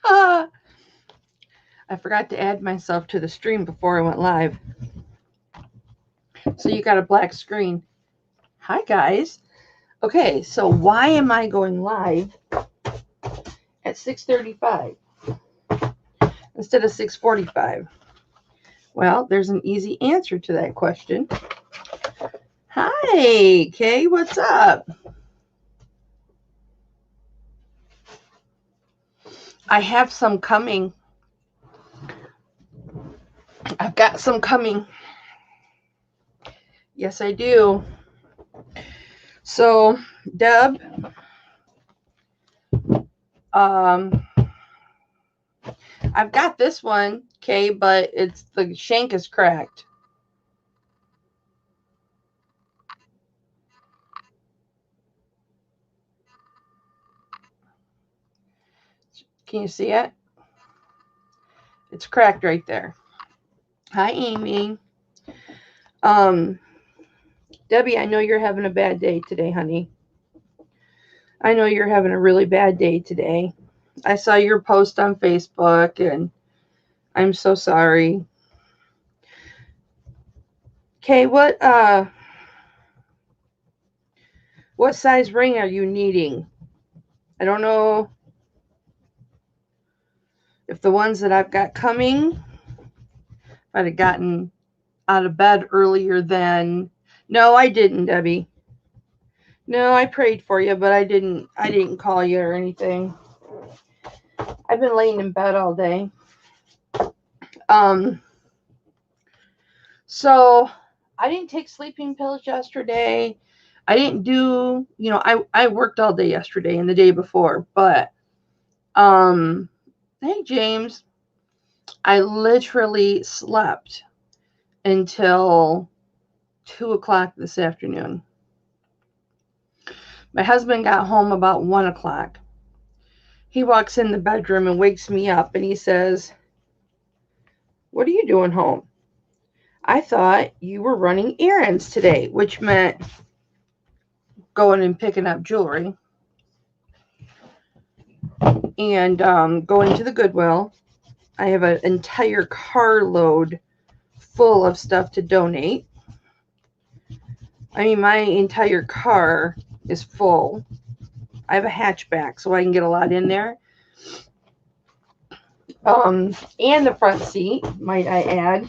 I forgot to add myself to the stream before I went live. So you got a black screen. Hi, guys. Okay, so why am I going live at 6:35 instead of 6:45? Well, there's an easy answer to that question. Hi, Kay, what's up? I have some coming. I've got some coming. Yes, I do. So, Deb, I've got this one, Kay, but it's the shank is cracked. Can you see it? It's cracked right there. Hi, Amy. Debbie, I know you're having a bad day today, honey. I know you're having a really bad day today. I saw your post on Facebook, and I'm so sorry. Okay, what size ring are you needing? I don't know if the ones that I've got coming, if I'd have gotten out of bed earlier then. No, I didn't, Debbie. No, I prayed for you, but I didn't call you or anything. I've been laying in bed all day. So I didn't take sleeping pills yesterday. I didn't do, I worked all day yesterday and the day before, but hey James, I literally slept until 2:00 this afternoon. My husband got home about 1:00. He walks in the bedroom and wakes me up and he says, "What are you doing home? I thought you were running errands today," which meant going and picking up jewelry and going to the Goodwill. I have an entire carload full of stuff to donate. I mean, my entire car is full. I have a hatchback, so I can get a lot in there. And the front seat, might I add.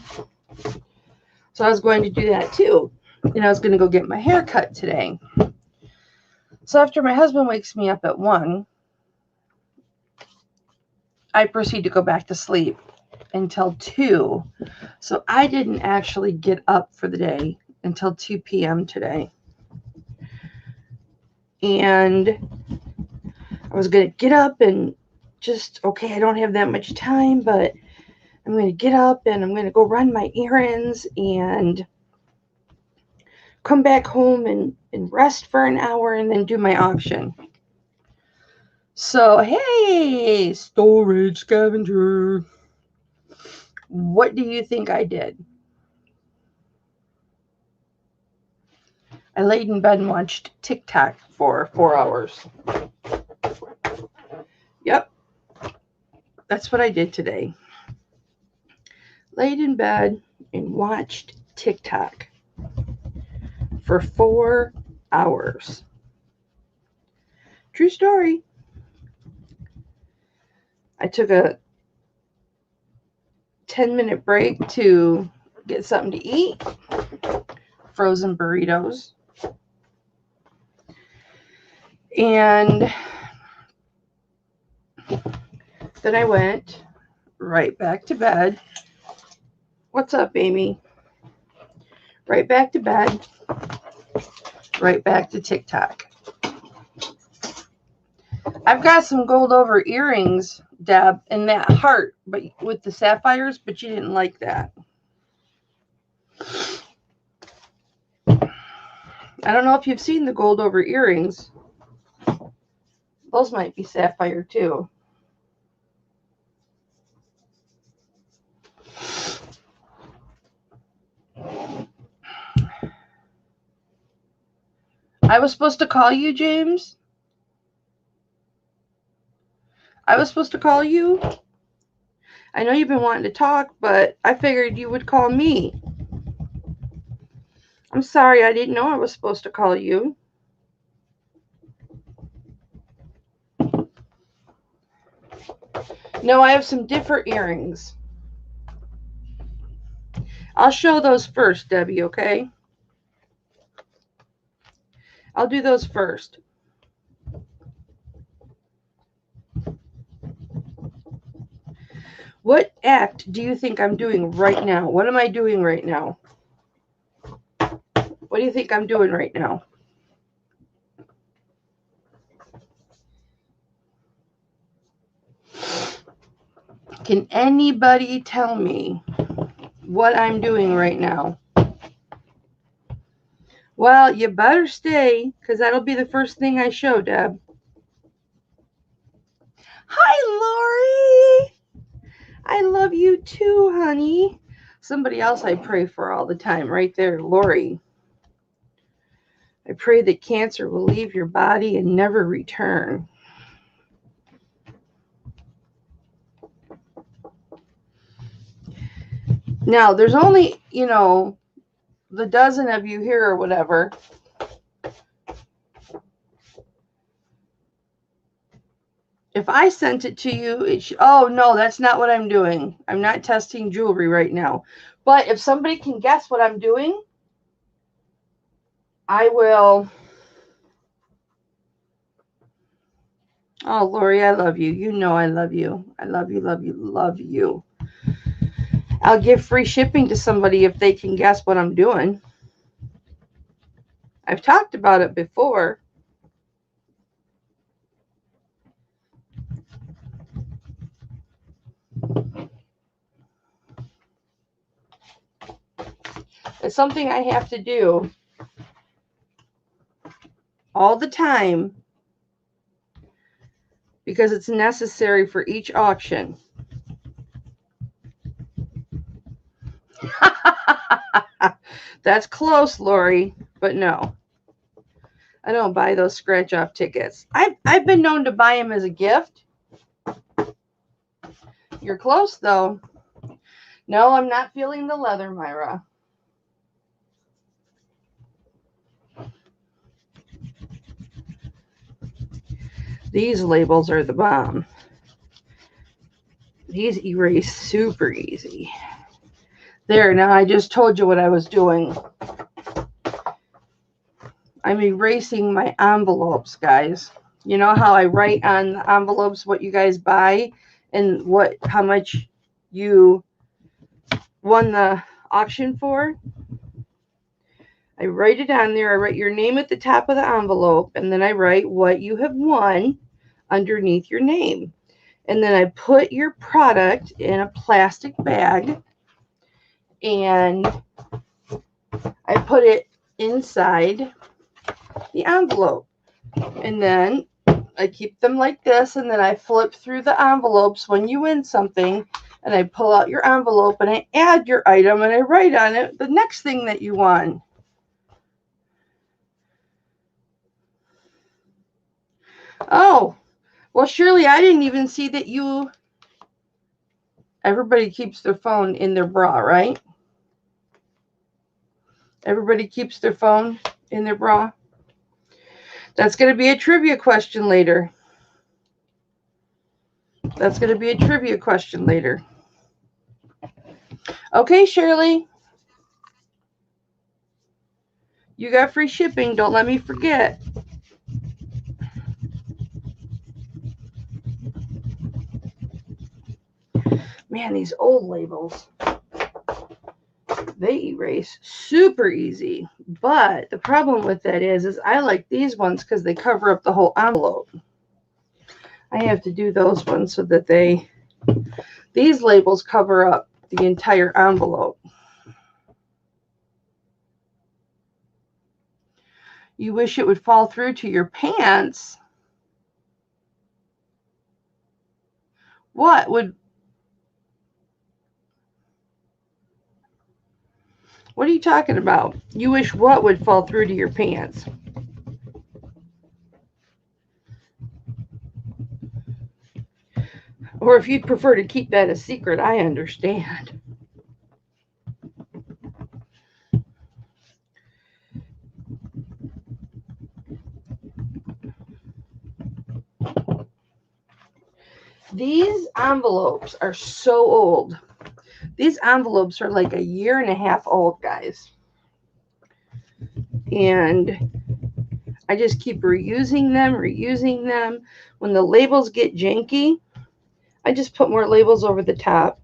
So I was going to do that too. And I was going to go get my hair cut today. So after my husband wakes me up at 1, I proceed to go back to sleep until 2. So I didn't actually get up for the day until 2 p.m. today. And I was going to get up and just, okay, I don't have that much time, but I'm going to get up and I'm going to go run my errands and come back home and rest for an hour and then do my auction. So, hey, storage scavenger. What do you think I did? I laid in bed and watched TikTok for 4 hours. Yep, that's what I did today. Laid in bed and watched TikTok for 4 hours. True story. I took a 10-minute break to get something to eat. Frozen burritos. And then I went right back to bed. What's up, Amy? Right back to bed. Right back to TikTok. I've got some gold over earrings, Deb, in that heart, but with the sapphires, but you didn't like that. I don't know if you've seen the gold over earrings. Those might be sapphire too. I was supposed to call you, James. I was supposed to call you? I know you've been wanting to talk, but I figured you would call me. I'm sorry, I didn't know I was supposed to call you. No, I have some different earrings. I'll show those first, Debbie, okay? I'll do those first. What act do you think I'm doing right now? What am I doing right now? What do you think I'm doing right now? Can anybody tell me what I'm doing right now? Well, you better stay, because that'll be the first thing I show, Deb. Hi, Lori. I love you too, honey. Somebody else I pray for all the time, right there, Lori. I pray that cancer will leave your body and never return. Now, there's only, the dozen of you here or whatever. If I sent it to you, oh, no, that's not what I'm doing. I'm not testing jewelry right now. But if somebody can guess what I'm doing, I will. Oh, Lori, I love you. You know I love you. I love you, love you, love you. I'll give free shipping to somebody if they can guess what I'm doing. I've talked about it before. It's something I have to do all the time because it's necessary for each auction. That's close, Lori, but no. I don't buy those scratch-off tickets. I've been known to buy them as a gift. You're close, though. No, I'm not feeling the leather, Myra. These labels are the bomb. These erase super easy. There, now I just told you what I was doing. I'm erasing my envelopes, guys. You know how I write on the envelopes what you guys buy and how much you won the auction for? I write it on there. I write your name at the top of the envelope, and then I write what you have won underneath your name. And then I put your product in a plastic bag, and I put it inside the envelope. And then I keep them like this, and then I flip through the envelopes when you win something, and I pull out your envelope, and I add your item, and I write on it the next thing that you won. Oh, well, Shirley, I didn't even see that you... Everybody keeps their phone in their bra, right? Everybody keeps their phone in their bra. That's going to be a trivia question later. That's going to be a trivia question later. Okay, Shirley. You got free shipping. Don't let me forget. Man, these old labels, they erase super easy. But the problem with that is I like these ones because they cover up the whole envelope. I have to do those ones so that these labels cover up the entire envelope. You wish it would fall through to your pants? What are you talking about? You wish what would fall through to your pants? Or if you'd prefer to keep that a secret, I understand. These envelopes are so old. These envelopes are like a year and a half old, guys. And I just keep reusing them. When the labels get janky, I just put more labels over the top.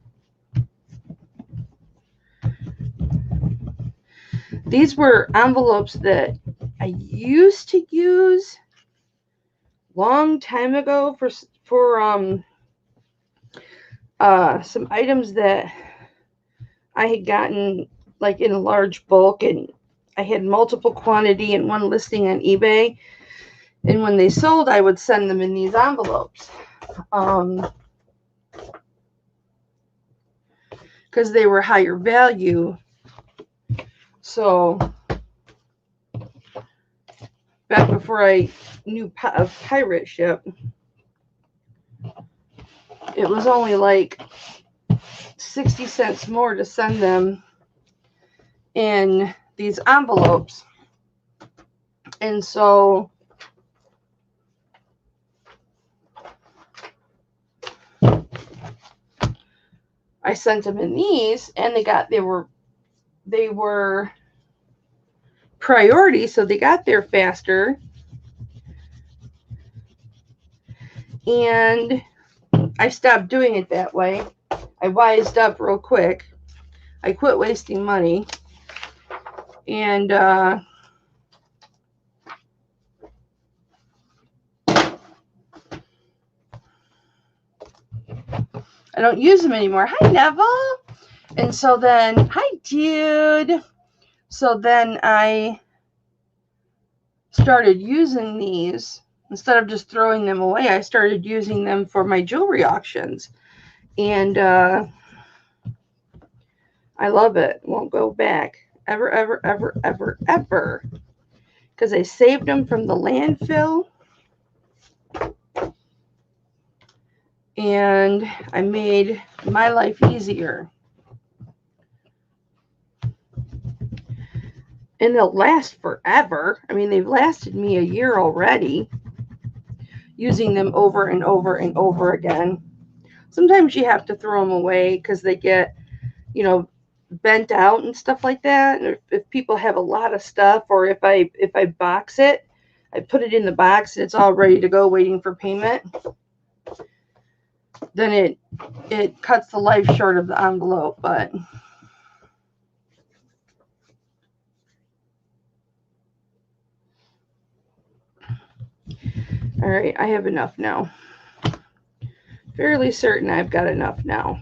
These were envelopes that I used to use long time ago for some items that I had gotten like in a large bulk, and I had multiple quantity in one listing on eBay. And when they sold, I would send them in these envelopes. Because they were higher value. So back before I knew of pirate ship, it was only like 60 cents more to send them in these envelopes. And so I sent them in these, and they were priority, so they got there faster. And I stopped doing it that way. I wised up real quick. I quit wasting money. And I don't use them anymore. Hi, Neville. And so then, hi, dude. So then I started using these. Instead of just throwing them away, I started using them for my jewelry auctions. And I love it. Won't go back. Ever, ever, ever, ever, ever. Because I saved them from the landfill. And I made my life easier. And they'll last forever. I mean, they've lasted me a year already, using them over and over and over again. Sometimes you have to throw them away because they get, bent out and stuff like that. And if people have a lot of stuff, or if I box it, I put it in the box and it's all ready to go waiting for payment, then it cuts the life short of the envelope. But all right, I have enough now. Fairly certain I've got enough now.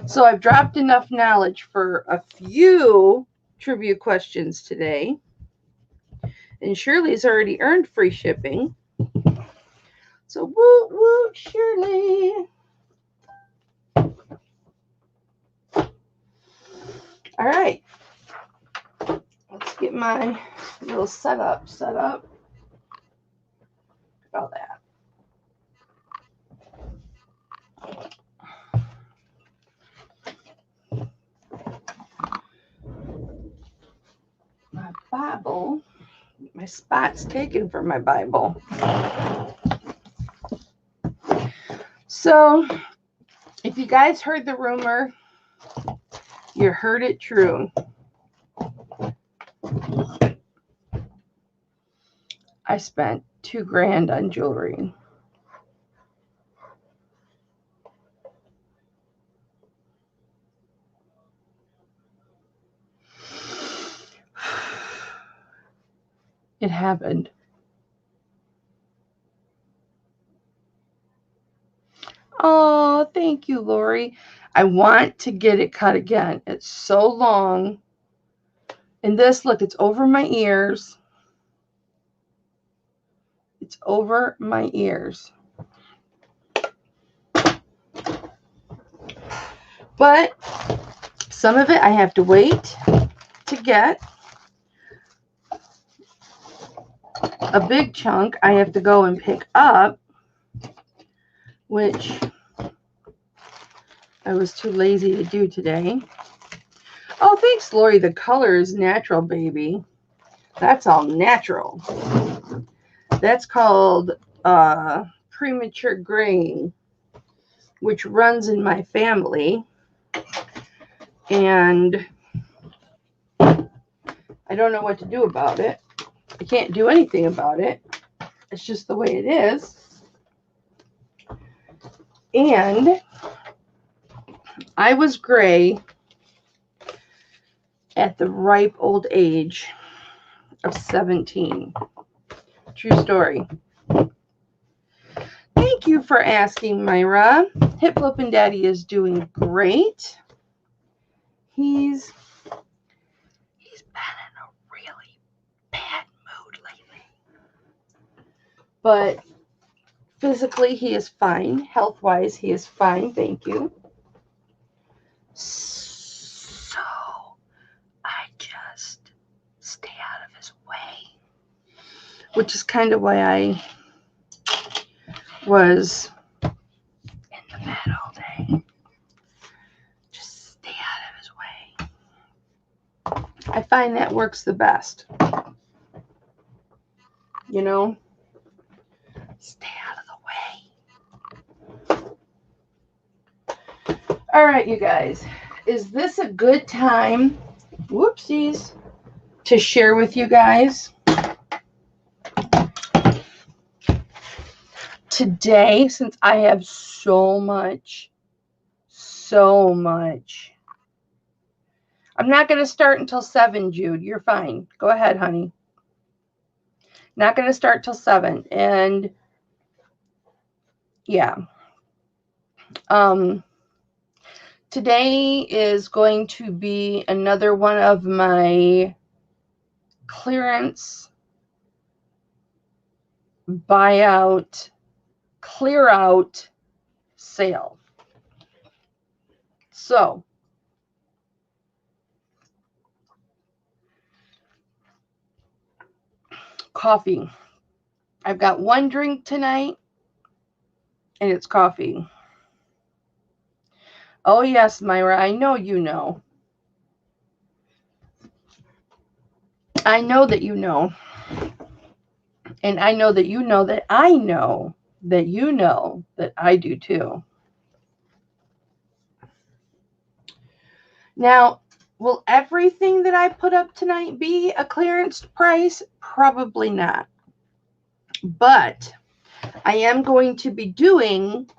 So I've dropped enough knowledge for a few trivia questions today. And Shirley's already earned free shipping. So woo woo, Shirley. All right. Let's get my little setup set up. Look at all that. My Bible. My spot's taken from my Bible. So, if you guys heard the rumor, you heard it true. I spent $2,000 on jewelry. It happened. Oh, thank you, Lori. I want to get it cut again. It's so long. And this, look, it's over my ears. It's over my ears. But some of it I have to wait to get. A big chunk I have to go and pick up which I was too lazy to do today. Oh, thanks, Lori. The color is natural, baby. That's all natural. That's called premature graying, which runs in my family. And I don't know what to do about it. I can't do anything about it. It's just the way it is. And I was gray at the ripe old age of 17. True story. Thank you for asking, Myra. Hip Flippin' Daddy is doing great. He's been in a really bad mood lately. But physically, he is fine. Health-wise, he is fine. Thank you. So, I just stay out of his way. Which is kind of why I was in the bed all day. Just stay out of his way. I find that works the best. You know? Stay out of the way. All right, you guys. Is this a good time, whoopsies, to share with you guys? Today, since I have so much. I'm not going to start until 7, Jude. You're fine. Go ahead, honey. Not going to start till 7. And yeah. Today is going to be another one of my clearance, buyout, clear out sale. So, coffee. I've got one drink tonight, and it's coffee. Oh, yes, Myra, I know you know. I know that you know. And I know that you know that I know that you know that I do too. Now, will everything that I put up tonight be a clearance price? Probably not. But I am going to be doing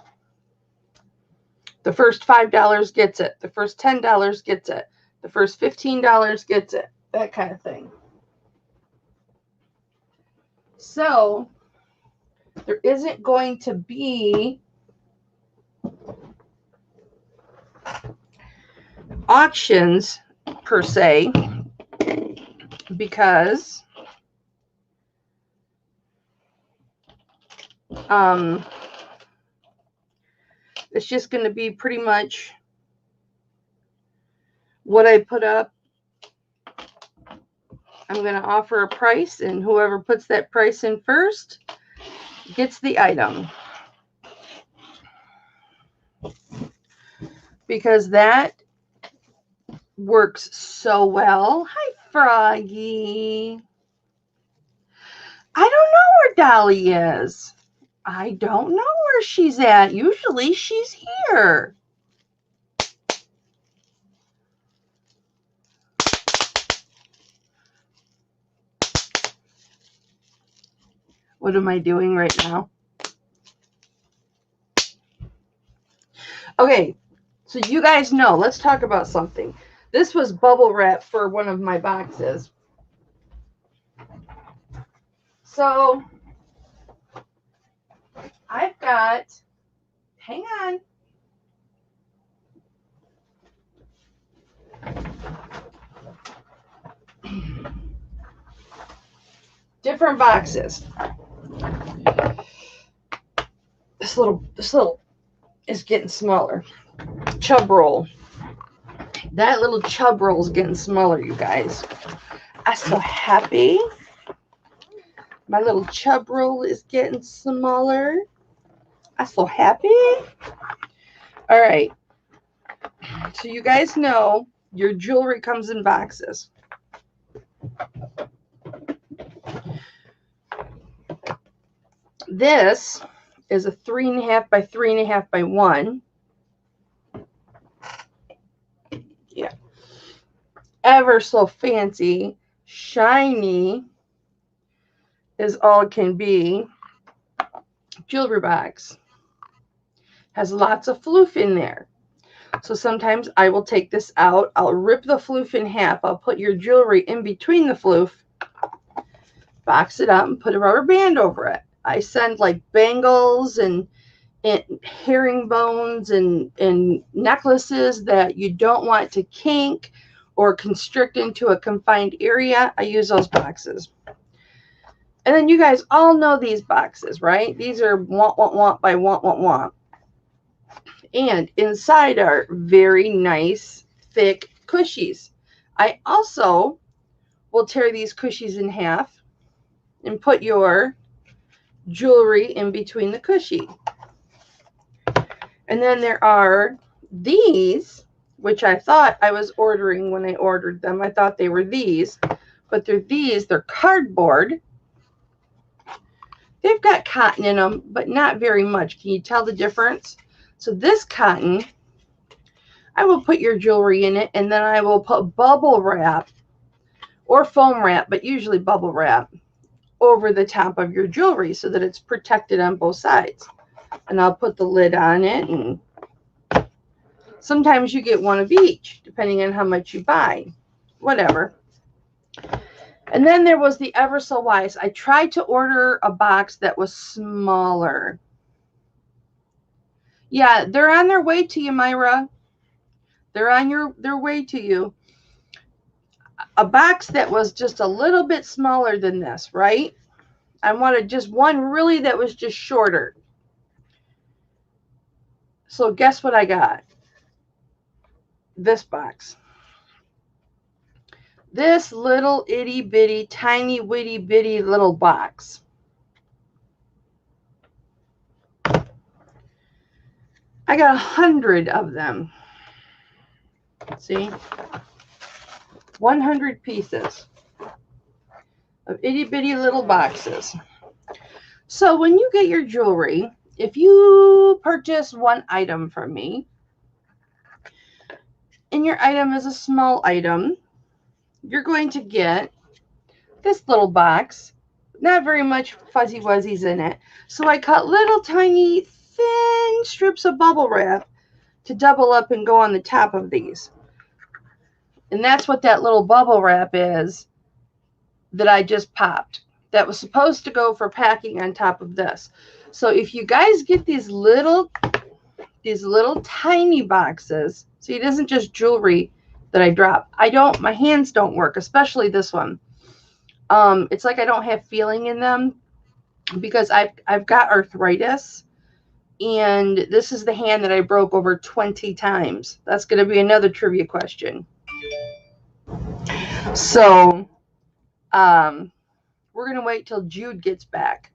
the first $5 gets it. The first $10 gets it. The first $15 gets it. That kind of thing. So, there isn't going to be auctions per se, because it's just going to be pretty much what I put up. I'm going to offer a price, and whoever puts that price in first gets the item. Because that works so well. Hi, Froggy. I don't know where Dolly is. I don't know where she's at. Usually she's here. What am I doing right now? Okay, so you guys know. Let's talk about something. This was bubble wrap for one of my boxes. So, I've got, hang on. Different boxes. This little is getting smaller. Chub roll. That little chub roll is getting smaller, you guys. I'm so happy. My little chub roll is getting smaller. I'm so happy. All right. So you guys know your jewelry comes in boxes. This is a 3.5 by 3.5 by 1. Yeah. Ever so fancy, shiny as all can be jewelry box. Has lots of floof in there. So sometimes I will take this out. I'll rip the floof in half. I'll put your jewelry in between the floof, box it up, and put a rubber band over it. I send like bangles and herringbones and necklaces that you don't want to kink or constrict into a confined area. I use those boxes. And then you guys all know these boxes, right? These are want by want. And inside are very nice, thick cushies. I also will tear these cushies in half and put your jewelry in between the cushy. And then there are these, which I thought I was ordering when I ordered them. I thought they were these, but they're these. They're cardboard. They've got cotton in them, but not very much. Can you tell the difference? So this cotton, I will put your jewelry in it, and then I will put bubble wrap or foam wrap, but usually bubble wrap, over the top of your jewelry so that it's protected on both sides. And I'll put the lid on it, and sometimes you get one of each, depending on how much you buy. Whatever. And then there was the Ever So Wise. I tried to order a box that was smaller. Yeah, they're on their way to you, Myra. They're on their way to you. A box that was just a little bit smaller than this, right? I wanted just one really that was just shorter. So guess what I got? This box. This little itty bitty, tiny witty bitty little box. I got 100 of them. See? 100 pieces of itty bitty little boxes. So when you get your jewelry, if you purchase one item from me, and your item is a small item, you're going to get this little box. Not very much fuzzy wuzzies in it. So I cut little tiny thin strips of bubble wrap to double up and go on the top of these. And that's what that little bubble wrap is that I just popped. That was supposed to go for packing on top of this. So if you guys get these little tiny boxes, see, it isn't just jewelry that I drop. My hands don't work, especially this one. It's like I don't have feeling in them because I've got arthritis, and this is the hand that I broke over 20 times. That's going to be another trivia question. So, we're going to wait till Jude gets back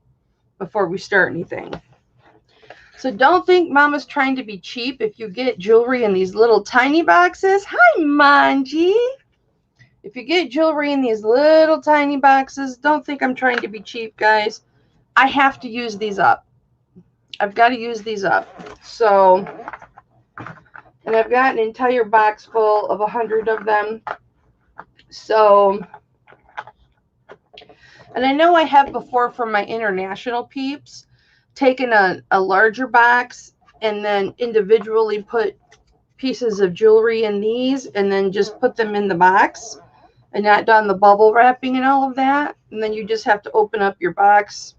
before we start anything. So don't think Mama's trying to be cheap if you get jewelry in these little tiny boxes. Hi, Manji. If you get jewelry in these little tiny boxes, don't think I'm trying to be cheap, guys. I have to use these up. I've got to use these up. So, and I've got an entire box full of 100 of them. So, and I know I have before from my international peeps taken a larger box and then individually put pieces of jewelry in these and then just put them in the box and not done the bubble wrapping and all of that. And then you just have to open up your box,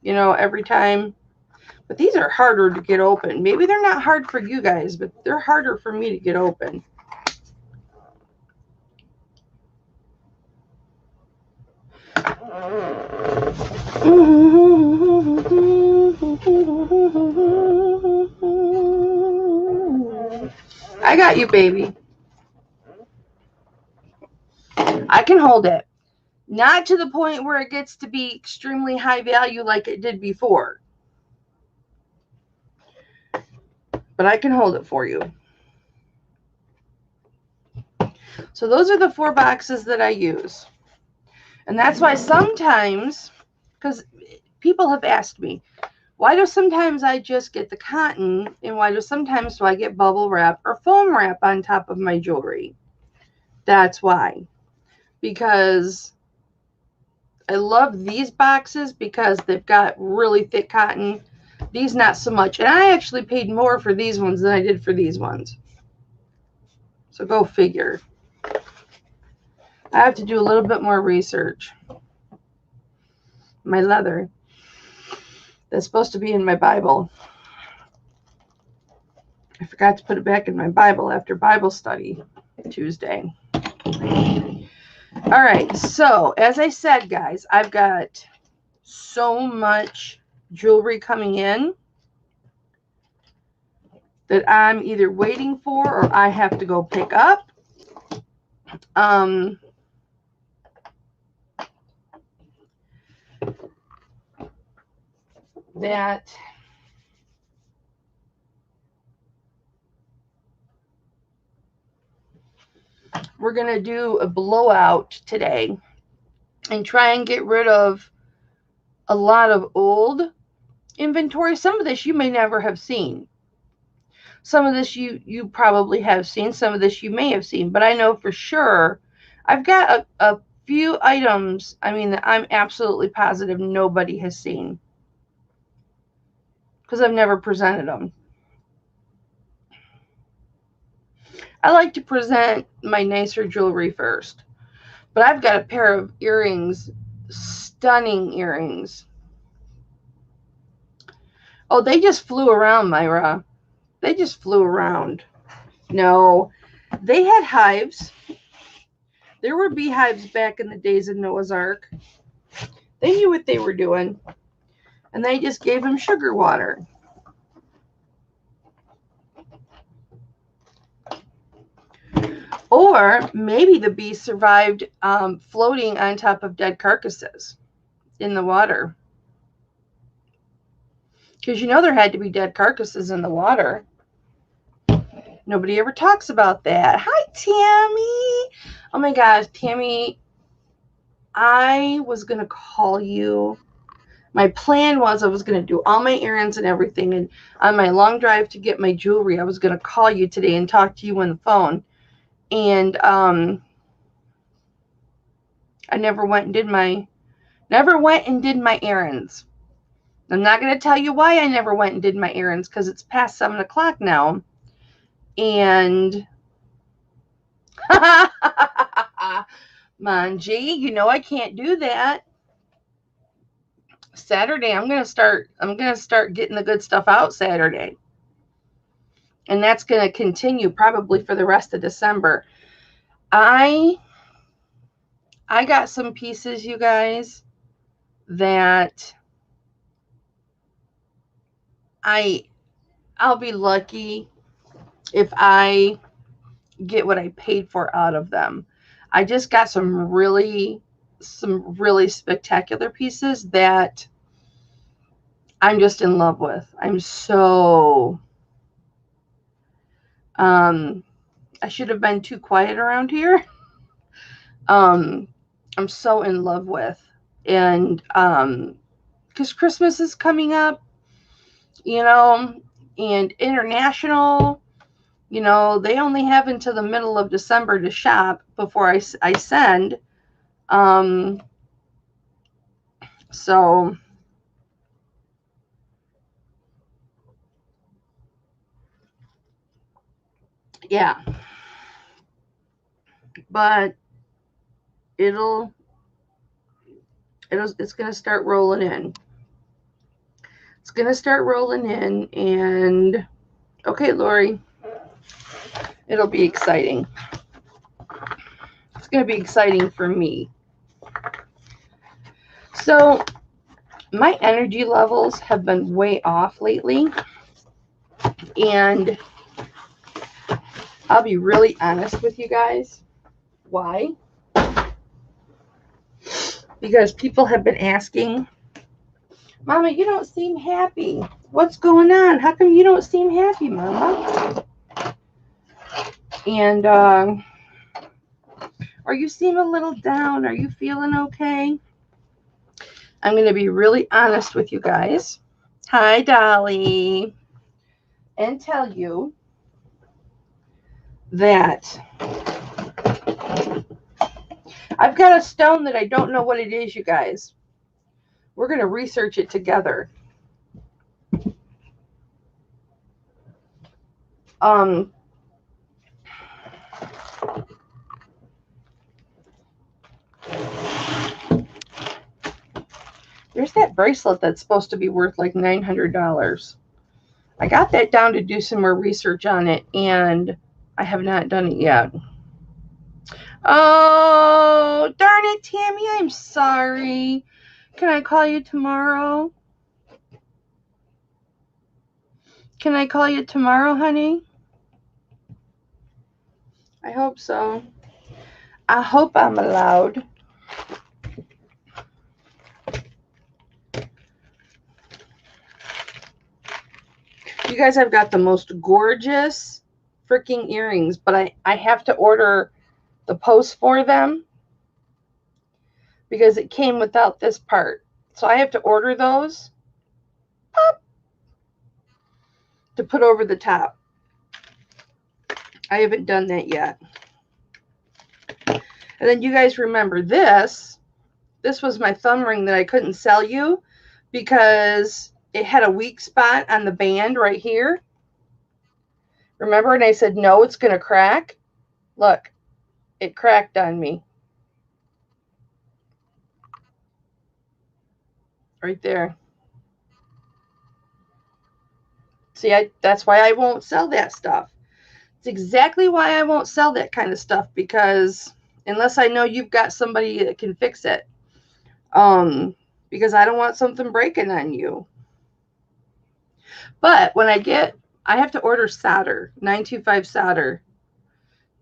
you know, every time. But these are harder to get open. Maybe they're not hard for you guys, but they're harder for me to get open. I got you, baby. I can hold it. Not to the point where it gets to be extremely high value like it did before. but I can hold it for you. So those are the 4 boxes that I use. And that's why sometimes, because people have asked me, why do sometimes I just get the cotton and why do sometimes do I get bubble wrap or foam wrap on top of my jewelry? That's why. Because I love these boxes because they've got really thick cotton. These not so much. And I actually paid more for these ones than I did for these ones. So go figure. I have to do a little bit more research. My leather. That's supposed to be in my Bible. I forgot to put it back in my Bible after Bible study Tuesday. All right, so as I said, guys, I've got so much jewelry coming in that I'm either waiting for or I have to go pick up. That we're going to do a blowout today and try and get rid of a lot of old inventory. Some of this you may never have seen. Some of this you probably have seen. Some of this you may have seen. But I know for sure I've got a few items, I mean, that I'm absolutely positive nobody has seen. Because I've never presented them. I like to present my nicer jewelry first. But I've got a pair of earrings, stunning earrings. Oh, they just flew around, Myra. They just flew around. No, they had hives. There were beehives back in the days of Noah's Ark. They knew what they were doing. And they just gave them sugar water. Or maybe the bees survived floating on top of dead carcasses in the water. Because you know there had to be dead carcasses in the water. Nobody ever talks about that. Hi, Tammy. Oh my gosh, Tammy, I was going to call you. My plan was I was going to do all my errands and everything. And on my long drive to get my jewelry, I was going to call you today and talk to you on the phone. And I never went and did my errands. I'm not going to tell you why I never went and did my errands because it's past 7 o'clock now. And Manji, you know I can't do that. Saturday, I'm gonna start getting the good stuff out Saturday. And that's gonna continue probably for the rest of December. I got some pieces, you guys, that I'll be lucky if I get what I paid for out of them. I just got some really spectacular pieces that I'm just in love with. I'm so I should have been too quiet around here. I'm so in love with. And because Christmas is coming up, you know, and international, you know, they only have until the middle of December to shop before I send. So yeah, but it's going to start rolling in. It's going to start rolling in, and okay, Lori, it'll be exciting. It's going to be exciting for me. So my energy levels have been way off lately, and I'll be really honest with you guys. Why? Because people have been asking, Mama, you don't seem happy. What's going on? How come you don't seem happy, Mama? And or you seem a little down. Are you feeling okay? I'm going to be really honest with you guys. Hi, Dolly. And tell you that I've got a stone that I don't know what it is, you guys. We're going to research it together. There's that bracelet that's supposed to be worth like $900. I got that down to do some more research on it, and I have not done it yet. Oh, darn it, Tammy, I'm sorry. Can I call you tomorrow? Can I call you tomorrow, honey? I hope so. I hope I'm allowed. You guys have got the most gorgeous freaking earrings, but I have to order the post for them because it came without this part. So I have to order those to put over the top. I haven't done that yet. And then you guys remember this. This was my thumb ring that I couldn't sell you because it had a weak spot on the band right here. Remember? And I said, no, it's going to crack. Look, it cracked on me. Right there. See, that's why I won't sell that stuff. It's exactly why I won't sell that kind of stuff, because unless I know you've got somebody that can fix it. Because I don't want something breaking on you. But when I have to order solder, 925 solder.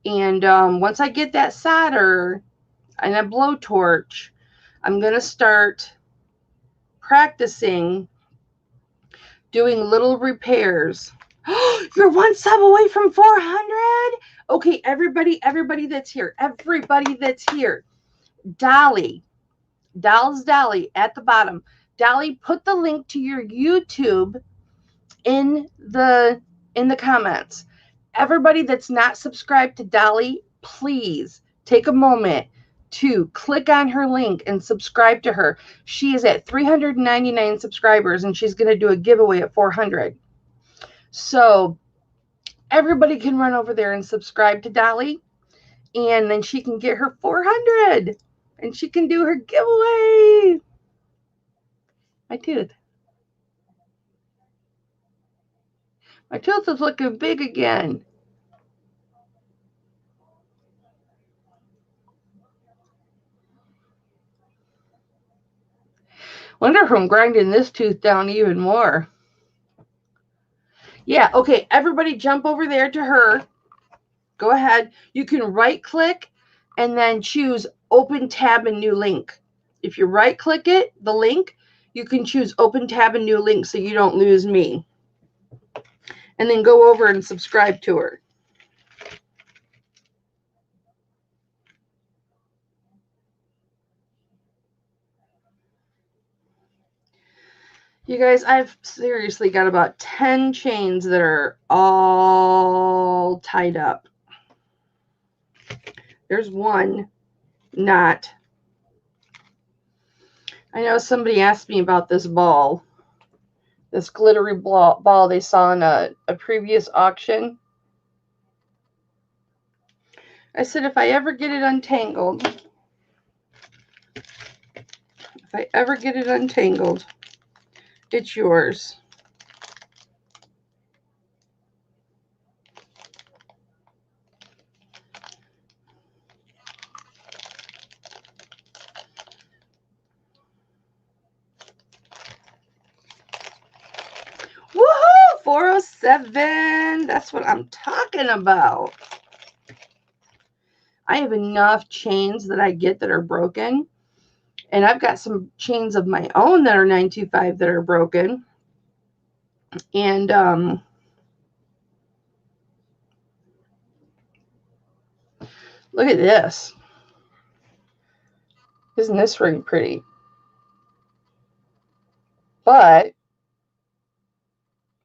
And once I get that solder and a blowtorch, I'm going to start practicing doing little repairs. You're one sub away from 400? Okay, everybody that's here. Dolly. Dolly at the bottom. Dolly, put the link to your YouTube in the comments. Everybody that's not subscribed to Dolly, please take a moment to click on her link and subscribe to her. She is at 399 subscribers, and she's going to do a giveaway at 400. So everybody can run over there and subscribe to Dolly, and then she can get her 400, and she can do her giveaway. My tooth. My tooth is looking big again. Wonder if I'm grinding this tooth down even more. Yeah, okay, everybody jump over there to her. Go ahead. You can right click and then choose open tab and new link. If you right click it, the link, you can choose open tab and new link so you don't lose me. And then go over and subscribe to her. You guys, I've seriously got about 10 chains that are all tied up. There's one not. I know somebody asked me about this ball. This glittery ball they saw in a previous auction. I said, if I ever get it untangled, it's yours. Woohoo! 407. That's what I'm talking about. I have enough chains that I get that are broken. And I've got some chains of my own that are 925 that are broken. And look at this. Isn't this ring pretty? But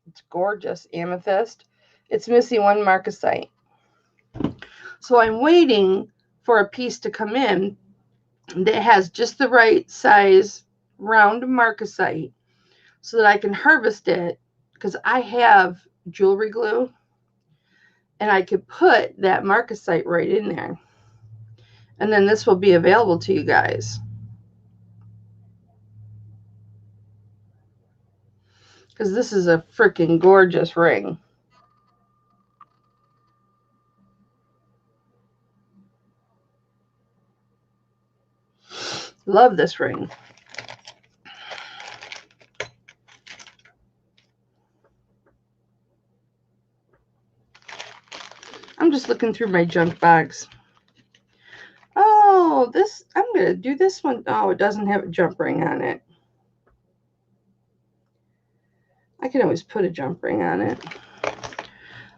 it's gorgeous amethyst. It's missing one marcasite. So I'm waiting for a piece to come in that has just the right size round marcasite so that I can harvest it, because I have jewelry glue and I could put that marcasite right in there. And then this will be available to you guys. Because this is a freaking gorgeous ring. Love this ring. I'm just looking through my junk box. Oh, this, I'm going to do this one. Oh, it doesn't have a jump ring on it. I can always put a jump ring on it.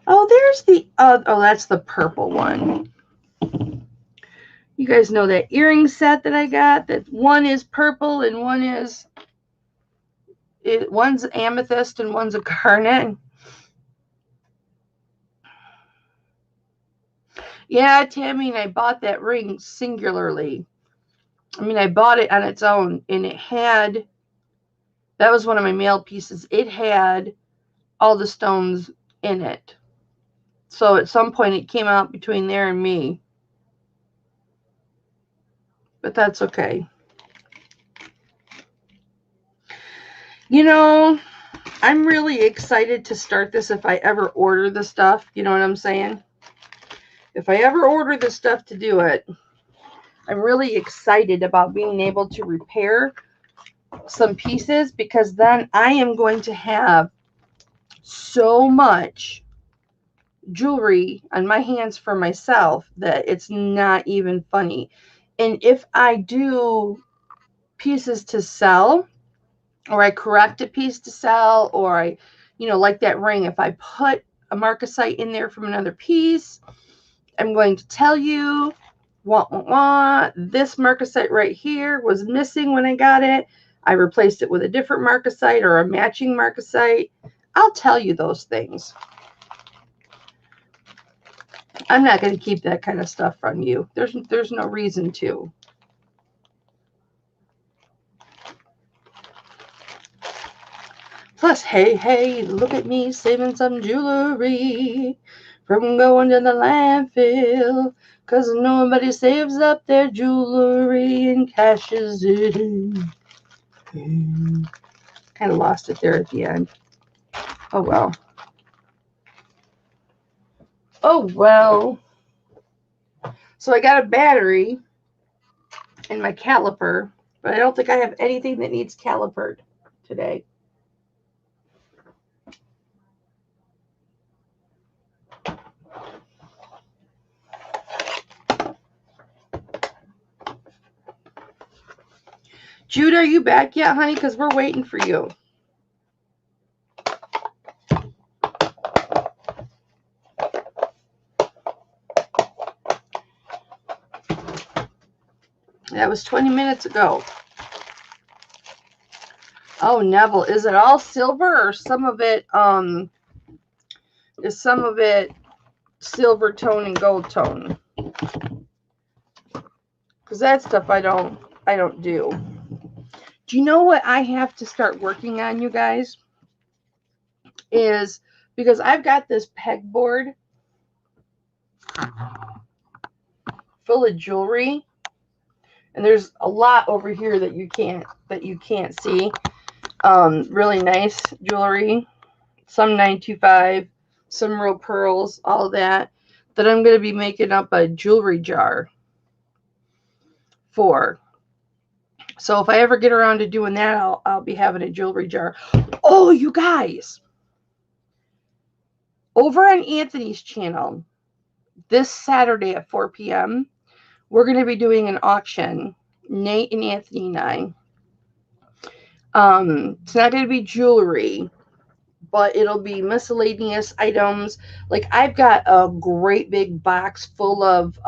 Oh, there's the, oh, that's the purple one. You guys know that earring set that I got, that one is purple and one is, one's amethyst and one's a garnet. Yeah, Tammy, and I bought that ring singularly. I mean, I bought it on its own, and it had, that was one of my mail pieces. It had all the stones in it. So at some point it came out between there and me. But that's okay. You know, I'm really excited to start this if I ever order the stuff. You know what I'm saying? If I ever order the stuff to do it, I'm really excited about being able to repair some pieces, because then I am going to have so much jewelry on my hands for myself that it's not even funny. And if I do pieces to sell, or I correct a piece to sell, or I, like that ring, if I put a marcasite in there from another piece, I'm going to tell you, this marcasite right here was missing when I got it. I replaced it with a different marcasite or a matching marcasite. I'll tell you those things. I'm not going to keep that kind of stuff from you. There's no reason to. Plus, hey, look at me saving some jewelry from going to the landfill, 'cause nobody saves up their jewelry and cashes it in. Kind of lost it there at the end. Oh, well. Oh, well. So I got a battery in my caliper, but I don't think I have anything that needs calipered today. Jude, are you back yet, honey? Because we're waiting for you. That was 20 minutes ago. Oh, Neville, is it all silver, or some of it, is some of it silver tone and gold tone? Because that stuff I don't do. Do you know what I have to start working on, you guys? Is because I've got this pegboard full of jewelry, and there's a lot over here that you can't see. Really nice jewelry, some 925, some real pearls, all of that I'm going to be making up a jewelry jar for. So if I ever get around to doing that, I'll be having a jewelry jar. Oh, you guys, over on Anthony's channel this Saturday at 4 p.m., we're going to be doing an auction, Nate and Anthony and I. It's not going to be jewelry, but it'll be miscellaneous items. Like I've got a great big box full of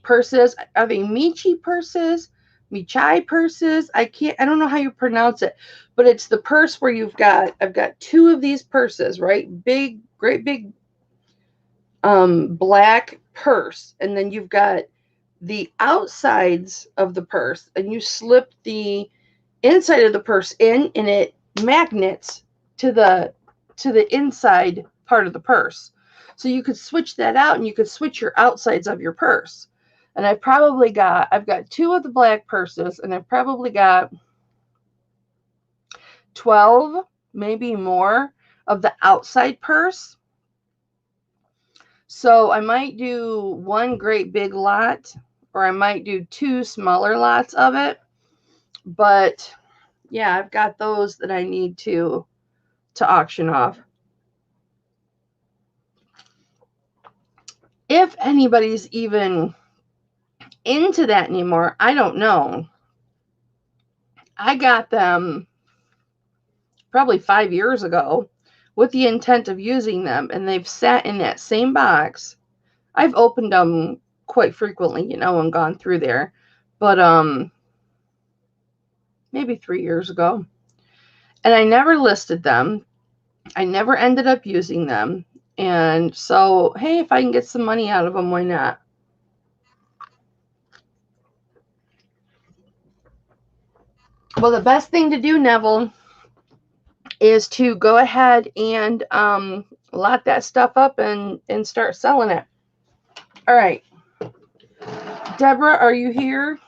purses. Are they Michi purses? Michai purses? I don't know how you pronounce it, but it's the purse where I've got two of these purses, right? Big, great big black purse, and then you've got the outsides of the purse, and you slip the inside of the purse in, and it magnets to the inside part of the purse. So you could switch that out, and you could switch your outsides of your purse. And I've got two of the black purses, and I've probably got 12, maybe more, of the outside purse. So I might do one great big lot, or I might do two smaller lots of it. But yeah, I've got those that I need to auction off. If anybody's even into that anymore, I don't know. I got them probably 5 years ago with the intent of using them, and they've sat in that same box. I've opened them quite frequently, and gone through there. But maybe 3 years ago. And I never listed them. I never ended up using them. And so, hey, if I can get some money out of them, why not? Well, the best thing to do, Neville, is to go ahead and lot that stuff up and start selling it. All right. Deborah, are you here?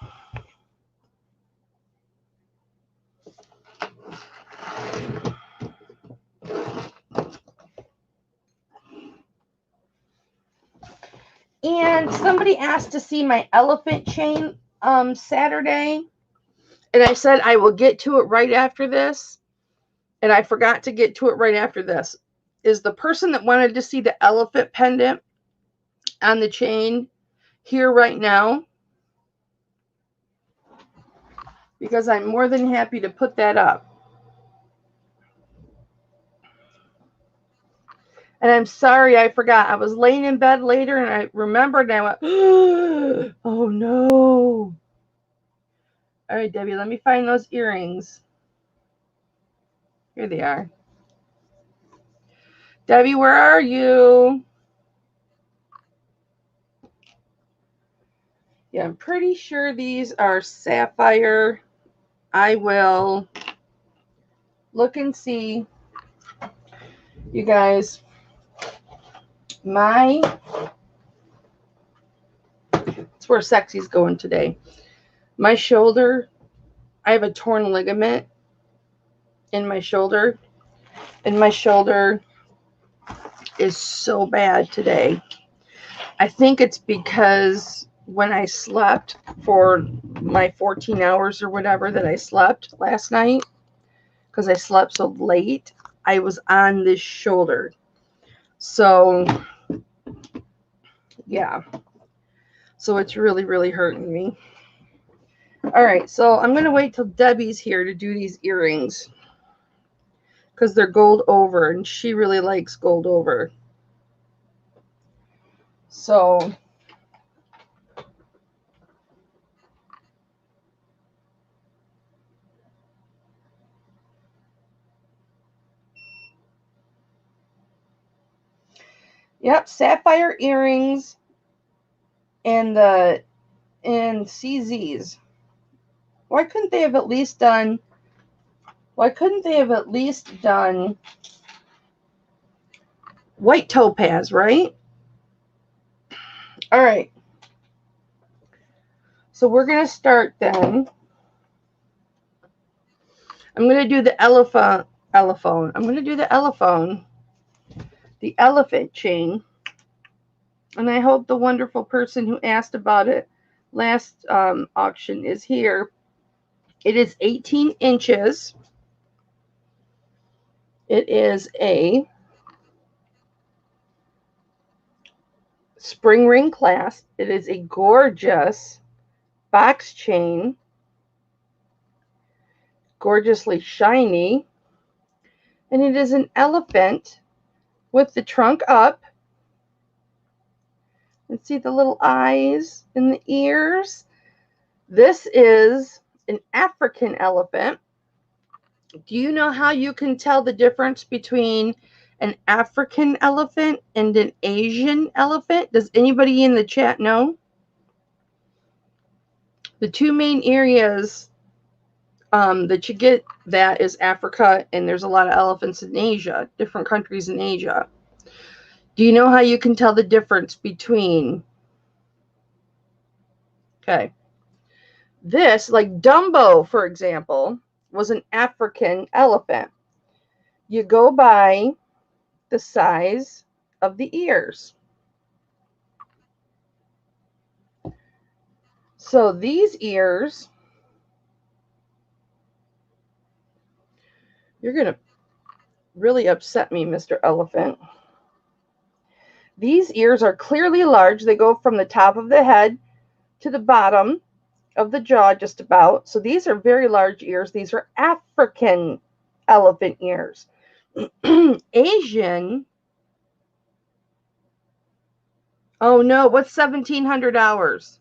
And somebody asked to see my elephant chain Saturday. And I said I will get to it right after this. And I forgot to get to it right after this. Is the person that wanted to see the elephant pendant on the chain here right now? Because I'm more than happy to put that up. And I'm sorry, I forgot. I was laying in bed later and I remembered and I went, oh no. All right, Debbie, let me find those earrings. Here they are. Debbie, where are you? Yeah, I'm pretty sure these are sapphire. I will look and see. You guys, it's where Sexy's going today. My shoulder, I have a torn ligament in my shoulder, and my shoulder is so bad today. I think it's because when I slept for my 14 hours or whatever that I slept last night, because I slept so late, I was on this shoulder. So, yeah. So it's really, really hurting me. All right, so I'm going to wait till Debbie's here to do these earrings because they're gold over, and she really likes gold over. So, yep, sapphire earrings and CZs. Why couldn't they have at least done white topaz, right? All right. So we're going to start then. I'm going to do the elephant. I'm going to do the elephant chain. And I hope the wonderful person who asked about it last auction is here. It is 18 inches. It is a spring ring clasp. It is a gorgeous box chain. Gorgeously shiny. And it is an elephant with the trunk up. And see the little eyes and the ears? This is an African elephant. Do you know how you can tell the difference between an African elephant and an Asian elephant? Does anybody in the chat know? The two main areas that you get that is Africa, and there's a lot of elephants in Asia, different countries in Asia. Do you know how you can tell the difference between? Okay. This, like Dumbo, for example, was an African elephant. You go by the size of the ears. So these ears, you're going to really upset me, Mr. Elephant. These ears are clearly large. They go from the top of the head to the bottom of the jaw just about. So these are very large ears. These are African elephant ears. Asian. Oh no, what's 1700 hours?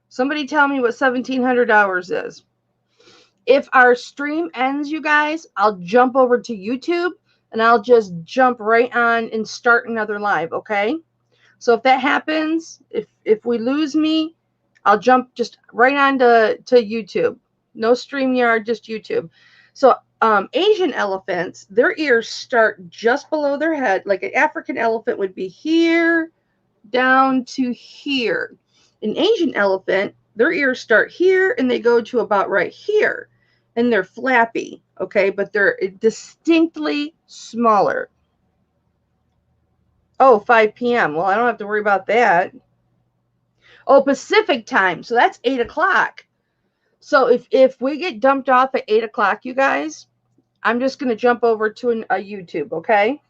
Somebody tell me what 1700 hours is. If our stream ends, you guys, I'll jump over to YouTube and I'll just jump right on and start another live, okay? So if that happens, if we lose me, I'll jump just right on to YouTube. No StreamYard, just YouTube. So Asian elephants, their ears start just below their head. Like an African elephant would be here down to here. An Asian elephant, their ears start here and they go to about right here. And they're flappy, okay? But they're distinctly smaller. Oh, 5 p.m. Well, I don't have to worry about that. Oh, Pacific time. So that's 8 o'clock. So if we get dumped off at 8 o'clock, you guys, I'm just going to jump over to a YouTube, okay?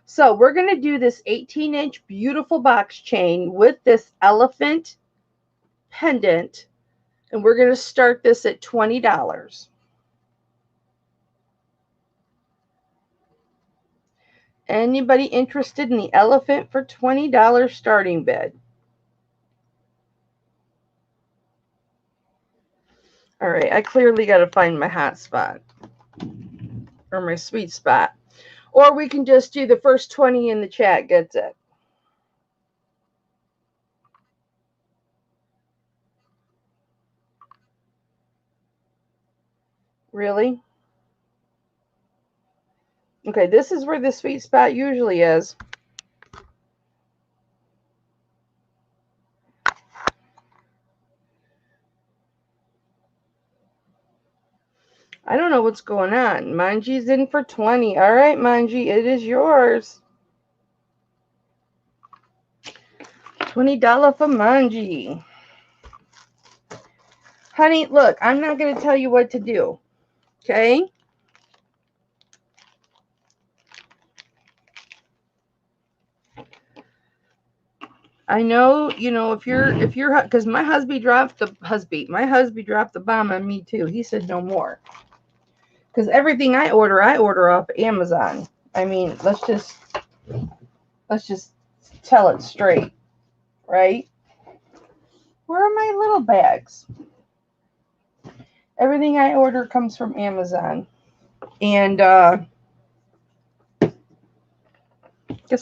So we're going to do this 18-inch beautiful box chain with this elephant pendant. And we're going to start this at $20. Anybody interested in the elephant for $20 starting bid? All right, I clearly got to find my hot spot or my sweet spot. Or we can just do the first 20 in the chat gets it. Really? Okay, this is where the sweet spot usually is. I don't know what's going on. Manji's in for 20. All right, Manji, it is yours. $20 for Manji. Honey, look, I'm not going to tell you what to do. Okay? I know, you know, if you're, because my husband dropped the bomb on me too. He said no more. Because everything I order off Amazon. I mean, let's just tell it straight, right? Where are my little bags? Everything I order comes from Amazon. And guess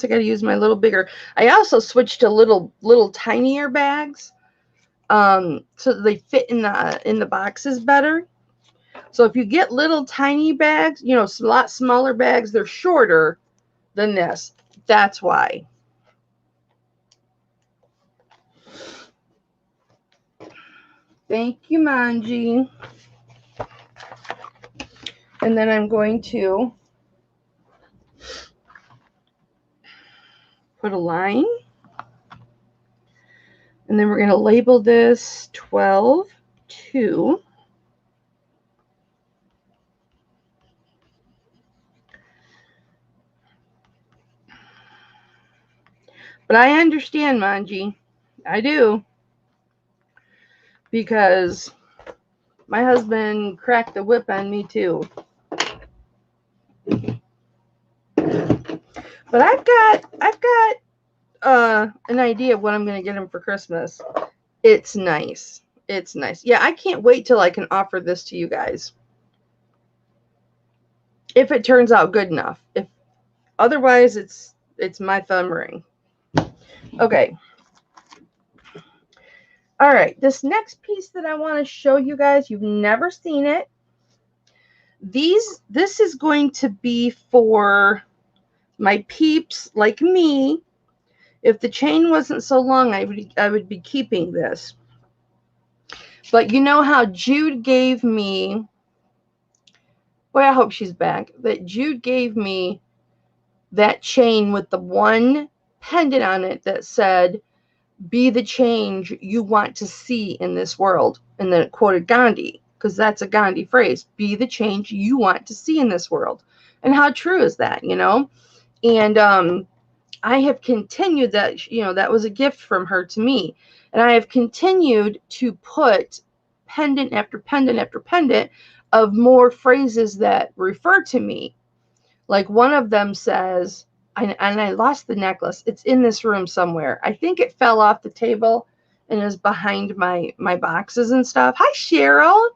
I got to use my little bigger. I also switched to little tinier bags, so that they fit in the boxes better. So if you get little tiny bags, you know, a lot smaller bags, they're shorter than this. That's why. Thank you, Manji. And then I'm going to put a line. And then we're going to label this 12-2. But I understand, Manji. I do. Because my husband cracked the whip on me too. But I've got an idea of what I'm going to get him for Christmas. It's nice. It's nice. Yeah, I can't wait till I can offer this to you guys. If it turns out good enough. If otherwise, it's my thumb ring. Okay. All right. This next piece that I want to show you guys, you've never seen it. This is going to be for my peeps like me. If the chain wasn't so long, I would be keeping this. But you know how Jude gave me, boy, I hope she's back, that Jude gave me that chain with the one pendant on it that said, be the change you want to see in this world. And then it quoted Gandhi, because that's a Gandhi phrase, be the change you want to see in this world. And how true is that, you know? And I have continued that, you know, that was a gift from her to me. And I have continued to put pendant after pendant after pendant of more phrases that refer to me. Like one of them says, and I lost the necklace. It's in this room somewhere. I think it fell off the table and is behind my boxes and stuff. Hi, Cheryl.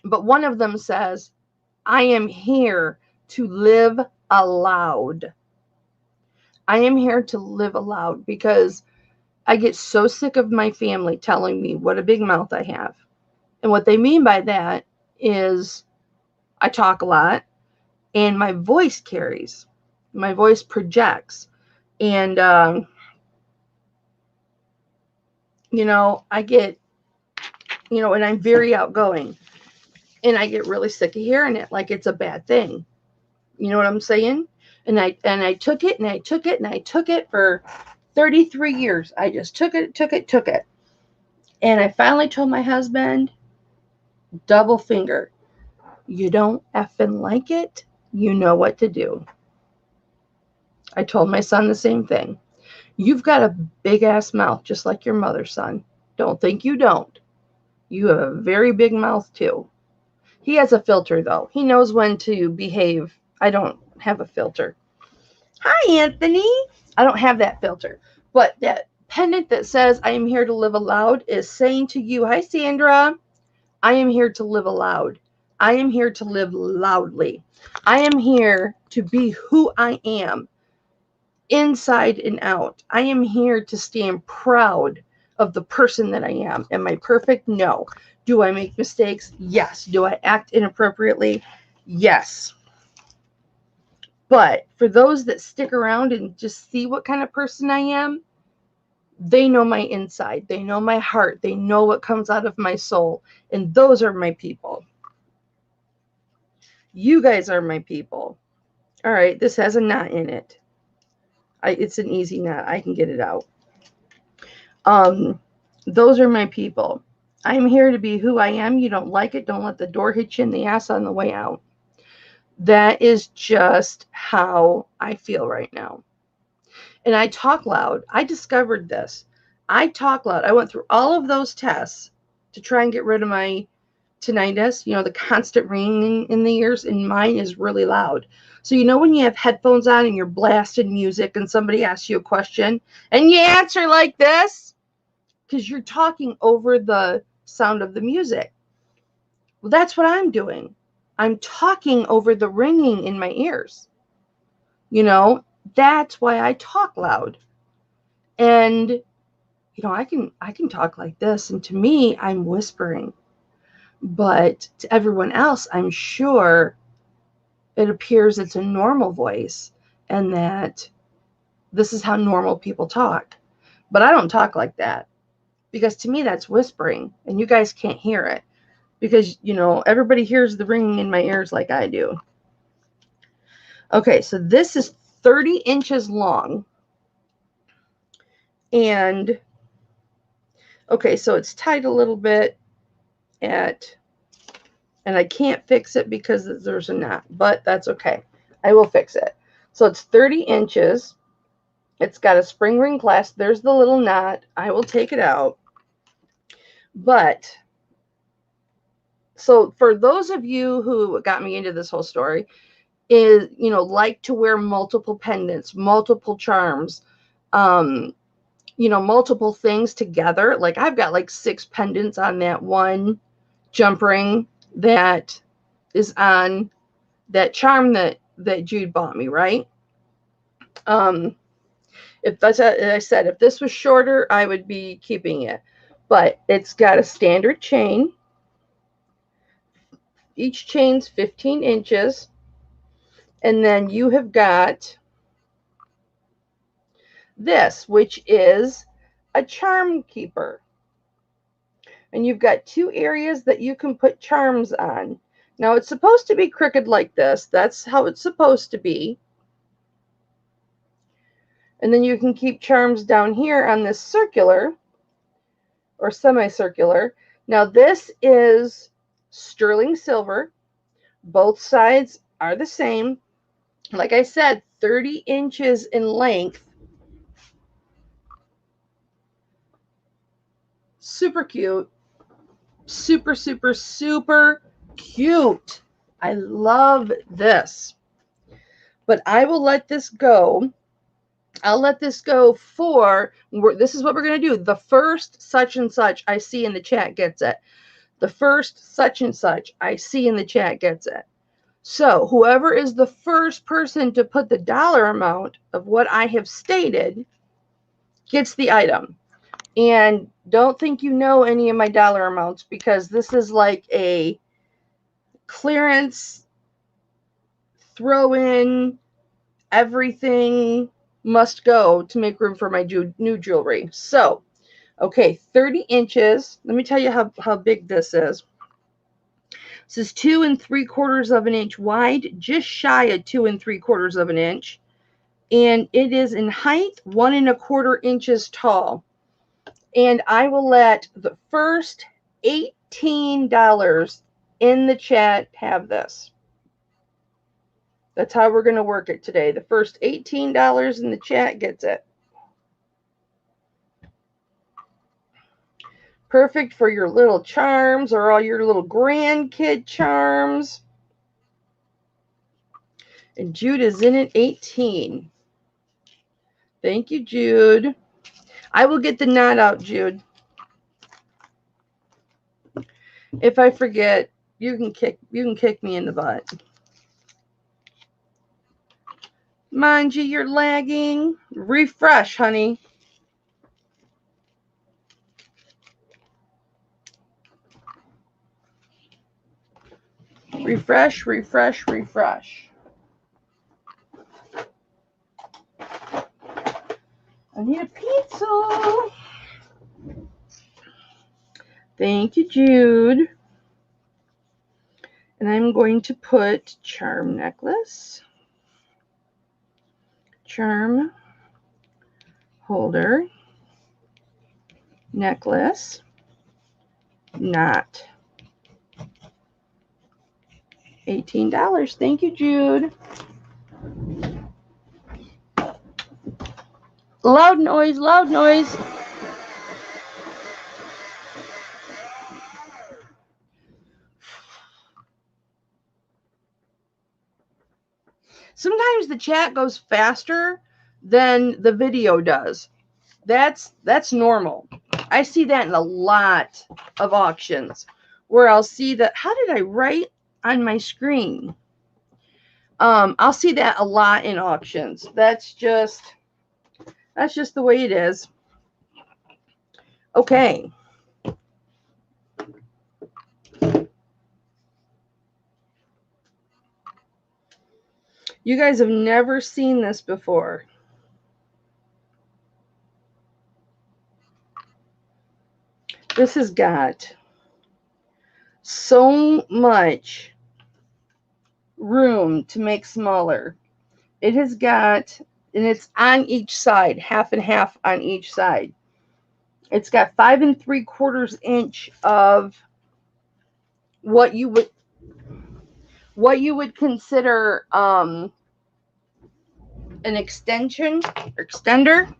But one of them says, I am here to live aloud. I am here to live aloud because I get so sick of my family telling me what a big mouth I have. And what they mean by that is I talk a lot and my voice carries. My voice projects. And, you know, I get, you know, and I'm very outgoing. And I get really sick of hearing it like it's a bad thing. You know what I'm saying? And I took it and I took it and I took it for 33 years. I just took it. And I finally told my husband, double finger, you don't effing like it, you know what to do. I told my son the same thing. You've got a big ass mouth, just like your mother, son. Don't think you don't. You have a very big mouth too. He has a filter though. He knows when to behave. I don't have a filter. Hi, Anthony. I don't have that filter. But that pendant that says I am here to live aloud is saying to you, hi, Sandra, I am here to live aloud. I am here to live loudly. I am here to be who I am, inside and out. I am here to stand proud of the person that I am. Am I perfect? No. Do I make mistakes? Yes. Do I act inappropriately? Yes. But for those that stick around and just see what kind of person I am, they know my inside. They know my heart. They know what comes out of my soul. And those are my people. You guys are my people. All right, this has a knot in it. It's an easy knot. I can get it out. Those are my people. I'm here to be who I am. You don't like it, don't let the door hit you in the ass on the way out. That is just how I feel right now. And I talk loud. I discovered this. I talk loud. I went through all of those tests to try and get rid of my tinnitus, you know, the constant ringing in the ears, and mine is really loud. So, you know, when you have headphones on and you're blasting music and somebody asks you a question and you answer like this because you're talking over the sound of the music. Well, that's what I'm doing. I'm talking over the ringing in my ears. You know, that's why I talk loud. And, you know, I can talk like this, and to me, I'm whispering. But to everyone else, I'm sure it appears it's a normal voice and that this is how normal people talk. But I don't talk like that because to me that's whispering and you guys can't hear it because, you know, everybody hears the ringing in my ears like I do. Okay, so this is 30 inches long. And, okay, so it's tight a little bit and I can't fix it because there's a knot, but that's okay. I will fix it. So it's 30 inches. It's got a spring ring clasp. There's the little knot. I will take it out. But, so for those of you who got me into this whole story, is, like to wear multiple pendants, multiple charms, multiple things together. Like I've got like 6 pendants on that one jump ring that is on that charm that Jude bought me, right? If that's, as I said, if this was shorter, I would be keeping it. But it's got a standard chain. Each chain's 15 inches. And then you have got this, which is a charm keeper. And you've got 2 areas that you can put charms on. Now, it's supposed to be crooked like this. That's how it's supposed to be. And then you can keep charms down here on this circular or semicircular. Now, this is sterling silver. Both sides are the same. Like I said, 30 inches in length. Super cute. Super, super, super cute. I love this. But I will let this go. I'll let this go for, this is what we're going to do. The first such and such I see in the chat gets it. The first such and such I see in the chat gets it. So whoever is the first person to put the dollar amount of what I have stated gets the item. And don't think you know any of my dollar amounts, because this is like a clearance, throw in, everything must go to make room for my new jewelry. So, okay, 30 inches. Let me tell you how big this is. This is 2 3/4 of an inch wide, just shy of 2 3/4 of an inch. And it is in height 1 1/4 inches tall. And I will let the first $18 in the chat have this. That's how we're going to work it today. The first $18 in the chat gets it. Perfect for your little charms or all your little grandkid charms. And Jude is in at 18. Thank you, Jude. I will get the knot out, Jude. If I forget, you can kick me in the butt. Manji, you're lagging. Refresh, honey. Refresh, refresh, refresh. I need a pizza. Thank you, Jude. And I'm going to put charm necklace, charm holder, necklace, knot. $18. Thank you, Jude. Loud noise, loud noise. Sometimes the chat goes faster than the video does. That's normal. I see that in a lot of auctions where I'll see that. How did I write on my screen? I'll see that a lot in auctions. That's just the way it is. Okay. You guys have never seen this before. This has got so much room to make smaller. It has got, and it's on each side, half and half on each side. It's got 5 3/4 inch of what you would consider an extension or extender.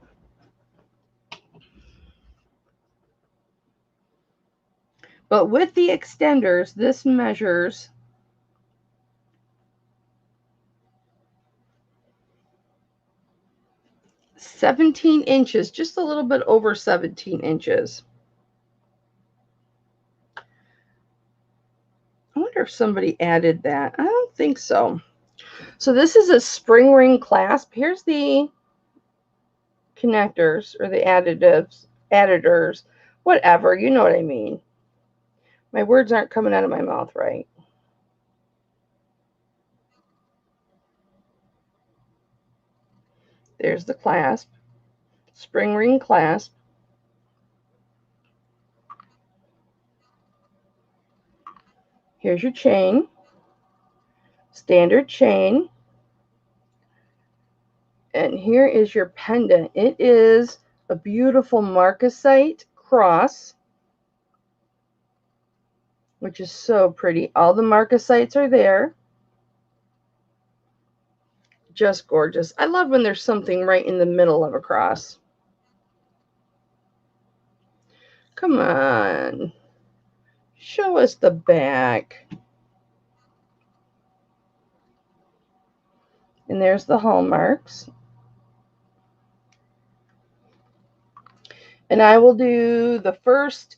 But with the extenders, this measures 17 inches, just a little bit over 17 inches. I wonder if somebody added that. I don't think so. So this is a spring ring clasp. Here's the connectors or the additors, whatever, you know what I mean. My words aren't coming out of my mouth right. There's the clasp, spring ring clasp. Here's your chain, standard chain. And here is your pendant. It is a beautiful marcasite cross, which is so pretty. All the marcasites are there. Just gorgeous. I love when there's something right in the middle of a cross. Come on. Show us the back. And there's the hallmarks. And I will do the first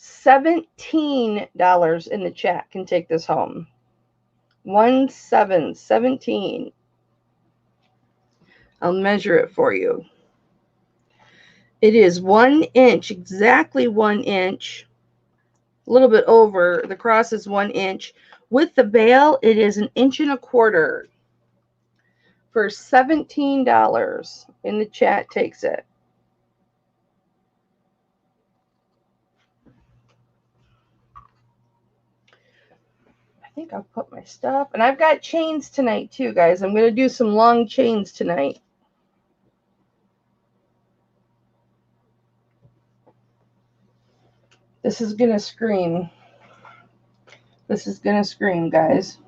$17 in the chat can take this home. 17. I'll measure it for you. It is 1 inch, exactly 1 inch. A little bit over. The cross is 1 inch. With the bail, it is 1.25 inches. For $17 in the chat takes it. I think I'll put my stuff. And I've got chains tonight too, guys. I'm going to do some long chains tonight. This is going to scream. This is going to scream, guys.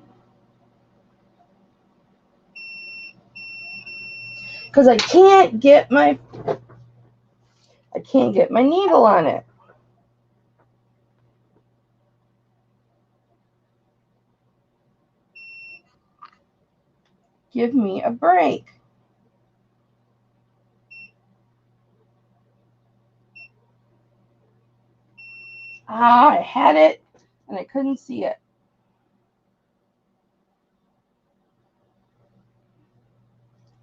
Because I can't get my needle on it. Give me a break. Ah, I had it and I couldn't see it.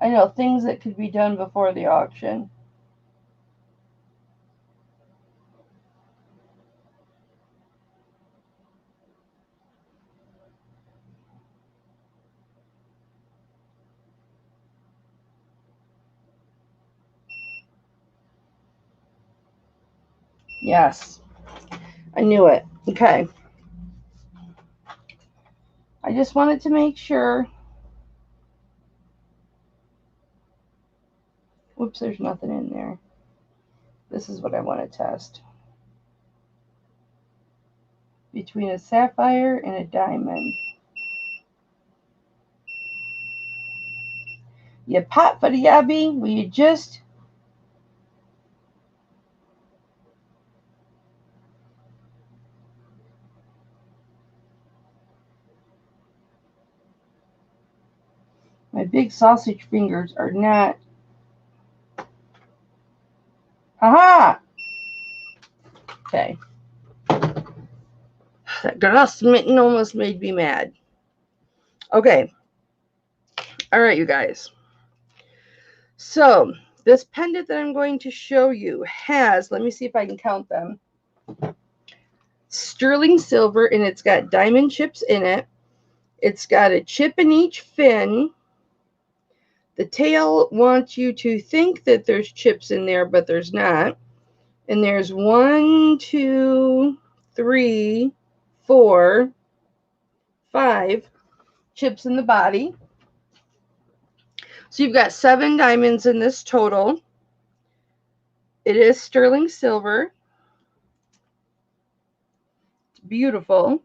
I know things that could be done before the auction. Yes, I knew it. Okay. I just wanted to make sure. Whoops, there's nothing in there. This is what I want to test. Between a sapphire and a diamond. You pot for the yabby? Will you just... My big sausage fingers are not... Aha! Okay. That grass mitten almost made me mad. Okay. All right, you guys. So, this pendant that I'm going to show you has, let me see if I can count them, sterling silver, and it's got diamond chips in it. It's got a chip in each fin. The tail wants you to think that there's chips in there, but there's not. And there's 1, 2, 3, 4, 5 chips in the body. So you've got 7 diamonds in this total. It is sterling silver. It's beautiful.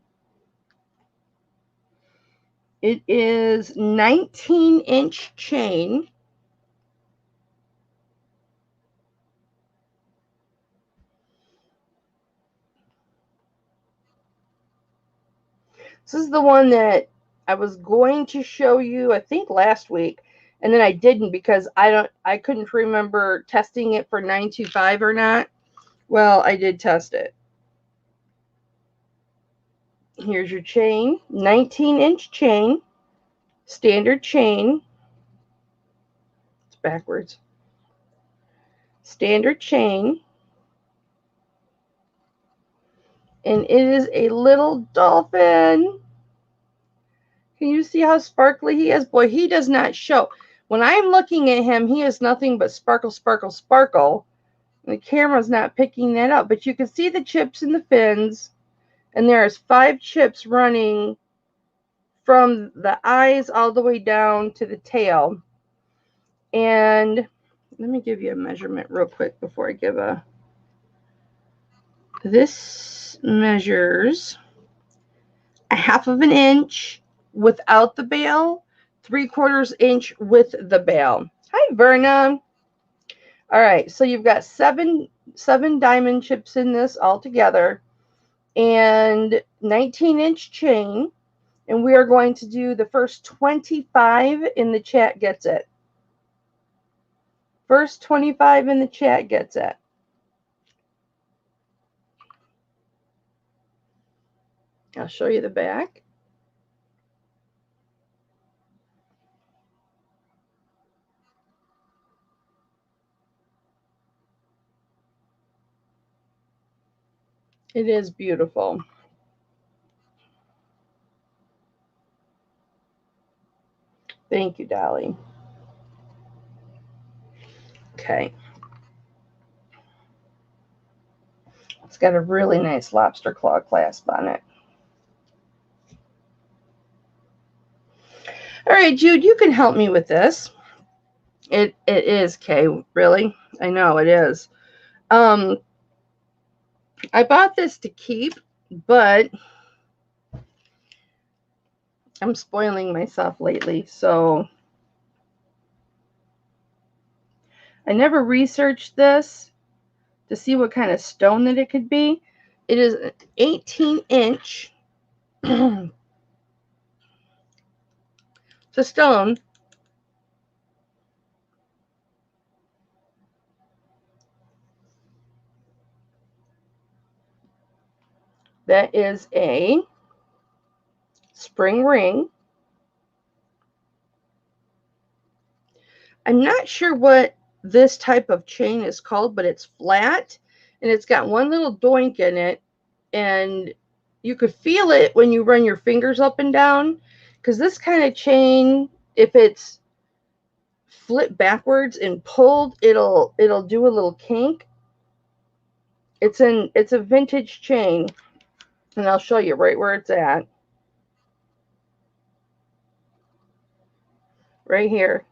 It is 19-inch chain. This is the one that I was going to show you, I think, last week. and then I didn't because I couldn't remember testing it for 925 or not. Well, I did test it. Here's your chain, 19-inch chain, standard chain. It's backwards. Standard chain. And it is a little dolphin. Can you see how sparkly he is? Boy, he does not show. When I'm looking at him, he is nothing but sparkle, sparkle, sparkle. The camera's not picking that up, but you can see the chips in the fins, and there's 5 chips running from the eyes all the way down to the tail. And let me give you a measurement real quick before I give a... This measures 1/2 of an inch without the bail, 3/4 inch with the bail. Hi, Verna. All right, so you've got seven diamond chips in this all together, and 19-inch chain, and we are going to do the first 25 in the chat gets it. First 25 in the chat gets it. I'll show you the back. It is beautiful. Thank you, Dolly. Okay. It's got a really nice lobster claw clasp on it. All right, Jude, you can help me with this. It is, Kay. Really? I know it is. I bought this to keep, but I'm spoiling myself lately, so I never researched this to see what kind of stone that it could be. It is an 18-inch. It's a stone. That is a spring ring. I'm not sure what this type of chain is called, but it's flat and it's got one little doink in it, and you could feel it when you run your fingers up and down, because this kind of chain, if it's flipped backwards and pulled, it'll do a little kink. It's a vintage chain, and I'll show you right where it's at. Right here.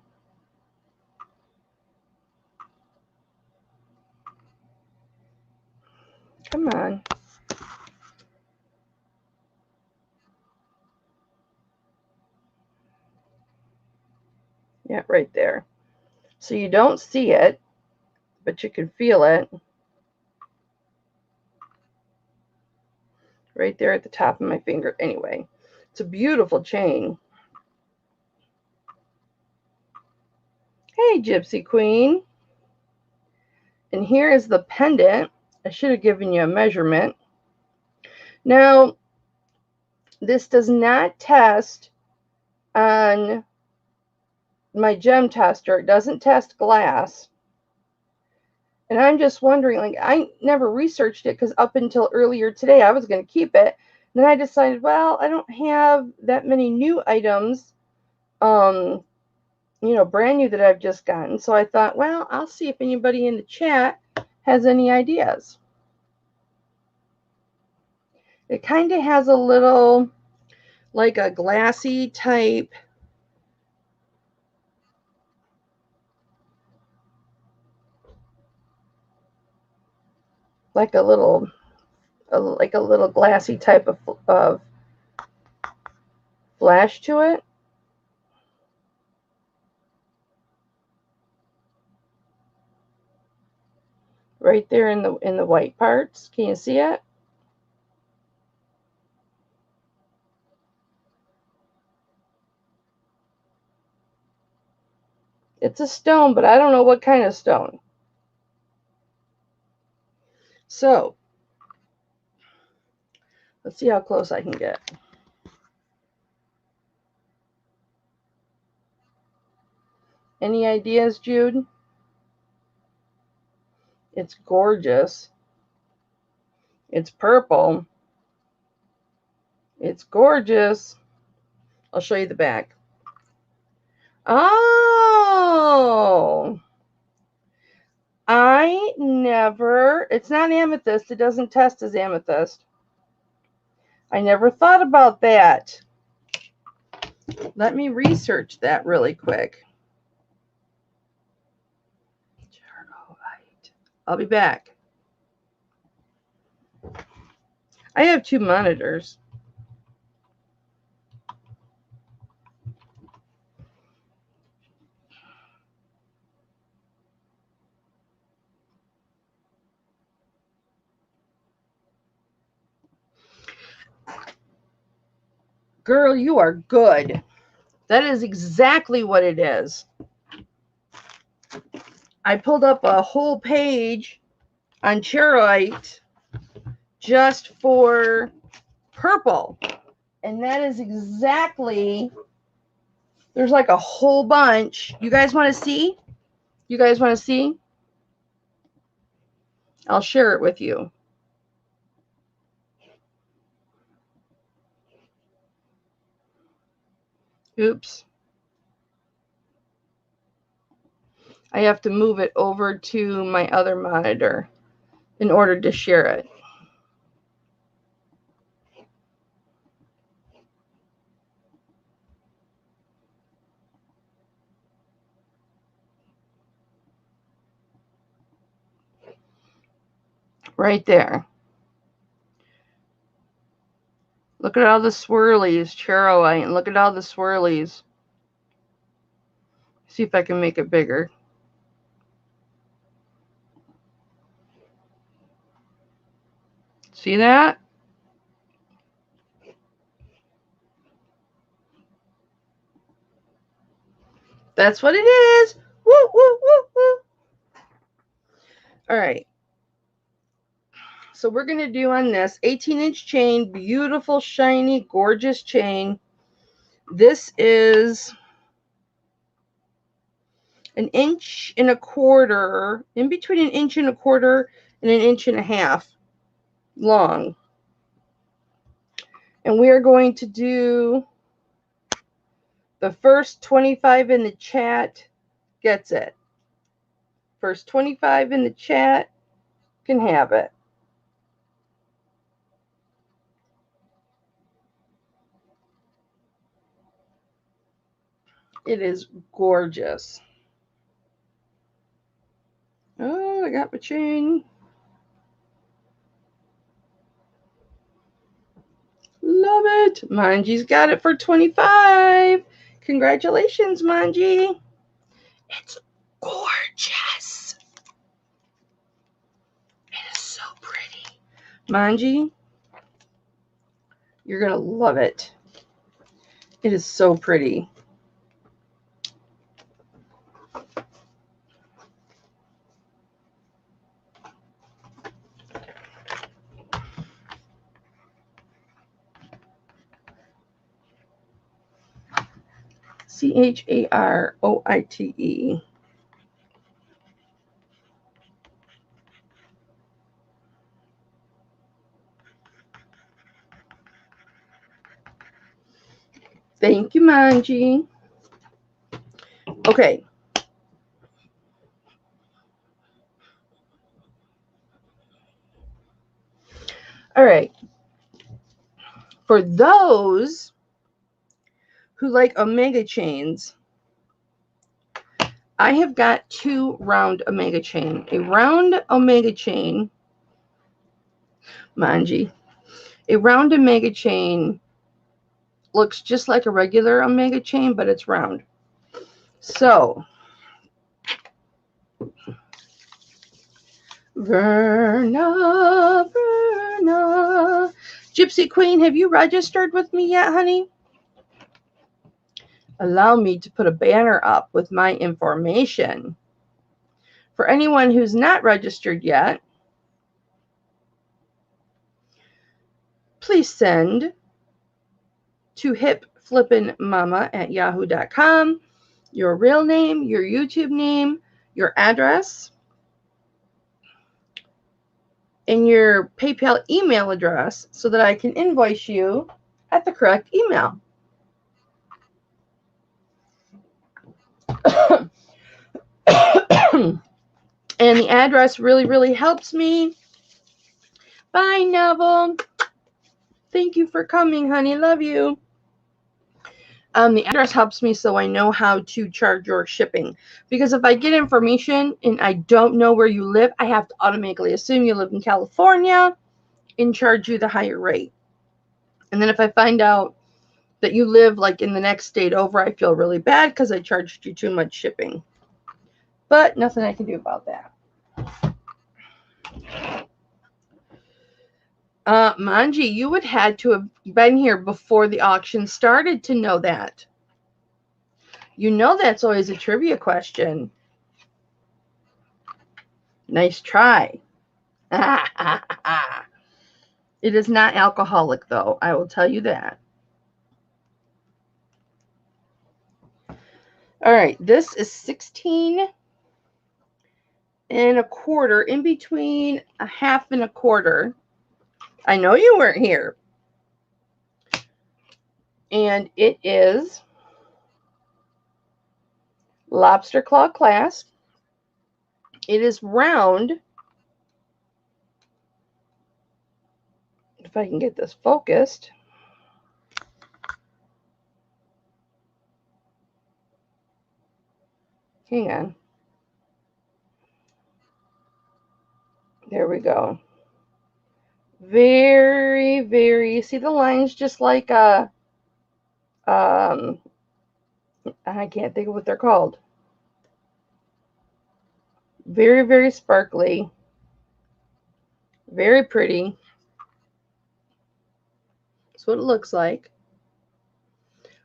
Come on. Yeah, right there. So you don't see it, but you can feel it. Right there at the top of my finger. Anyway, it's a beautiful chain. Hey, Gypsy Queen. And here is the pendant. I should have given you a measurement. Now, this does not test on my gem tester. It doesn't test glass. And I'm just wondering, like, I never researched it because up until earlier today, I was going to keep it. And then I decided, well, I don't have that many new items, you know, brand new that I've just gotten. So I thought, well, I'll see if anybody in the chat has any ideas. It kind of has a little, like a glassy type. Like a little glassy type of flash to it. Right there in the white parts. Can you see it? It's a stone, but I don't know what kind of stone. So, let's see how close I can get. Any ideas, Jude? It's gorgeous. It's purple. It's gorgeous. I'll show you the back. Oh! It's not amethyst. It doesn't test as amethyst. I never thought about that. Let me research that really quick. I'll be back. I have 2 monitors. Girl, you are good. That is exactly what it is. I pulled up a whole page on charoite just for purple. And that is exactly, there's like a whole bunch. You guys want to see? You guys want to see? I'll share it with you. Oops. I have to move it over to my other monitor in order to share it. Right there. Look at all the swirlies, charoite, and look at all the swirlies. See if I can make it bigger. See that? That's what it is. Woo, woo, woo, woo. All right. So we're going to do on this 18-inch chain, beautiful, shiny, gorgeous chain. This is 1.25 inches, in between 1.25 inches and 1.5 inches long. And we are going to do the first 25 in the chat gets it. First 25 in the chat can have it. It is gorgeous. Oh, I got my chain. Love it. Manji's got it for 25. Congratulations, Manji. It's gorgeous. It is so pretty. Manji, you're going to love it. It is so pretty. Charoite. Thank you, Manji. Okay. All right. For those who like omega chains, I have got 2 round omega chain. A round omega chain, Manji, a round omega chain looks just like a regular omega chain, but it's round. So, Verna. Gypsy Queen, have you registered with me yet, honey? allow me to put a banner up with my information. For anyone who's not registered yet, please send to hipflippinmama@yahoo.com your real name, your YouTube name, your address, and your PayPal email address so that I can invoice you at the correct email. And the address really, really helps me. Bye, Neville. Thank you for coming, honey. Love you. The address helps me so I know how to charge your shipping. Because if I get information and I don't know where you live, I have to automatically assume you live in California and charge you the higher rate. And then if I find out that you live like in the next state over, I feel really bad because I charged you too much shipping. But nothing I can do about that. Manji, you would had to have been here before the auction started to know that. You know that's always a trivia question. Nice try. It is not alcoholic, though. I will tell you that. All right, this is 16 and a quarter, in between a half and a quarter. I know you weren't here. And it is lobster claw clasp. It is round. If I can get this focused. Hang on. There we go. Very, very, see the lines just like I can't think of what they're called. Very, very sparkly. Very pretty. That's what it looks like.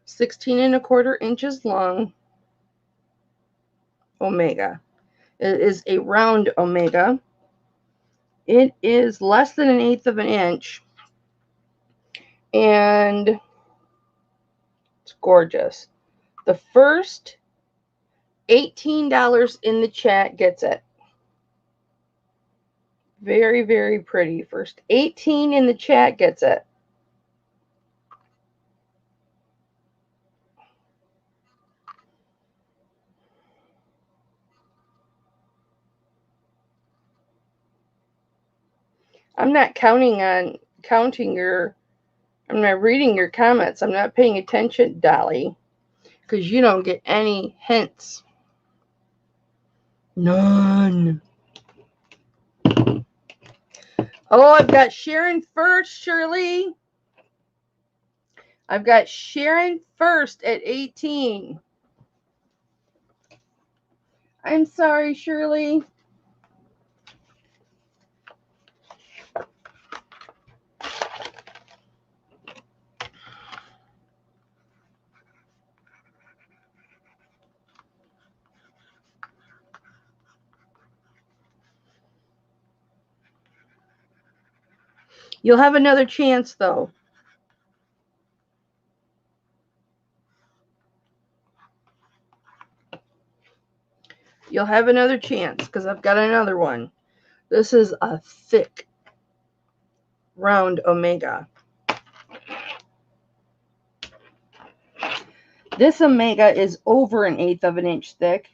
16 and a quarter inches long. Omega. It is a round omega. It is less than 1/8 of an inch. And it's gorgeous. The first $18 in the chat gets it. Very, very pretty. First 18 in the chat gets it. I'm not counting on I'm not reading your comments. I'm not paying attention, Dolly, because you don't get any hints. None. Oh, I've got Sharon first, Shirley. I've got Sharon first at 18. I'm sorry, Shirley. You'll have another chance, though. You'll have another chance because I've got another one. This is a thick, round omega. This omega is over 1/8 of an inch thick.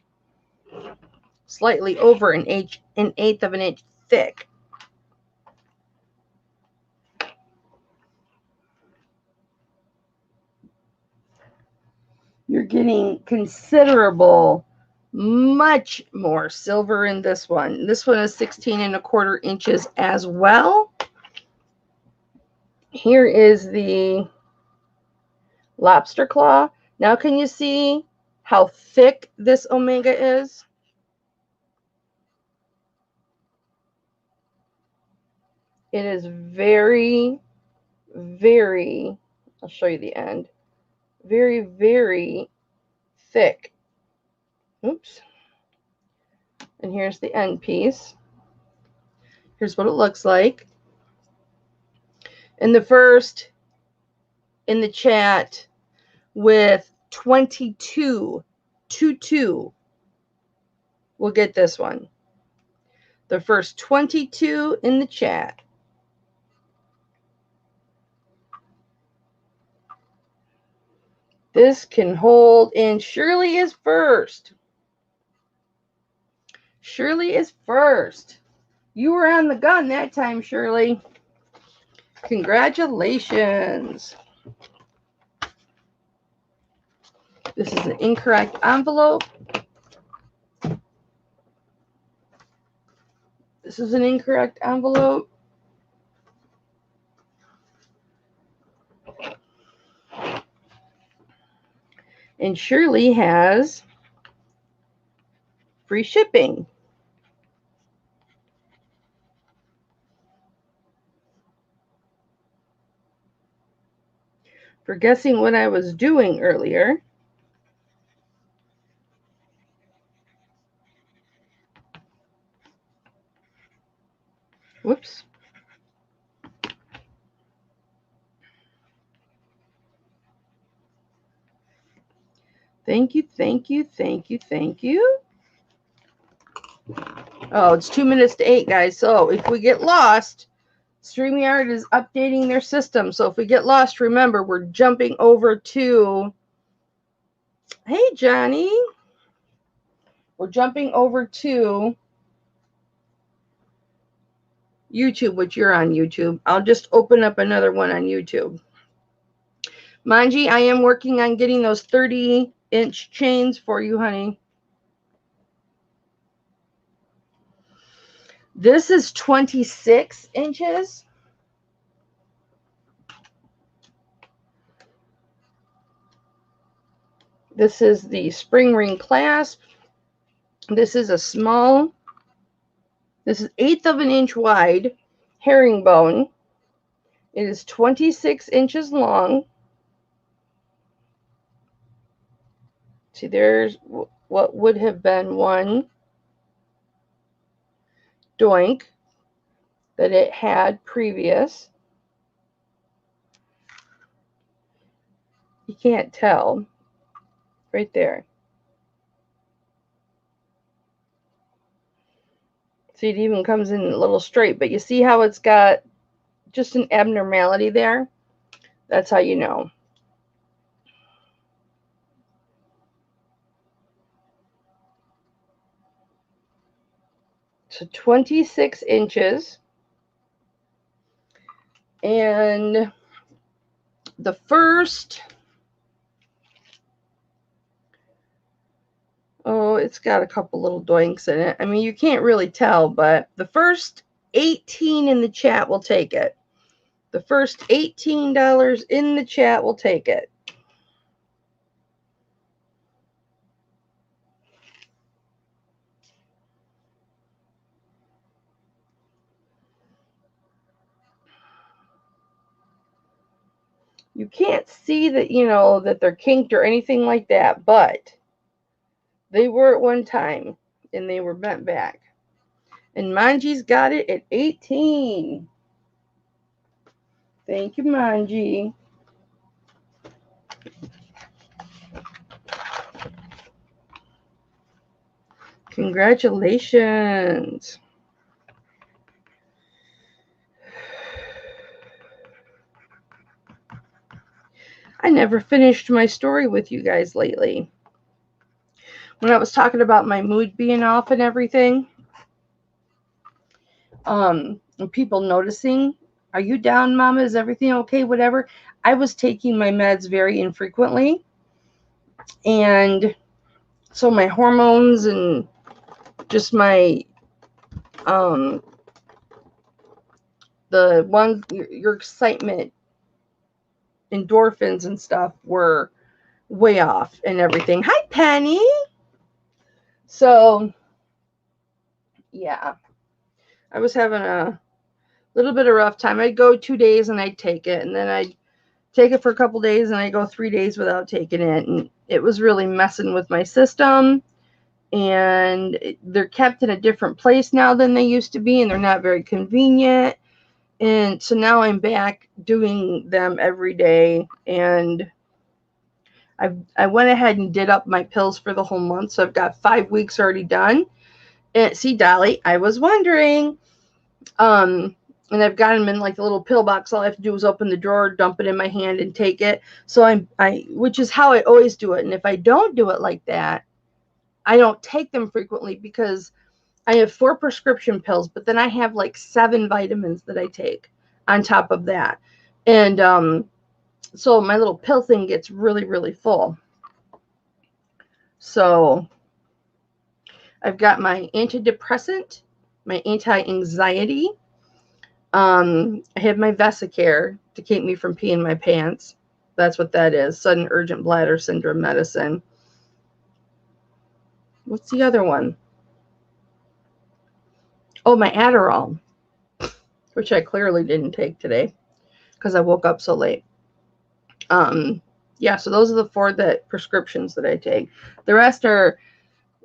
Slightly over an 1/8 of an inch thick. You're getting considerable, much more silver in this one. This one is 16 and a quarter inches as well. Here is the lobster claw. Now can you see how thick this omega is? It is very, very, I'll show you the end. Very, very thick. Oops. And here's the end piece. Here's what it looks like. And the first in the chat with 22 will get this one. The first 22 in the chat. This can hold, and Shirley is first. Shirley is first. You were on the gun that time, Shirley. Congratulations. This is an incorrect envelope. This is an incorrect envelope. And Shirley has free shipping. For guessing what I was doing earlier. Whoops. Thank you, thank you, thank you, thank you. Oh, it's 2 minutes to 8, guys. So if we get lost, StreamYard is updating their system. So if we get lost, remember, we're jumping over to... Hey, Johnny. We're jumping over to YouTube, which you're on YouTube. I'll just open up another one on YouTube. Manji, I am working on getting those 30-inch chains for you, honey. This is 26 inches. This is the spring ring clasp. This is a small, this is 1/8 of an inch wide herringbone. It is 26 inches long. See, there's what would have been one doink that it had previous. You can't tell. Right there. See, it even comes in a little straight, but you see how it's got just an abnormality there? That's how you know. So 26 inches. And the first, oh, it's got a couple little doinks in it. I mean, you can't really tell, but the first 18 in the chat will take it. The first $18 in the chat will take it. You can't see that, you know, that they're kinked or anything like that, but they were at one time, and they were bent back. And Manji's got it at 18. Thank you, Manji. Congratulations. I never finished my story with you guys lately. When I was talking about my mood being off and everything, and people noticing, are you down, Mama? Is everything okay? Whatever. I was taking my meds very infrequently. And so my hormones and just my, the one, your excitement, endorphins and stuff were way off and everything. Hi, Penny. So, yeah, I was having a little bit of rough time. I'd go 2 days and I'd take it, and then I'd take it for a couple days and I'd go 3 days without taking it. And it was really messing with my system. And they're kept in a different place now than they used to be, and they're not very convenient. And so now I'm back doing them every day, and I went ahead and did up my pills for the whole month, so I've got 5 weeks already done. And see, Dolly, I was wondering. And I've got them in like the little pill box. All I have to do is open the drawer, dump it in my hand, and take it. So which is how I always do it. And if I don't do it like that, I don't take them frequently because I have 4 prescription pills, but then I have like 7 vitamins that I take on top of that. And so my little pill thing gets really, really full. So I've got my antidepressant, my anti-anxiety. I have my Vesicare to keep me from peeing my pants. That's what that is. Sudden urgent bladder syndrome medicine. What's the other one? Oh, my Adderall, which I clearly didn't take today because I woke up so late. Yeah, so those are the 4 prescriptions that I take. The rest are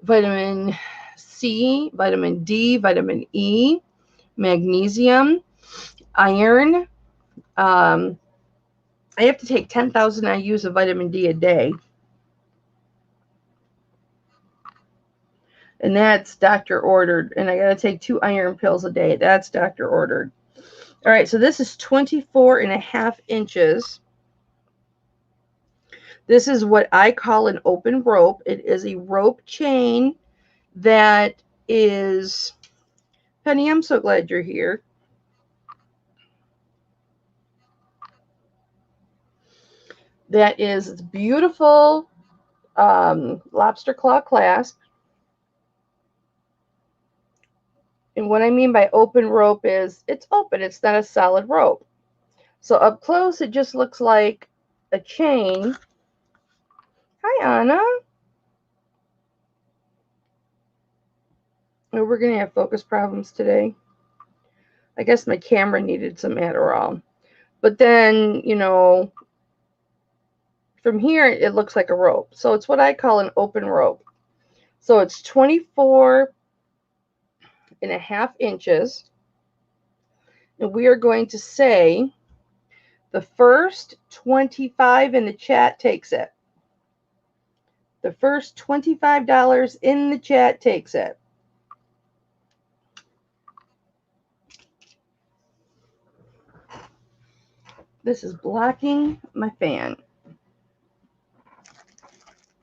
vitamin C, vitamin D, vitamin E, magnesium, iron. I have to take 10,000 IUs of vitamin D a day. And that's doctor ordered. And I got to take 2 iron pills a day. That's doctor ordered. All right, so this is 24.5 inches. This is what I call an open rope. It is a rope chain that is, Penny, I'm so glad you're here. That is beautiful lobster claw clasp. And what I mean by open rope is it's open. It's not a solid rope. So up close, it just looks like a chain. Hi, Anna. Oh, we're going to have focus problems today. I guess my camera needed some Adderall. But then, you know, from here, it looks like a rope. So it's what I call an open rope. So it's 24.5 inches. And we are going to say the first 25 in the chat takes it. The first $25 in the chat takes it. This is blocking my fan.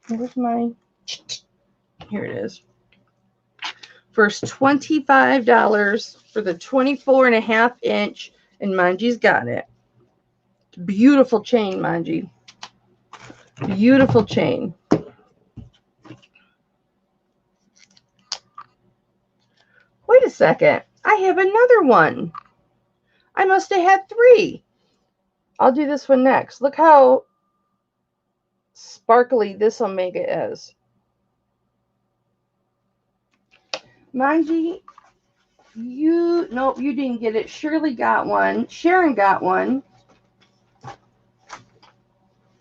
Where's my... Here it is. First $25 for the 24.5 inch, and Manji's got it. Beautiful chain, Manji. Beautiful chain. Wait a second. I have another one. I must have had 3. I'll do this one next. Look how sparkly this Omega is. Manji, nope, you didn't get it. Shirley got one. Sharon got one.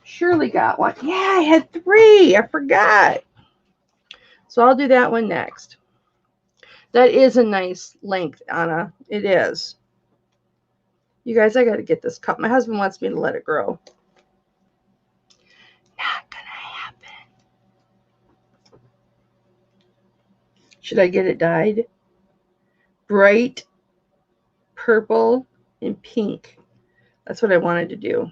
Shirley got one. Yeah, I had 3. I forgot. So I'll do that one next. That is a nice length, Anna. It is. You guys, I got to get this cut. My husband wants me to let it grow. Not gonna happen. Should I get it dyed? Bright purple and pink. That's what I wanted to do.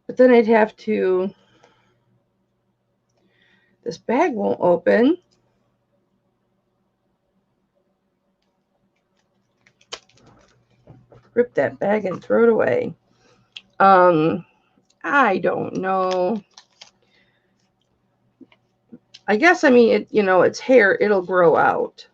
But then I'd have to... This bag won't open. Rip that bag and throw it away. I don't know. I guess, I mean, it, you know, it's hair. It'll grow out.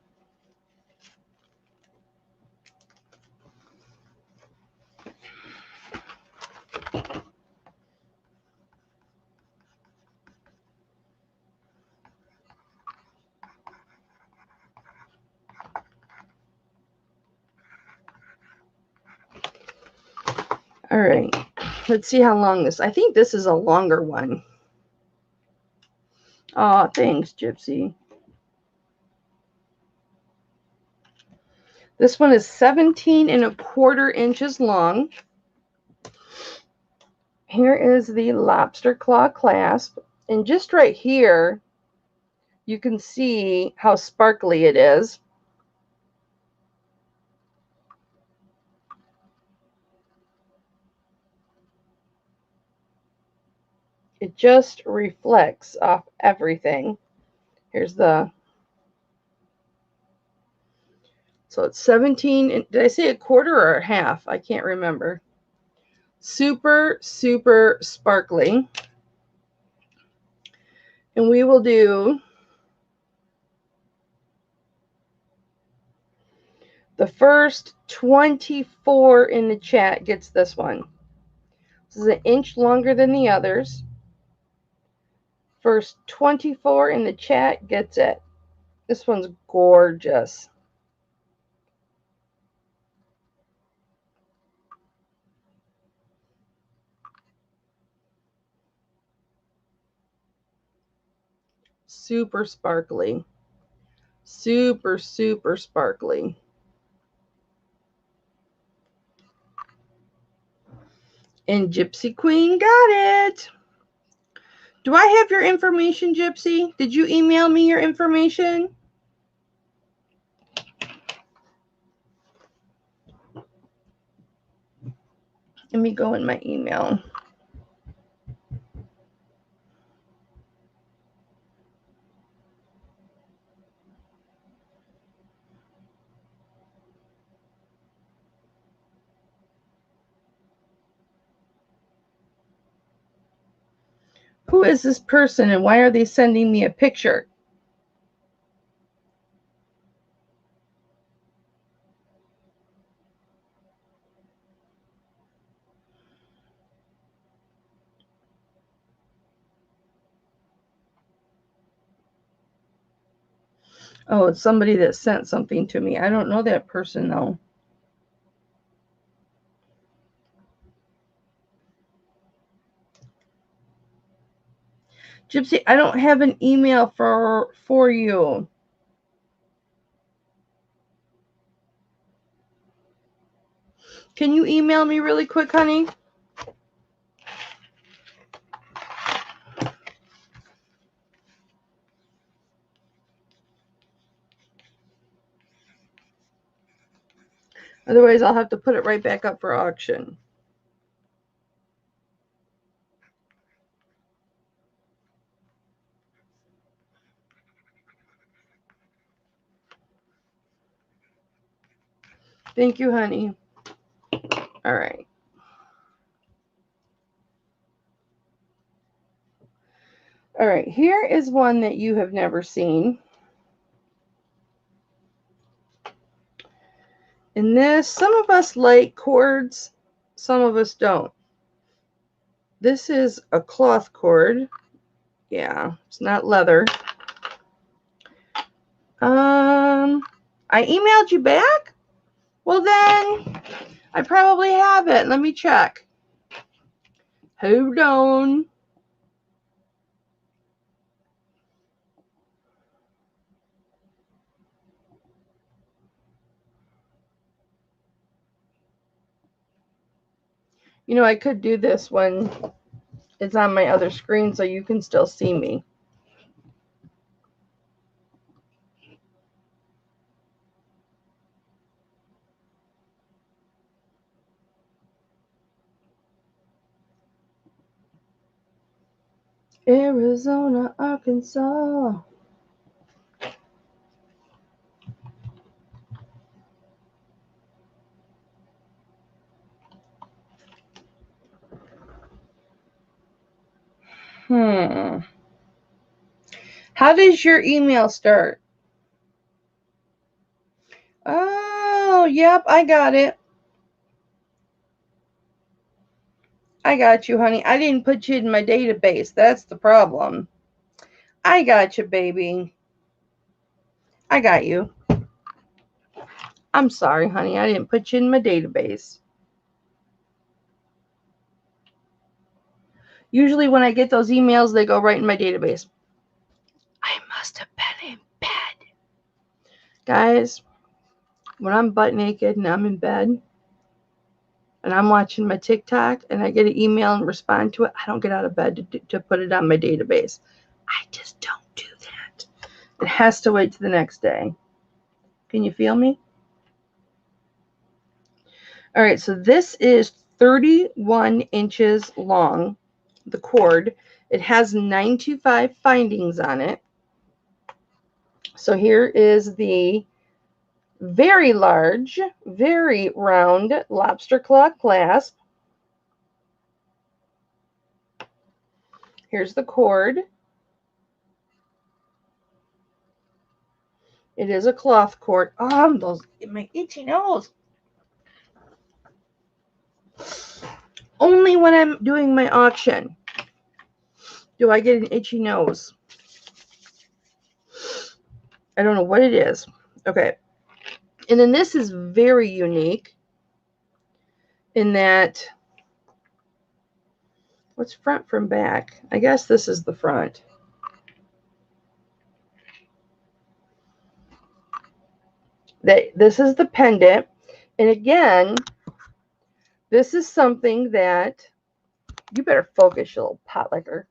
All right. Let's see how long this. I think this is a longer one. Oh, thanks, Gypsy. This one is 17¼ inches long. Here is the lobster claw clasp. And just right here, you can see how sparkly it is. It just reflects off everything. Here's the, so it's 17, did I say a quarter or a half? I can't remember. Super, super sparkly. And we will do the first 24 in the chat gets this one. This is an inch longer than the others. First 24 in the chat gets it. This one's gorgeous. Super sparkly. Super, super sparkly. And Gypsy Queen got it. Do I have your information, Gypsy? Did you email me your information? Let me go in my email. Who is this person and why are they sending me a picture? Oh, it's somebody that sent something to me. I don't know that person though. Gypsy, I don't have an email for you. Can you email me really quick, honey? Otherwise, I'll have to put it right back up for auction. Thank you, honey. All right. All right, here is one that you have never seen. In this, some of us like cords, some of us don't. This is a cloth cord. Yeah, it's not leather. I emailed you back? Well then, I probably have it. Let me check. Hold on. You know, I could do this when it's on my other screen so you can still see me. Arizona, Arkansas. How does your email start? Oh, yep, I got it. I got you, honey. I didn't put you in my database. That's the problem. I got you, baby. I got you. I'm sorry, honey. I didn't put you in my database. Usually when I get those emails, they go right in my database. I must have been in bed. Guys, when I'm butt naked and I'm in bed and I'm watching my TikTok and I get an email and respond to it, I don't get out of bed to put it on my database. I just don't do that. It has to wait to the next day. Can you feel me? All right, so this is 31 inches long, the cord. It has 925 findings on it. So here is the very large, very round lobster claw clasp. Here's the cord. It is a cloth cord. Oh, those, my itchy nose. Only when I'm doing my auction do I get an itchy nose. I don't know what it is. Okay. And then this is very unique in that, what's front from back? I guess this is the front. This is the pendant. And again, this is something that, you better focus, you little pot licker.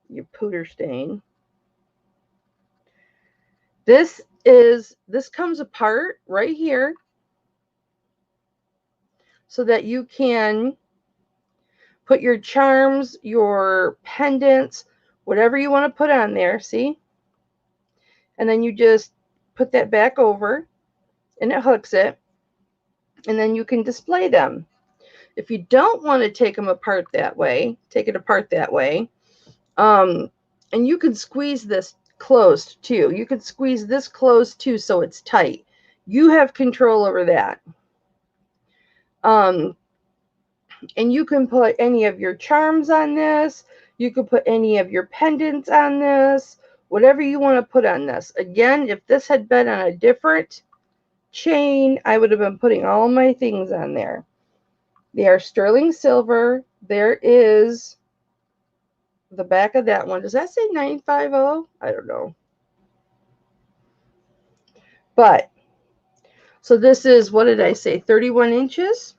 You pooter stain. This comes apart right here so that you can put your charms, your pendants, whatever you want to put on there, see? And then you just put that back over and it hooks it. And then you can display them. If you don't want to take them apart that way, take it apart that way. And you can squeeze this closed too. You could squeeze this closed too so it's tight. You have control over that. And you can put any of your charms on this. You could put any of your pendants on this. Whatever you want to put on this. Again, if this had been on a different chain, I would have been putting all my things on there. They are sterling silver. There is the back of that one. Does that say 950? I don't know. But, so this is, what did I say, 31 inches?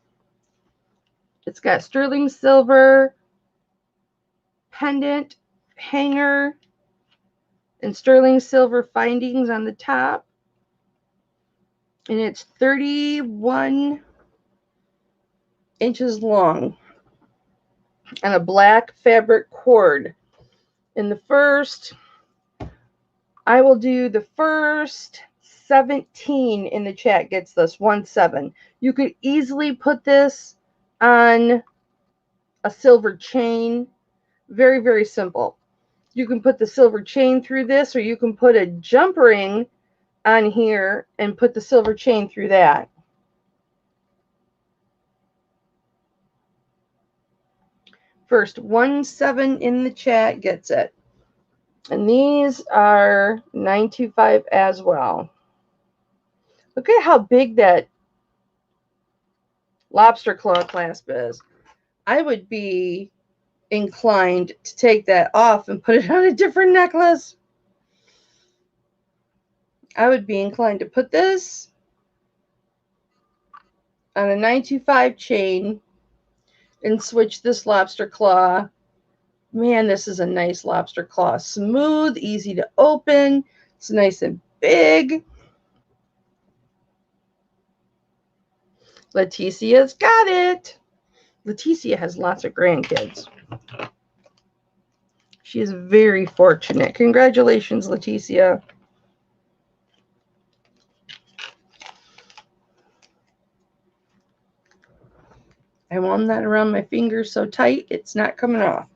It's got sterling silver, pendant, hanger, and sterling silver findings on the top. And it's 31 inches long and a black fabric cord. In the first, I will do the first 17 in the chat gets this 17. You could easily put this on a silver chain. Very, very simple. You can put the silver chain through this, or you can put a jump ring on here and put the silver chain through that. First 17 in the chat gets it. And these are 925 as well. Look at how big that lobster claw clasp is. I would be inclined to take that off and put it on a different necklace. I would be inclined to put this on a 925 chain and switch this lobster claw. Man, this is a nice lobster claw. Smooth, easy to open. It's nice and big. Leticia's got it. Leticia has lots of grandkids. She is very fortunate. Congratulations, Leticia. I wound that around my finger so tight, it's not coming off.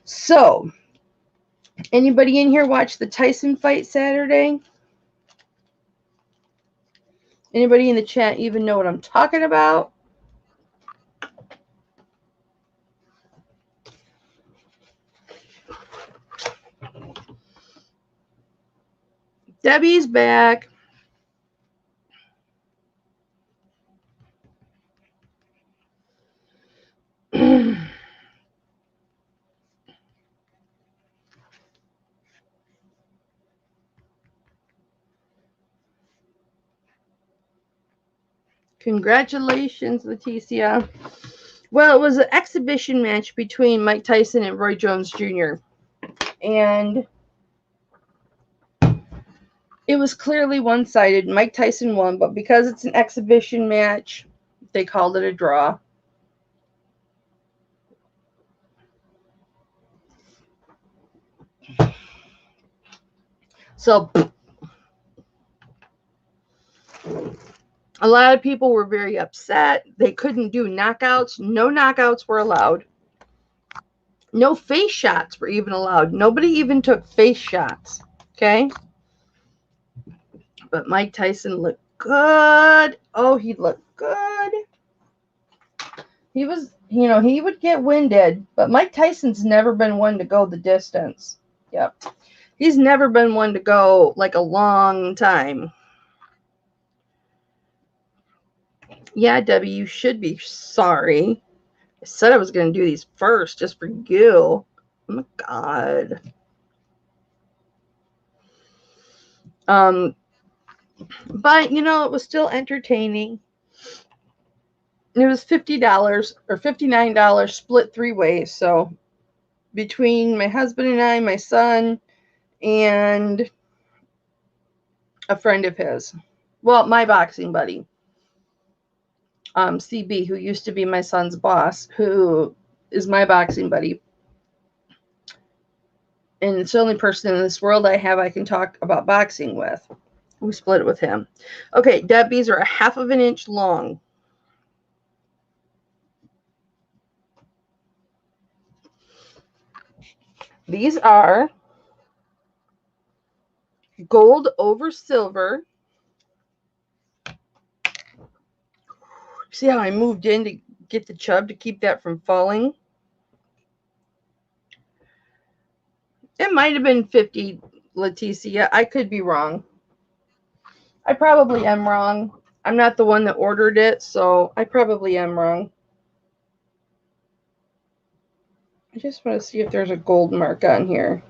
So, anybody in here watch the Tyson fight Saturday? Anybody in the chat even know what I'm talking about? Debbie's back. Congratulations, Leticia. Well, it was an exhibition match between Mike Tyson and Roy Jones Jr. And it was clearly one-sided. Mike Tyson won, but because it's an exhibition match, they called it a draw. So a lot of people were very upset. They couldn't do knockouts. No knockouts were allowed. No face shots were even allowed. Nobody even took face shots. Okay? But Mike Tyson looked good. Oh, he looked good. He was, he would get winded, but Mike Tyson's never been one to go the distance. Yep. He's never been one to go like a long time. Yeah, Debbie, you should be sorry. I said I was going to do these first just for you. Oh my God. But it was still entertaining. It was $50 or $59 split 3 ways. So between my husband and I, my son, and a friend of his. Well, my boxing buddy. CB, who used to be my son's boss, who is my boxing buddy. And it's the only person in this world I can talk about boxing with. We split it with him. Okay, Debbie's are a 1/2 of an inch long. These are gold over silver. See how I moved in to get the chub to keep that from falling? It might have been 50, Leticia. I could be wrong. I probably am wrong. I'm not the one that ordered it, so I probably am wrong. I just want to see if there's a gold mark on here.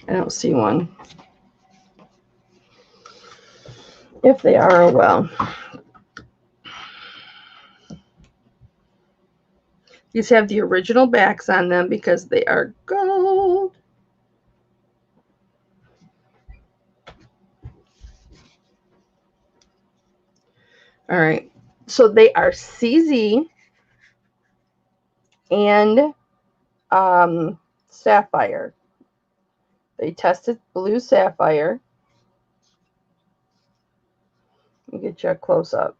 I don't see one. If they are, oh well. These have the original backs on them because they are gold. All right. So they are CZ and sapphire. They tested blue sapphire. Let me get you a close up.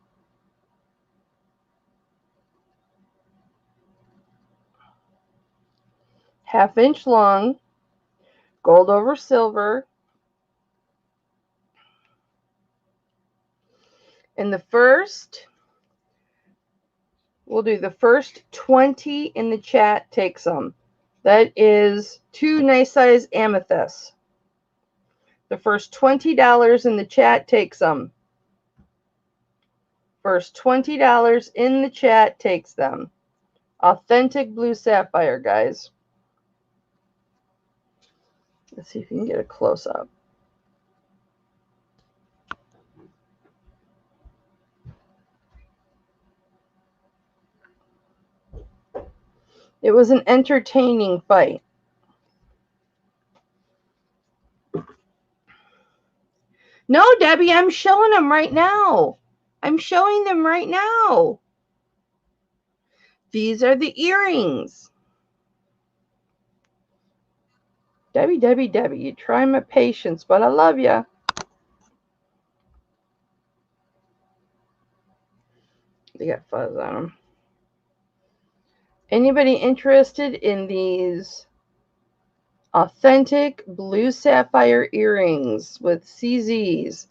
Half-inch long, gold over silver. And we'll do the first 20 in the chat takes them. That is 2 nice size amethysts. The first $20 in the chat takes them. First $20 in the chat takes them. Authentic blue sapphire, guys. Let's see if you can get a close-up. It was an entertaining fight. No, Debbie, I'm showing them right now. I'm showing them right now. These are the earrings. Debbie, you try my patience, but I love you. They got fuzz on them. Anybody interested in these authentic blue sapphire earrings with CZs?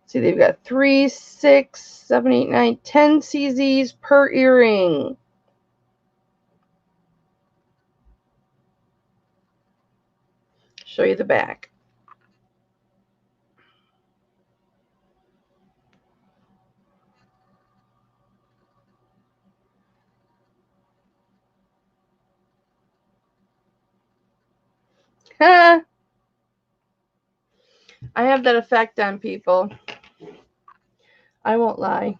See, they've got 3, 6, 7, 8, 9, 10 CZs per earring. Show you the back. I have that effect on people. I won't lie.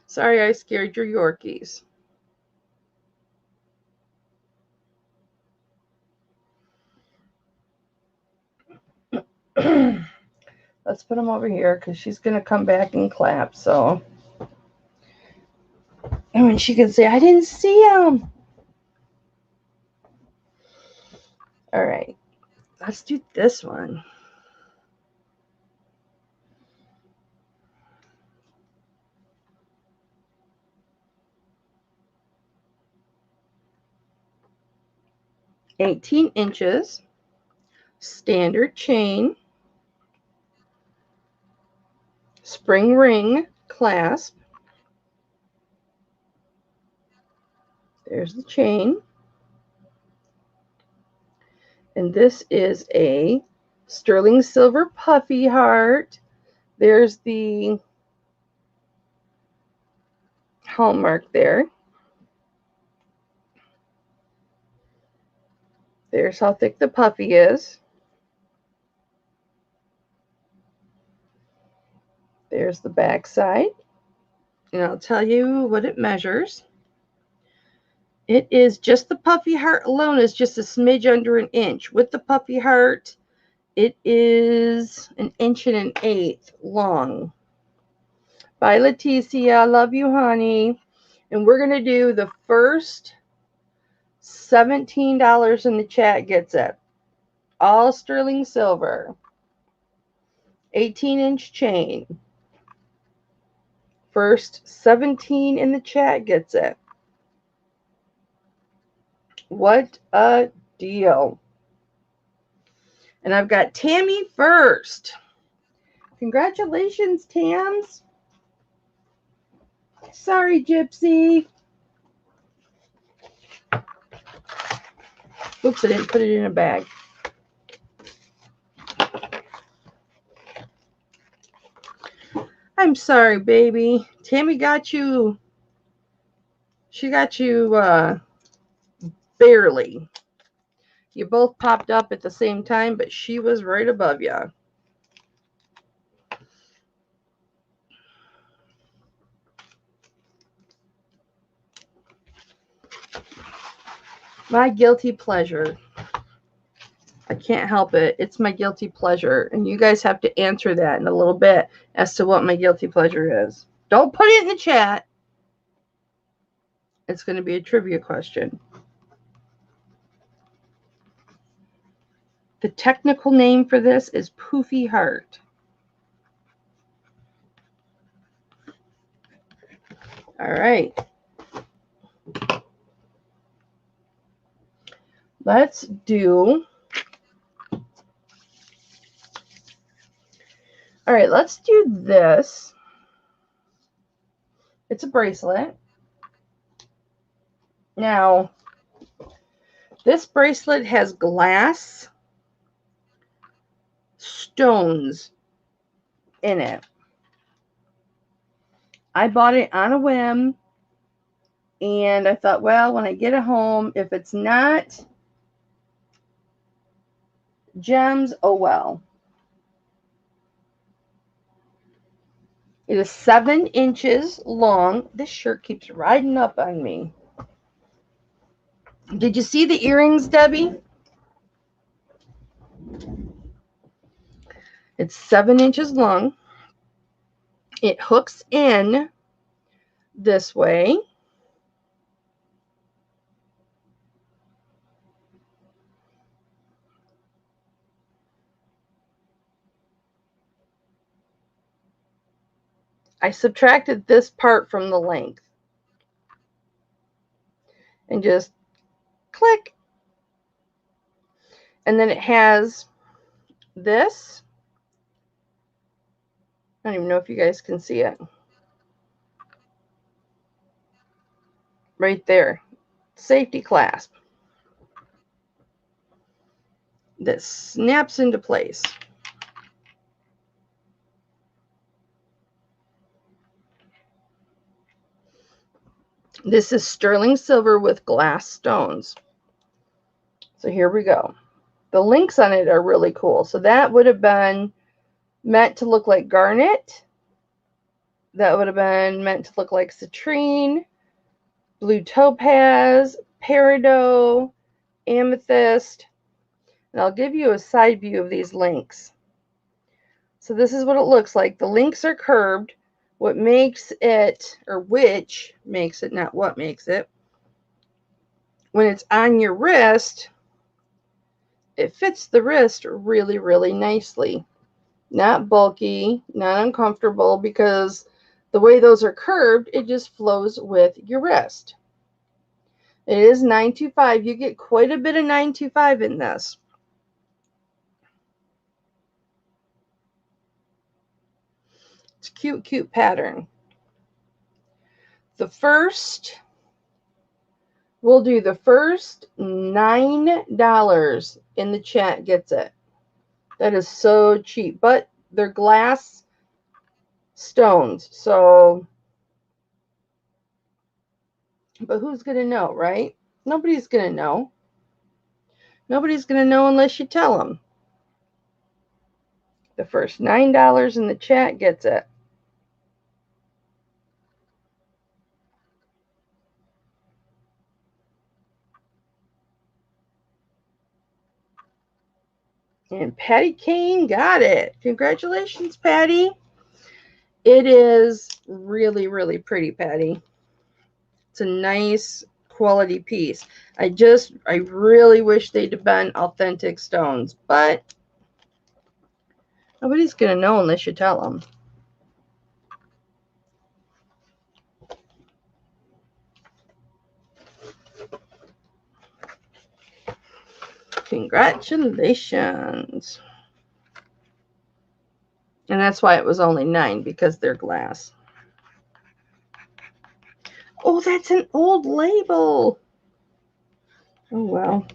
Sorry I scared your Yorkies. Let's put them over here because she's going to come back and clap. So, and when she can say, I didn't see them. All right. Let's do this one. $18 standard chain, spring ring clasp. There's the chain. And this is a sterling silver puffy heart. There's the hallmark there. There's how thick the puffy is. There's the back side. And I'll tell you what it measures. It is just the puffy heart alone is just a smidge under an inch. With the puffy heart, it is 1 1/8 long. Bye, Leticia. Love you, honey. And we're going to do the first $17 in the chat gets it. All sterling silver. 18-inch chain. First 17 in the chat gets it. What a deal. And I've got Tammy first. Congratulations, Tams. Sorry, Gypsy. Oops, I didn't put it in a bag. I'm sorry, baby. Tammy got you. She got you barely. You both popped up at the same time, but she was right above you. My guilty pleasure. I can't help it. It's my guilty pleasure. And you guys have to answer that in a little bit as to what my guilty pleasure is. Don't put it in the chat. It's going to be a trivia question. The technical name for this is Poofy Heart. All right. Let's do... All right, let's do this. It's a bracelet. Now, this bracelet has glass stones in it. I bought it on a whim, and I thought, well, when I get it home, if it's not gems, oh well. It is 7 inches long. This shirt keeps riding up on me. Did you see the earrings, Debbie? It's 7 inches long. It hooks in this way. I subtracted this part from the length. And just click. And then it has this. I don't even know if you guys can see it. Right there. Safety clasp. that snaps into place. This is sterling silver with glass stones. So here we go. The links on it are really cool. So that would have been meant to look like garnet. That would have been meant to look like citrine, blue topaz, peridot, amethyst. And I'll give you a side view of these links. So this is what it looks like. The links are curved. What makes it, or which makes it, not what makes it, when it's on your wrist, it fits the wrist really, really nicely. Not bulky, not uncomfortable, because the way those are curved, it just flows with your wrist. It is 925. You get quite a bit of 925 in this. It's a cute, cute pattern. We'll do the first $9 in the chat gets it. That is so cheap, but they're glass stones. So, but who's going to know, right? Nobody's going to know. Nobody's going to know unless you tell them. The first $9 in the chat gets it. And Patty Kane got it. Congratulations, Patty. It is really, really pretty, Patty. It's a nice quality piece. I really wish they'd have been authentic stones, but nobody's going to know unless you tell them. Congratulations. And that's why it was only 9, because they're glass. Oh, that's an old label. Oh, well.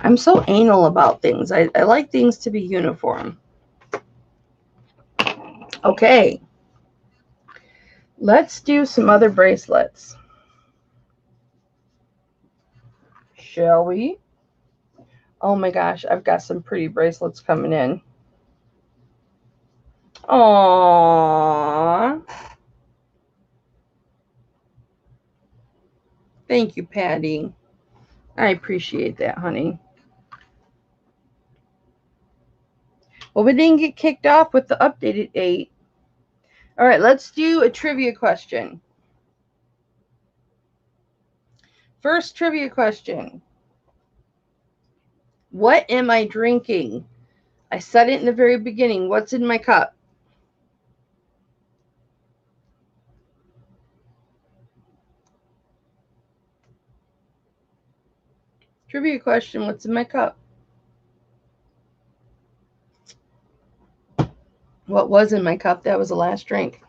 I'm so anal about things. I like things to be uniform. Okay. Let's do some other bracelets. Shall we? Oh my gosh, I've got some pretty bracelets coming in. Aww. Thank you, Patty. I appreciate that, honey. Well, we didn't get kicked off with the updated 8. All right, let's do a trivia question. First trivia question. What am I drinking? I said it in the very beginning. What's in my cup? Trivia question. What's in my cup? What was in my cup? That was the last drink.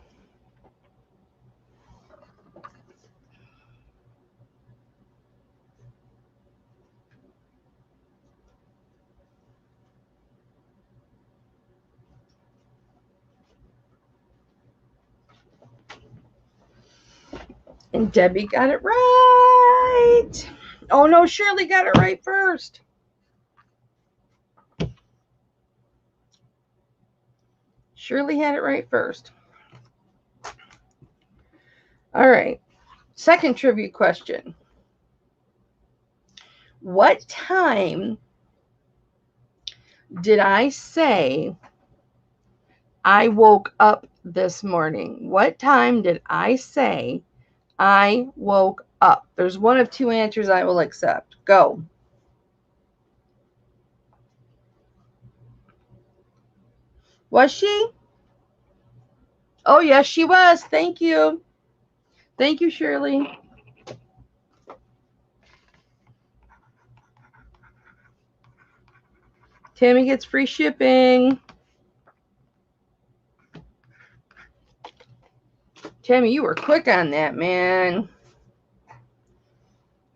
And Debbie got it right. Oh, no, Shirley got it right first. Shirley had it right first. All right. Second trivia question. What time did I say I woke up this morning? What time did I say I woke up? There's one of 2 answers I will accept. Go. Was she? Oh, yes, she was. Thank you. Thank you, Shirley. Tammy gets free shipping. Tammy, you were quick on that, man.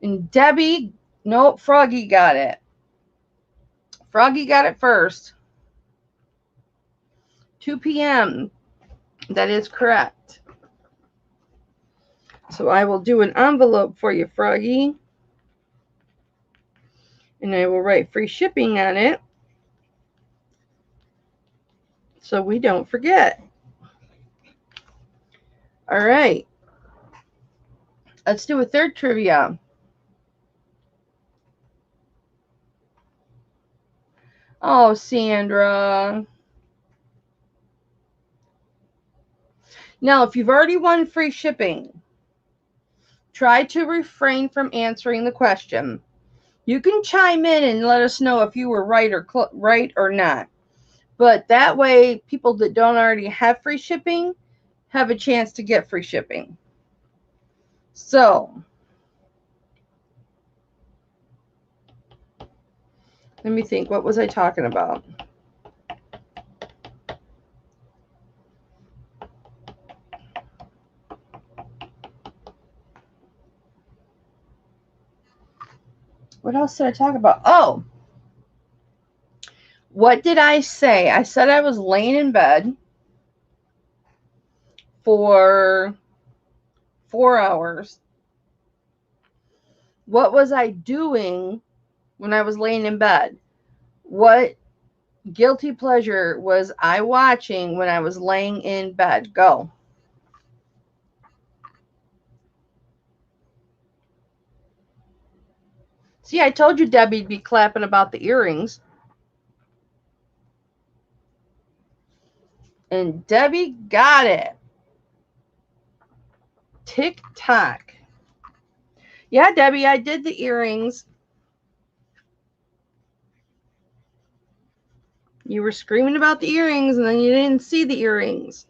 And Debbie, nope, Froggy got it. Froggy got it first. 2 p.m. That is correct. So I will do an envelope for you, Froggy. And I will write free shipping on it, so we don't forget. All right. Let's do a third trivia. Oh, Sandra. Now, if you've already won free shipping, try to refrain from answering the question. You can chime in and let us know if you were right or not. But that way, people that don't already have free shipping have a chance to get free shipping. So, let me think. What was I talking about? What else did I talk about? Oh, what did I say? I said I was laying in bed for 4 hours. What was I doing when I was laying in bed? What guilty pleasure was I watching when I was laying in bed? Go. See, I told you Debbie'd be clapping about the earrings. And Debbie got it. Tick-tock. Yeah, Debbie, I did the earrings. You were screaming about the earrings, and then you didn't see the earrings.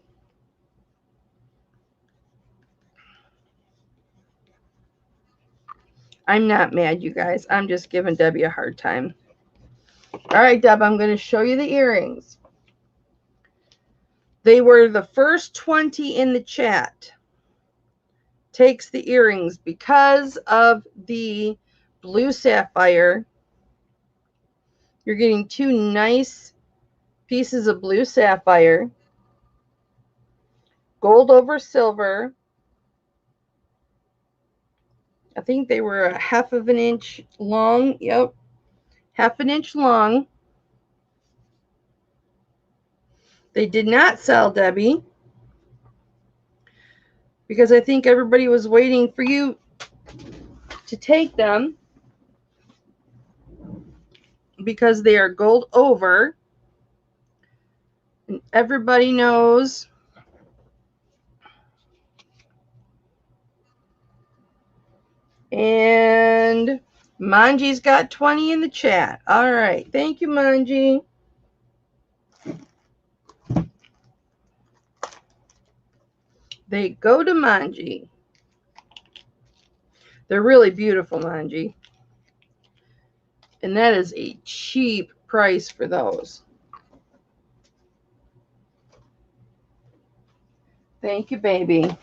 I'm not mad, you guys. I'm just giving Debbie a hard time. All right, Deb, I'm going to show you the earrings. They were the first 20 in the chat. Takes the earrings because of the blue sapphire. You're getting 2 nice pieces of blue sapphire. Gold over silver. I think they were a 1/2 inch long. Yep. 1/2 inch long. They did not sell, Debbie, because I think everybody was waiting for you to take them, because they are gold over. And everybody knows and Manji's got 20 in the chat. All right. Thank you, Manji. They go to Manji. They're really beautiful, Manji. And that is a cheap price for those. Thank you, baby.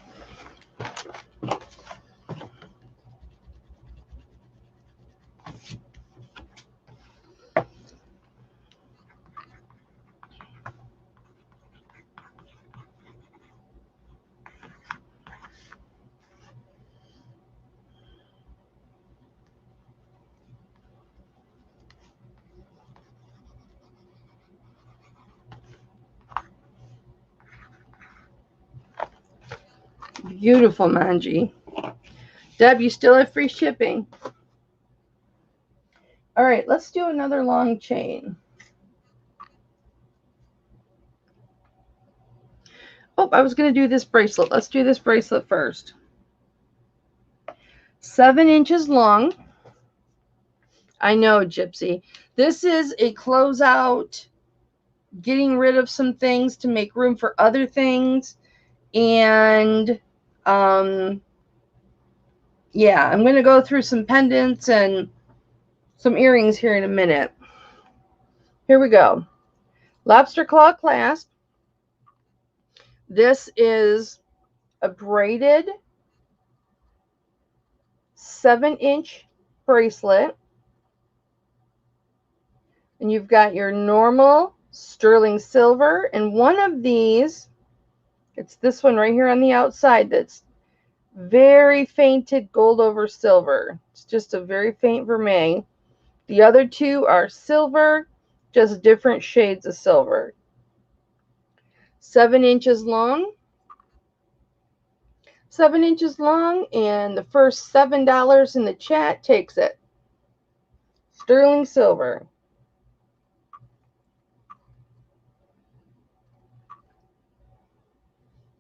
Beautiful, Manji. Deb, you still have free shipping. All right, let's do another long chain. Oh, I was going to do this bracelet. Let's do this bracelet first. 7 inches long. I know, Gypsy. This is a closeout, getting rid of some things to make room for other things. And yeah, I'm going to go through some pendants and some earrings here in a minute. Here we go. Lobster claw clasp. This is a braided 7-inch bracelet. And you've got your normal sterling silver. And one of these, it's this one right here on the outside that's very fainted gold over silver. It's just a very faint vermeil. The other two are silver, just different shades of silver. 7 inches long. 7 inches long, and the first $7 in the chat takes it. Sterling silver.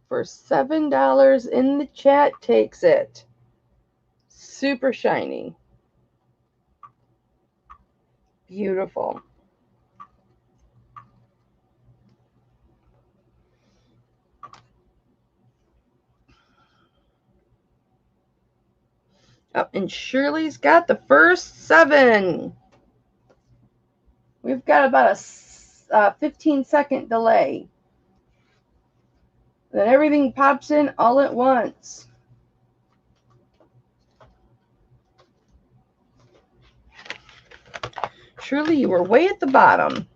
For $7 in the chat takes it. Super shiny. Beautiful. Oh, and Shirley's got the first 7. We've got about a 15-second delay. Then everything pops in all at once. Shirley, you were way at the bottom.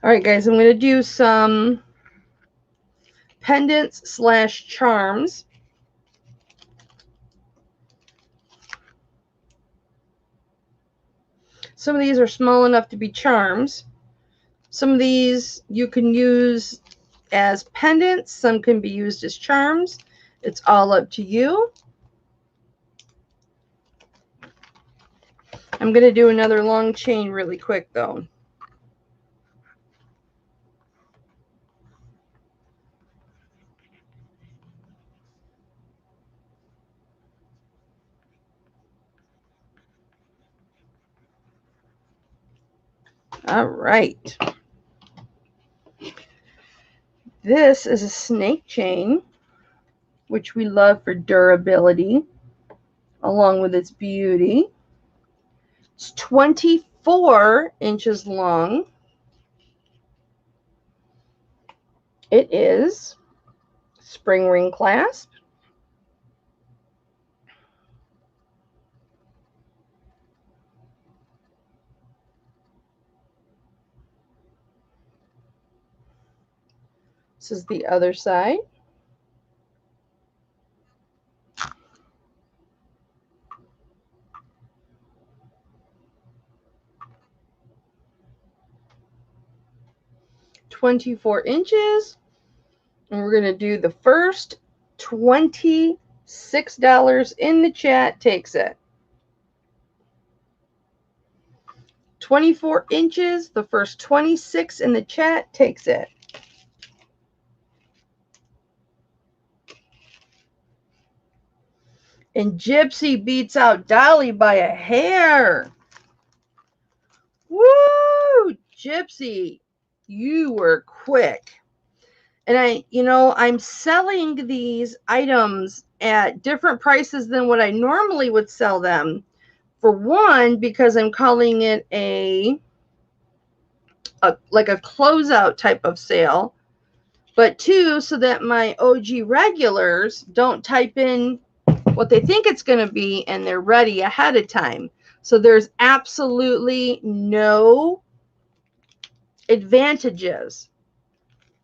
All right, guys, I'm going to do some pendants / charms. Some of these are small enough to be charms. Some of these you can use as pendants. Some can be used as charms. It's all up to you. I'm going to do another long chain really quick, though. All right. This is a snake chain, which we love for durability, along with its beauty. It's 24 inches long. It is spring ring clasp. This is the other side. $24, and we're going to do the first $26 in the chat takes it. 24 inches, the first 26 in the chat takes it. And Gypsy beats out Dolly by a hair. Woo! Gypsy, you were quick. And I'm selling these items at different prices than what I normally would sell them. For one, because I'm calling it like a closeout type of sale. But two, so that my OG regulars don't type in what they think it's going to be and they're ready ahead of time. So there's absolutely no advantages.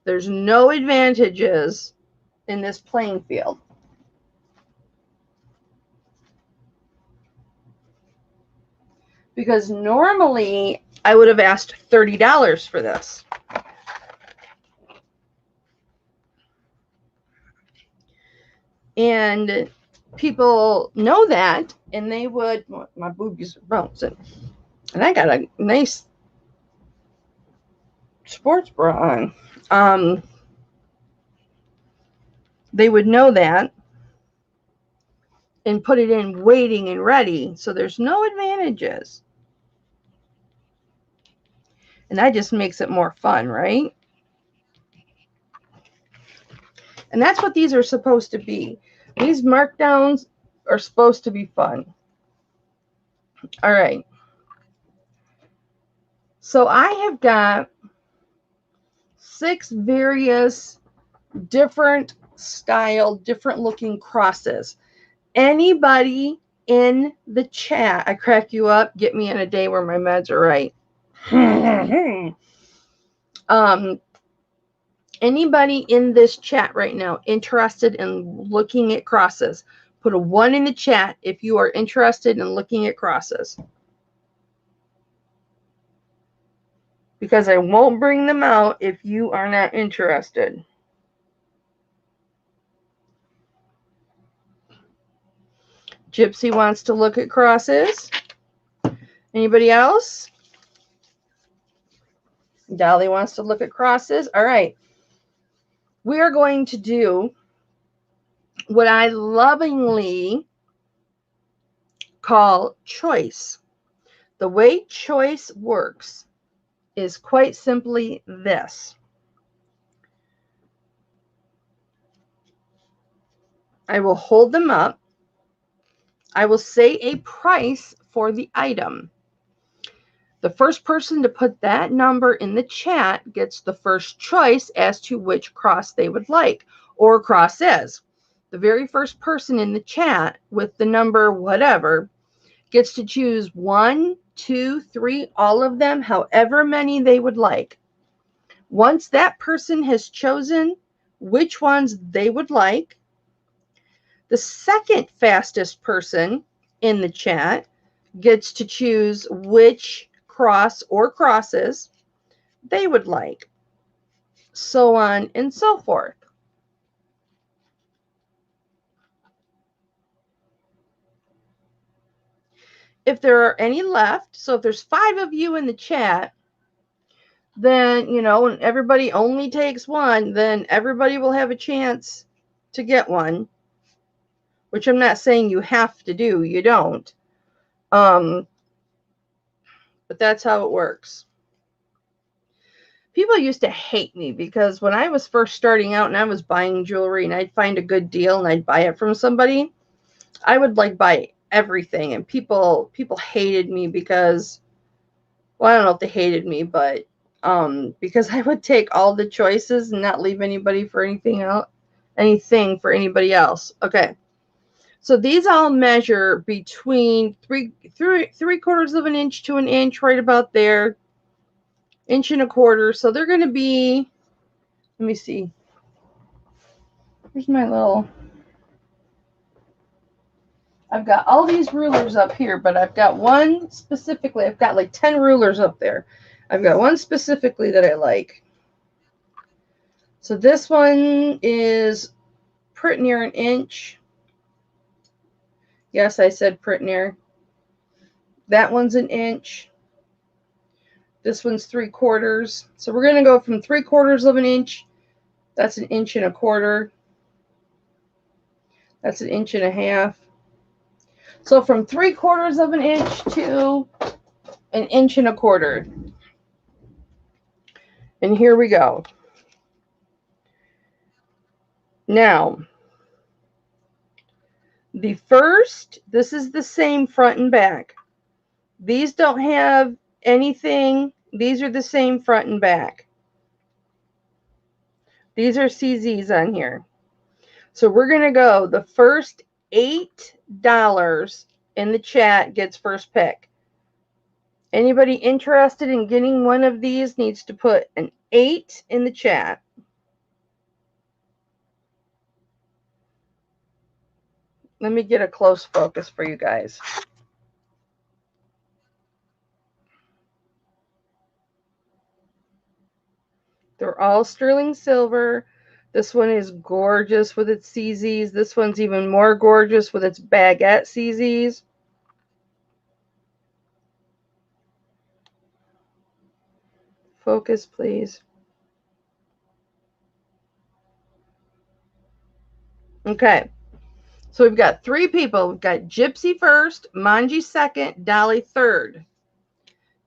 There's no advantages in this playing field. Because normally I would have asked $30 for this. And people know that, and they would, my boobies are bouncing. And I got a nice sports bra on. They would know that and put it in waiting and ready. So there's no advantages. And that just makes it more fun, right? And that's what these are supposed to be. These markdowns are supposed to be fun. All right. So I have got 6 various different style, different looking crosses. Anybody in the chat, I crack you up, get me in a day where my meds are right. Anybody in this chat right now interested in looking at crosses? Put a 1 in the chat if you are interested in looking at crosses. Because I won't bring them out if you are not interested. Gypsy wants to look at crosses. Anybody else? Dolly wants to look at crosses. All right. We are going to do what I lovingly call choice. The way choice works is quite simply this. I will hold them up. I will say a price for the item. The first person to put that number in the chat gets the first choice as to which cross they would like or crosses. The very first person in the chat with the number whatever gets to choose 1, 2, 3, all of them, however many they would like. Once that person has chosen which ones they would like, the second fastest person in the chat gets to choose which cross or crosses they would like, so on and so forth. If there are any left, so if there's 5 of you in the chat, then, you know, and everybody only takes 1, then everybody will have a chance to get one, which I'm not saying you have to do. You don't. But that's how it works. People used to hate me because when I was first starting out and I was buying jewelry and I'd find a good deal and I'd buy it from somebody, I would like buy everything, and people hated me because, well, I don't know if they hated me, but because I would take all the choices and not leave anybody for anything for anybody else. Okay. So these all measure between 3/4 of an inch to an inch, right about there. 1.25 inches. So they're going to be, let me see. Here's my little, I've got all these rulers up here, but I've got one specifically. I've got like 10 rulers up there. I've got one specifically that I like. So this one is pretty near an inch. Yes, I said pretty near. That one's an inch. This one's 3/4. So we're going to go from 3/4 of an inch. That's 1.25 inches. That's 1.5 inches. So from 3/4 of an inch to 1.25 inches. And here we go. Now, the first, this is the same front and back. These don't have anything. These are the same front and back. These are CZs on here. So we're going to go, the first $8 in the chat gets first pick. Anybody interested in getting one of these needs to put an 8 in the chat. Let me get a close focus for you guys. They're all sterling silver. This one is gorgeous with its CZs. This one's even more gorgeous with its baguette CZs. Focus, please. Okay. So we've got 3 people. We've got Gypsy first, Manji second, Dolly third.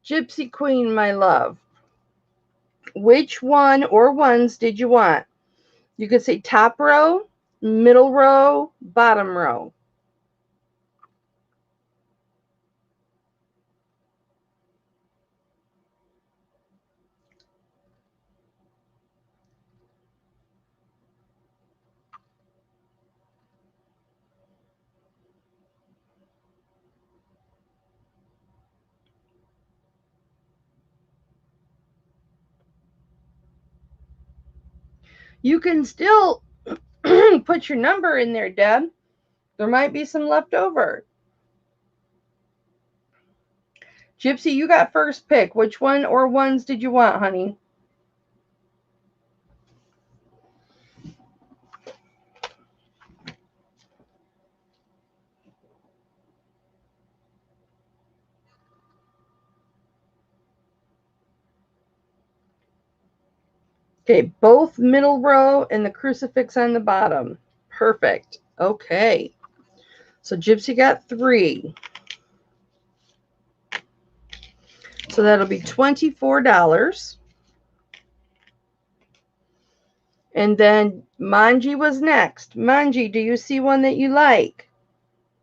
Gypsy Queen, my love. Which one or ones did you want? You could say top row, middle row, bottom row. You can still put your number in there, Deb. There might be some left over. Gypsy, you got first pick. Which one or ones did you want, honey? Okay, both middle row and the crucifix on the bottom. Perfect. Okay. So Gypsy got 3. So that'll be $24. And then Manji was next. Manji, do you see one that you like?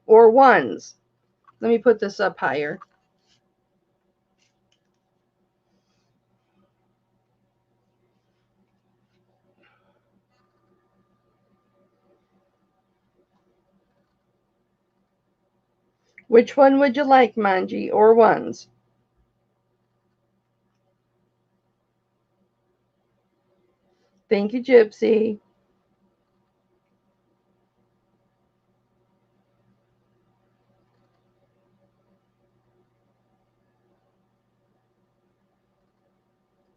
Or ones? Let me put this up higher. Which one would you like, Manji, or ones? Thank you, Gypsy.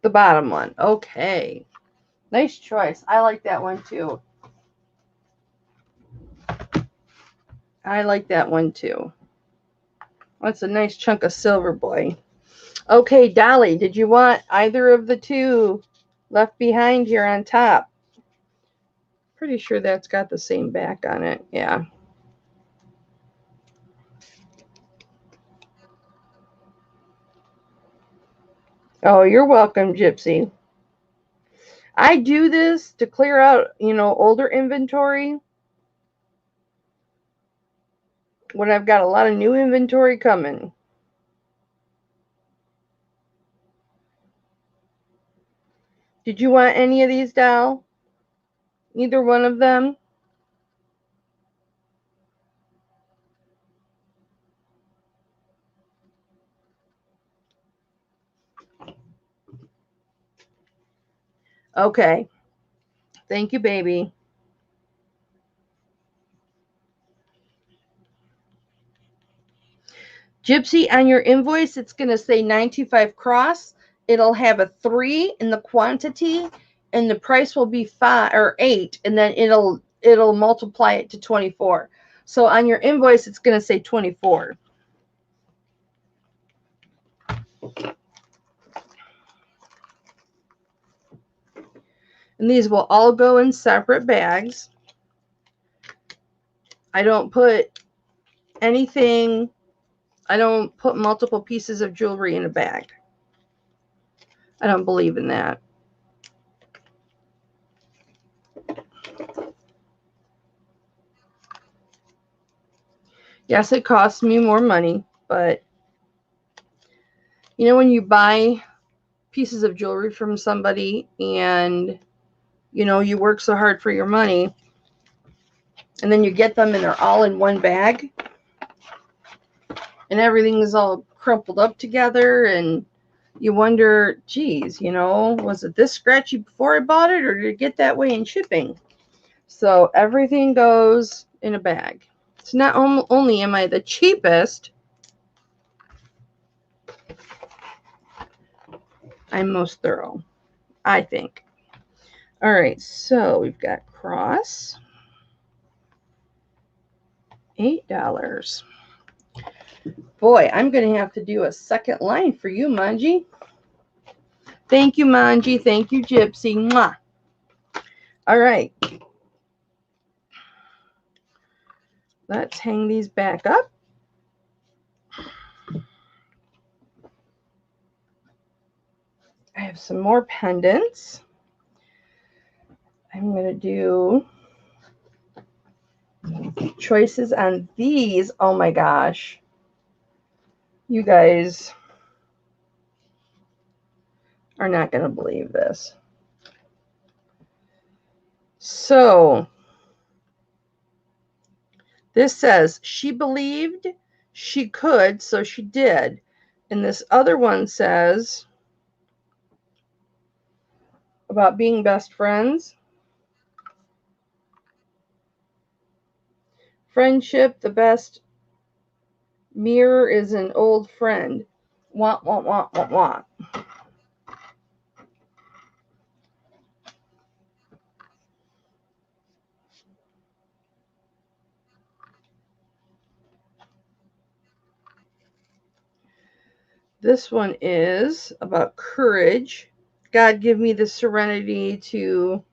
The bottom one. Okay. Nice choice. I like that one too. I like that one too. That's a nice chunk of silver, boy. Okay, Dolly, did you want either of the two left behind here on top? Pretty sure that's got the same back on it. Yeah. Oh, you're welcome, Gypsy. I do this to clear out, older inventory when I've got a lot of new inventory coming. Did you want any of these, Doll? Either one of them? Okay. Thank you, baby. Gypsy, on your invoice, it's going to say 925 cross. It'll have a 3 in the quantity, and the price will be 5 or 8, and then it'll multiply it to 24. So on your invoice, it's going to say 24. And these will all go in separate bags. I don't put anything, I don't put multiple pieces of jewelry in a bag. I don't believe in that. Yes, it costs me more money, but when you buy pieces of jewelry from somebody and you work so hard for your money, and then you get them and they're all in one bag and everything is all crumpled up together, and you wonder, geez, was it this scratchy before I bought it, or did it get that way in shipping? So everything goes in a bag. So not only am I the cheapest, I'm most thorough, I think. All right, so we've got cross, $8. Boy, I'm going to have to do a second line for you, Manji. Thank you, Manji. Thank you, Gypsy. Mwah. All right. Let's hang these back up. I have some more pendants. I'm going to do choices on these. Oh my gosh. You guys are not going to believe this. So this says she believed she could, so she did. And this other one says about being best friends. Friendship, the best mirror is an old friend. Want, want, want, want, want. This one is about courage. God, give me the serenity to,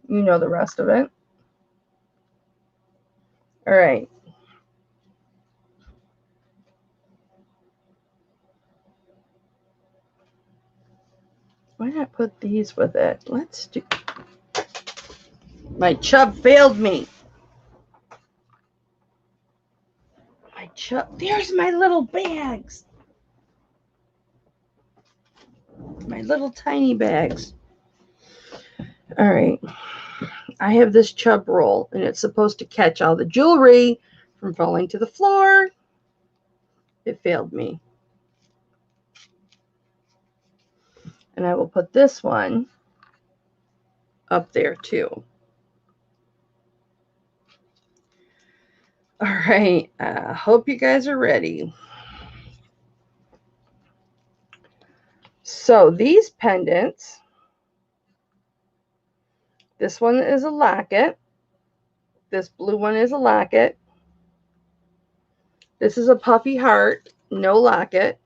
you know, the rest of it. All right. Why not put these with it? Let's do. My chub failed me. My chub. There's my little bags. My little tiny bags. All right. I have this chub roll, and it's supposed to catch all the jewelry from falling to the floor. It failed me. And I will put this one up there too. All right. Hope you guys are ready. So these pendants, this one is a locket. This blue one is a locket. This is a puffy heart, no locket.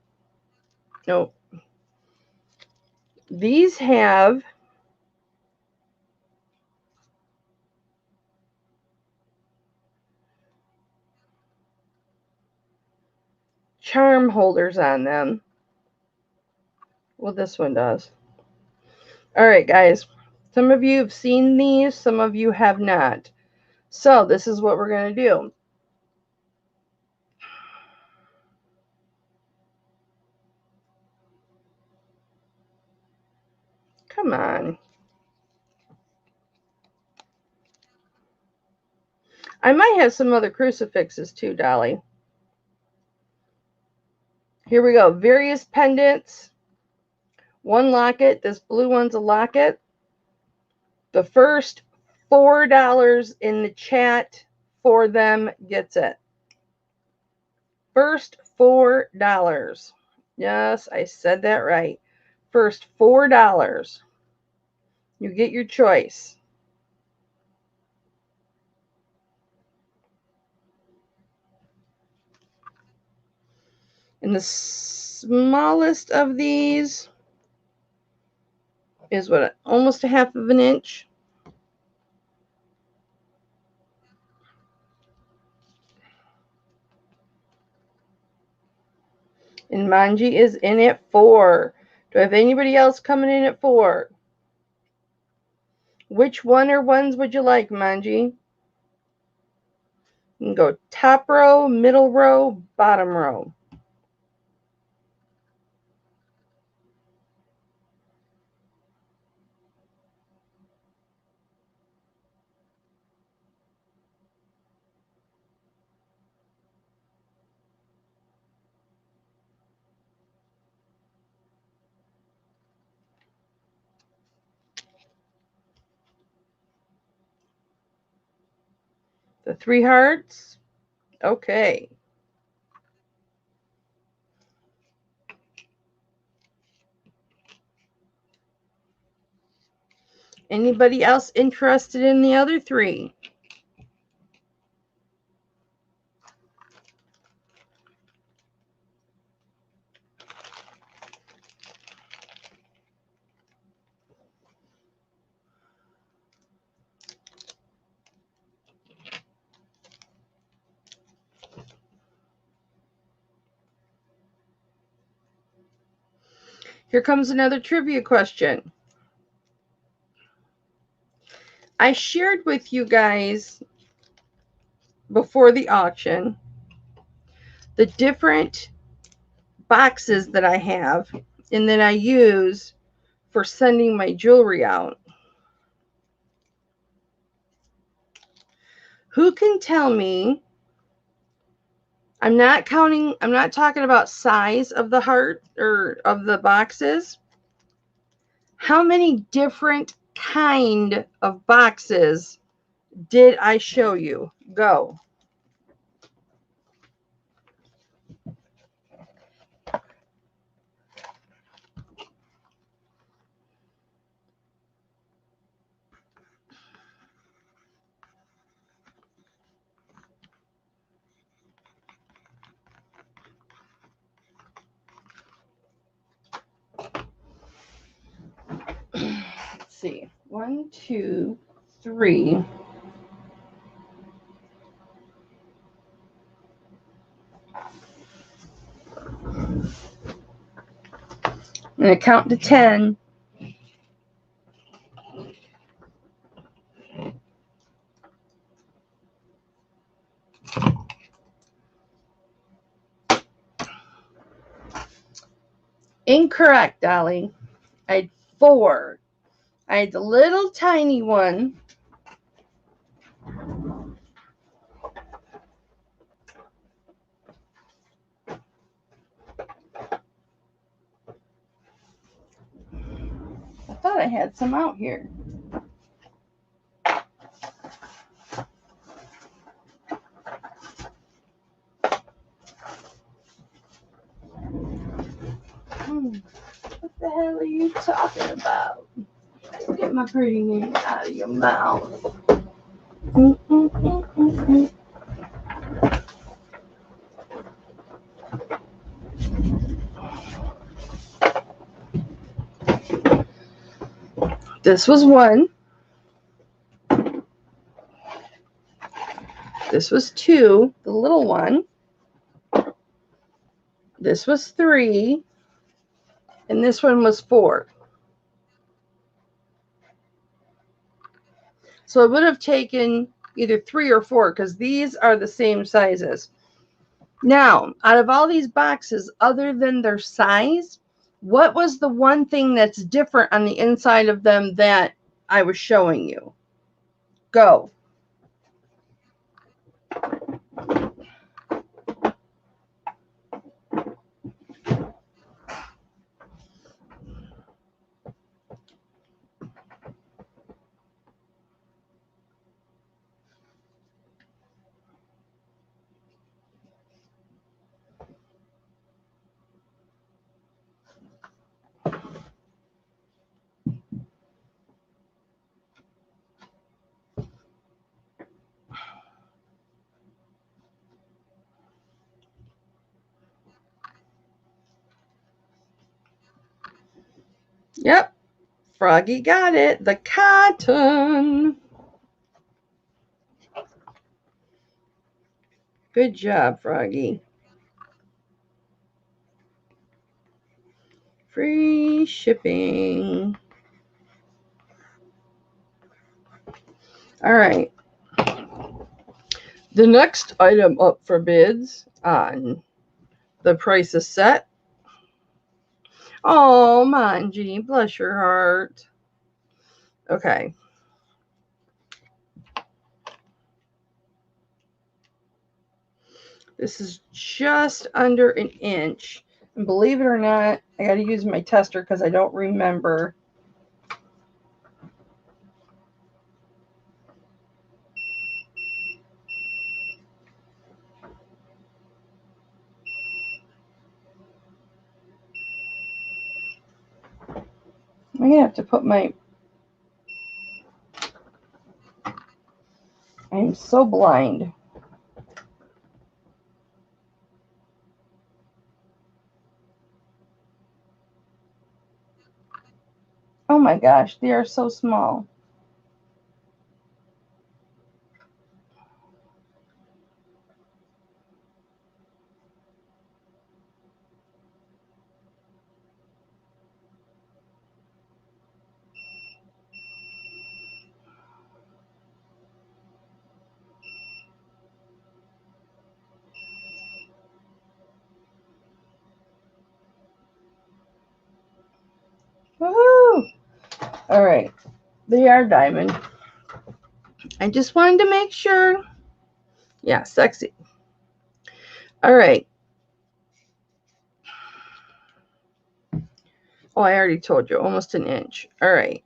Nope. These have charm holders on them. Well, this one does. All right, guys. Some of you have seen these, some of you have not. So this is what we're going to do. Come on. I might have some other crucifixes too, Dolly. Here we go. Various pendants. One locket. This blue one's a locket. The first $4 in the chat for them gets it. First $4. Yes, I said that right. First $4. You get your choice. And the smallest of these is what, almost a half of an inch. And Manji is in at 4. Do I have anybody else coming in at 4? Which one or ones would you like, Manji? You can go top row, middle row, bottom row. The 3 hearts. Okay. Anybody else interested in the other 3? Here comes another trivia question. I shared with you guys before the auction the different boxes that I have and then I use for sending my jewelry out. Who can tell me, I'm not talking about size of the heart or of the boxes. How many different kind of boxes did I show you? Go. Let's see. 1, 2, 3. I'm going to count to 10. Incorrect, Dolly. I had 4. I had the little tiny one. I thought I had some out here. What the hell are you talking about? Get my pretty name out of your mouth. This was 1. This was 2, the little one. This was 3. And this one was 4. So it would have taken either 3 or 4 because these are the same sizes. Now, out of all these boxes, other than their size, what was the one thing that's different on the inside of them that I was showing you? Go. Yep. Froggy got it. The cotton. Good job, Froggy. Free shipping. All right. The next item up for bids on the price is set. Oh, Manji, bless your heart. Okay. This is just under an inch. And believe it or not, I got to use my tester because I don't remember. I'm going to have to put my... I'm so blind. Oh my gosh, they are so small. All right. They are diamond. I just wanted to make sure. Yeah, sexy. All right. Oh, I already told you, almost an inch. All right.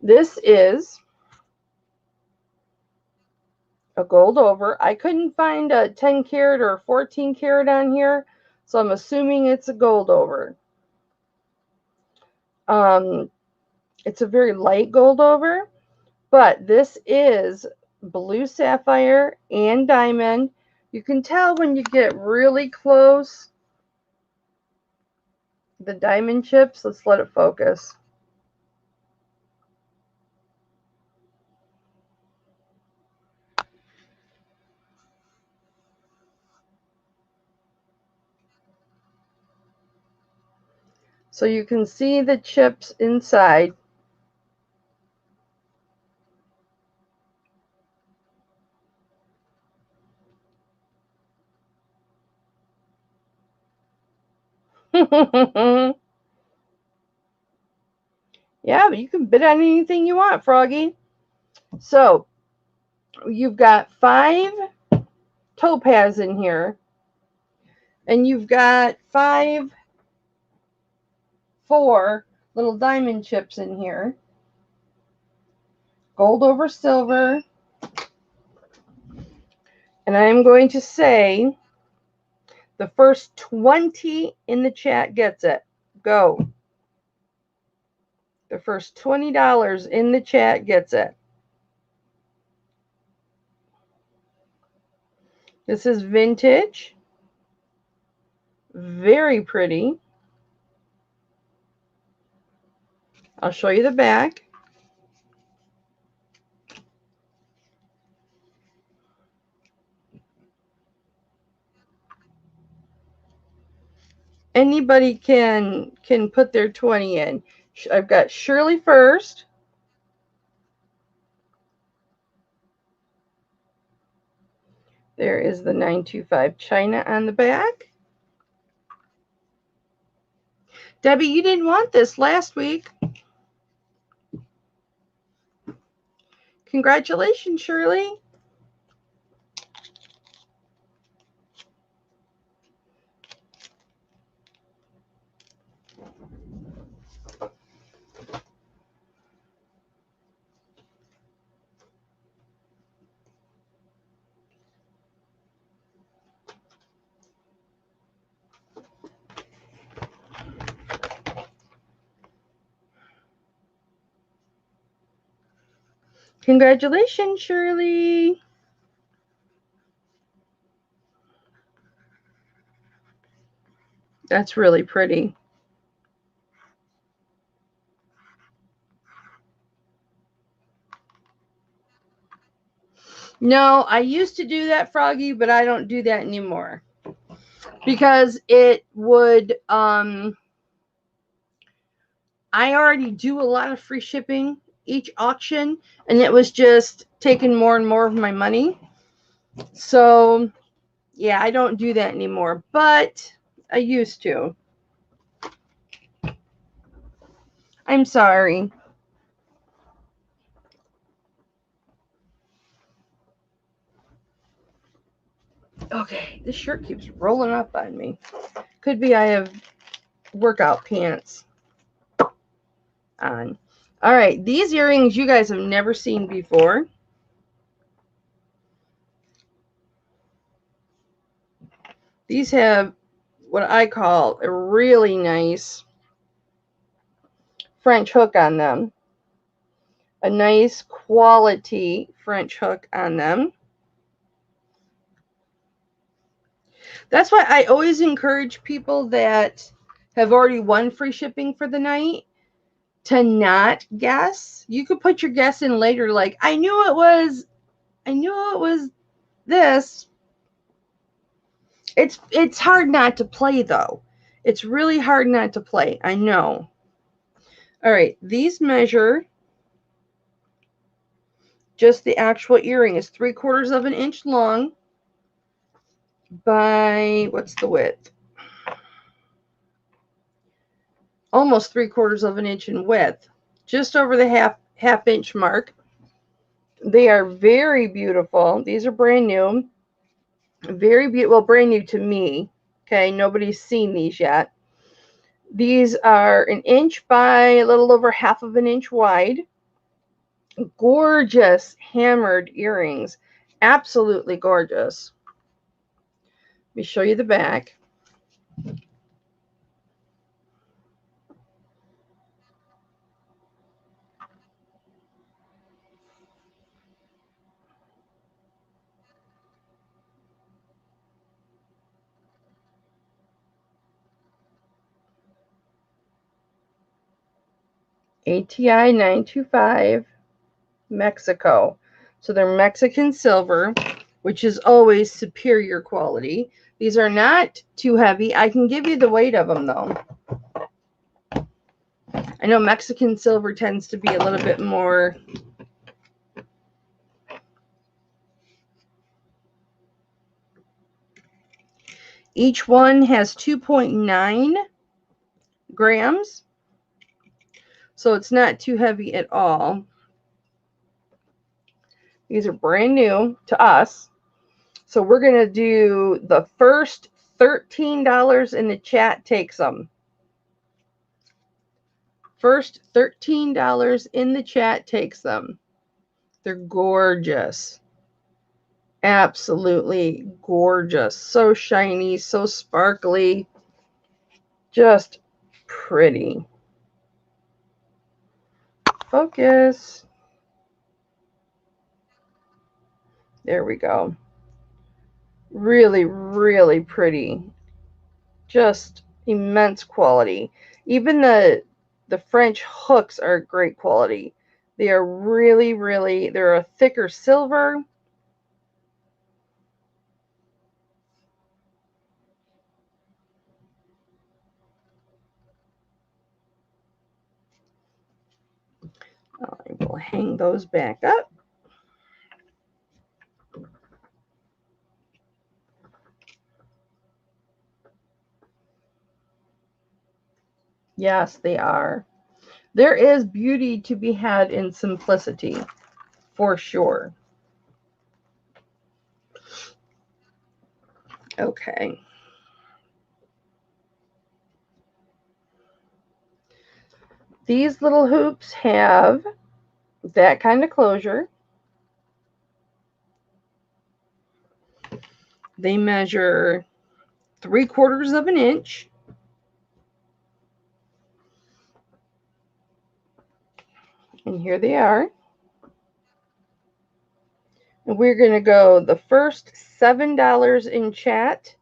This is a gold over. I couldn't find a 10 karat or 14 karat on here, so I'm assuming it's a gold over. It's a very light gold over, but this is blue sapphire and diamond. You can tell when you get really close, the diamond chips. Let's let it focus. So you can see the chips inside. Yeah, but you can bid on anything you want, Froggy. So you've got 5 topaz in here, and you've got 4 little diamond chips in here. Gold over silver. And I'm going to say the first 20 in the chat gets it. Go. The first $20 in the chat gets it. This is vintage. Very pretty. I'll show you the back. Anybody can put their 20 in. I've got Shirley first. There is the 925 China on the back. Debbie, you didn't want this last week. Congratulations, Shirley. Congratulations, Shirley. That's really pretty. No, I used to do that, Froggy, but I don't do that anymore. Because it would, I already do a lot of free shipping each auction, and it was just taking more and more of my money. So, yeah, I don't do that anymore, but I used to. I'm sorry. Okay, this shirt keeps rolling up on me. Could be I have workout pants on. All right, these earrings you guys have never seen before. These have what I call a really nice French hook on them. A nice quality French hook on them. That's why I always encourage people that have already won free shipping for the night to not guess. You could put your guess in later, like, I knew it was this. It's hard not to play, though. It's really hard not to play. I know. All right, these measure, just the actual earring is 3/4 of an inch long by, what's the width? Almost 3/4 of an inch in width. just over the half inch mark. They are very beautiful. These are brand new. Very beautiful. Well, brand new to me. Okay, nobody's seen these yet. These are an inch by a little over half of an inch wide. Gorgeous hammered earrings. Absolutely gorgeous. Let me show you the back. ATI 925 Mexico. So they're Mexican silver, which is always superior quality. These are not too heavy. I can give you the weight of them though. I know Mexican silver tends to be a little bit more. Each one has 2.9 grams. So it's not too heavy at all. These are brand new to us. So we're going to do the first $13 in the chat takes them. First $13 in the chat takes them. They're gorgeous. Absolutely gorgeous. So shiny, so sparkly. Just pretty. Focus. There we go. Really, really pretty. Just immense quality. Even the French hooks are great quality. They are really, really, they're a thicker silver. I will hang those back up. Yes, they are. There is beauty to be had in simplicity, for sure. Okay. These little hoops have that kind of closure. They measure 3/4 of an inch. And here they are. And we're going to go, the first $7 in chat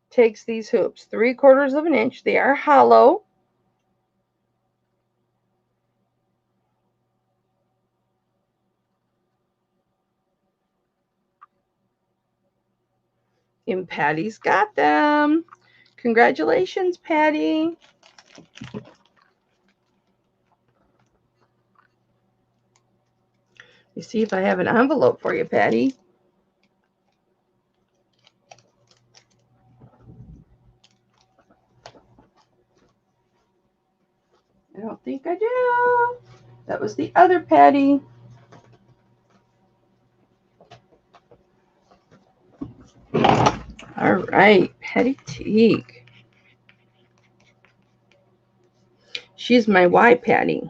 takes these hoops. 3/4 of an inch. They are hollow. And Patty's got them. Congratulations, Patty. Let me see if I have an envelope for you, Patty. I don't think I do. That was the other Patty. All right, Patty Teague. She's my Y Patty.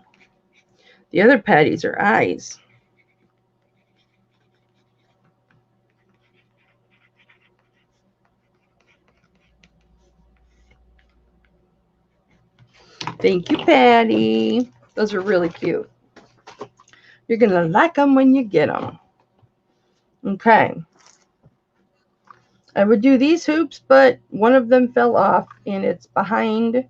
The other Patties are eyes. Thank you, Patty. Those are really cute. You're going to like them when you get them. Okay. I would do these hoops, but one of them fell off, and it's behind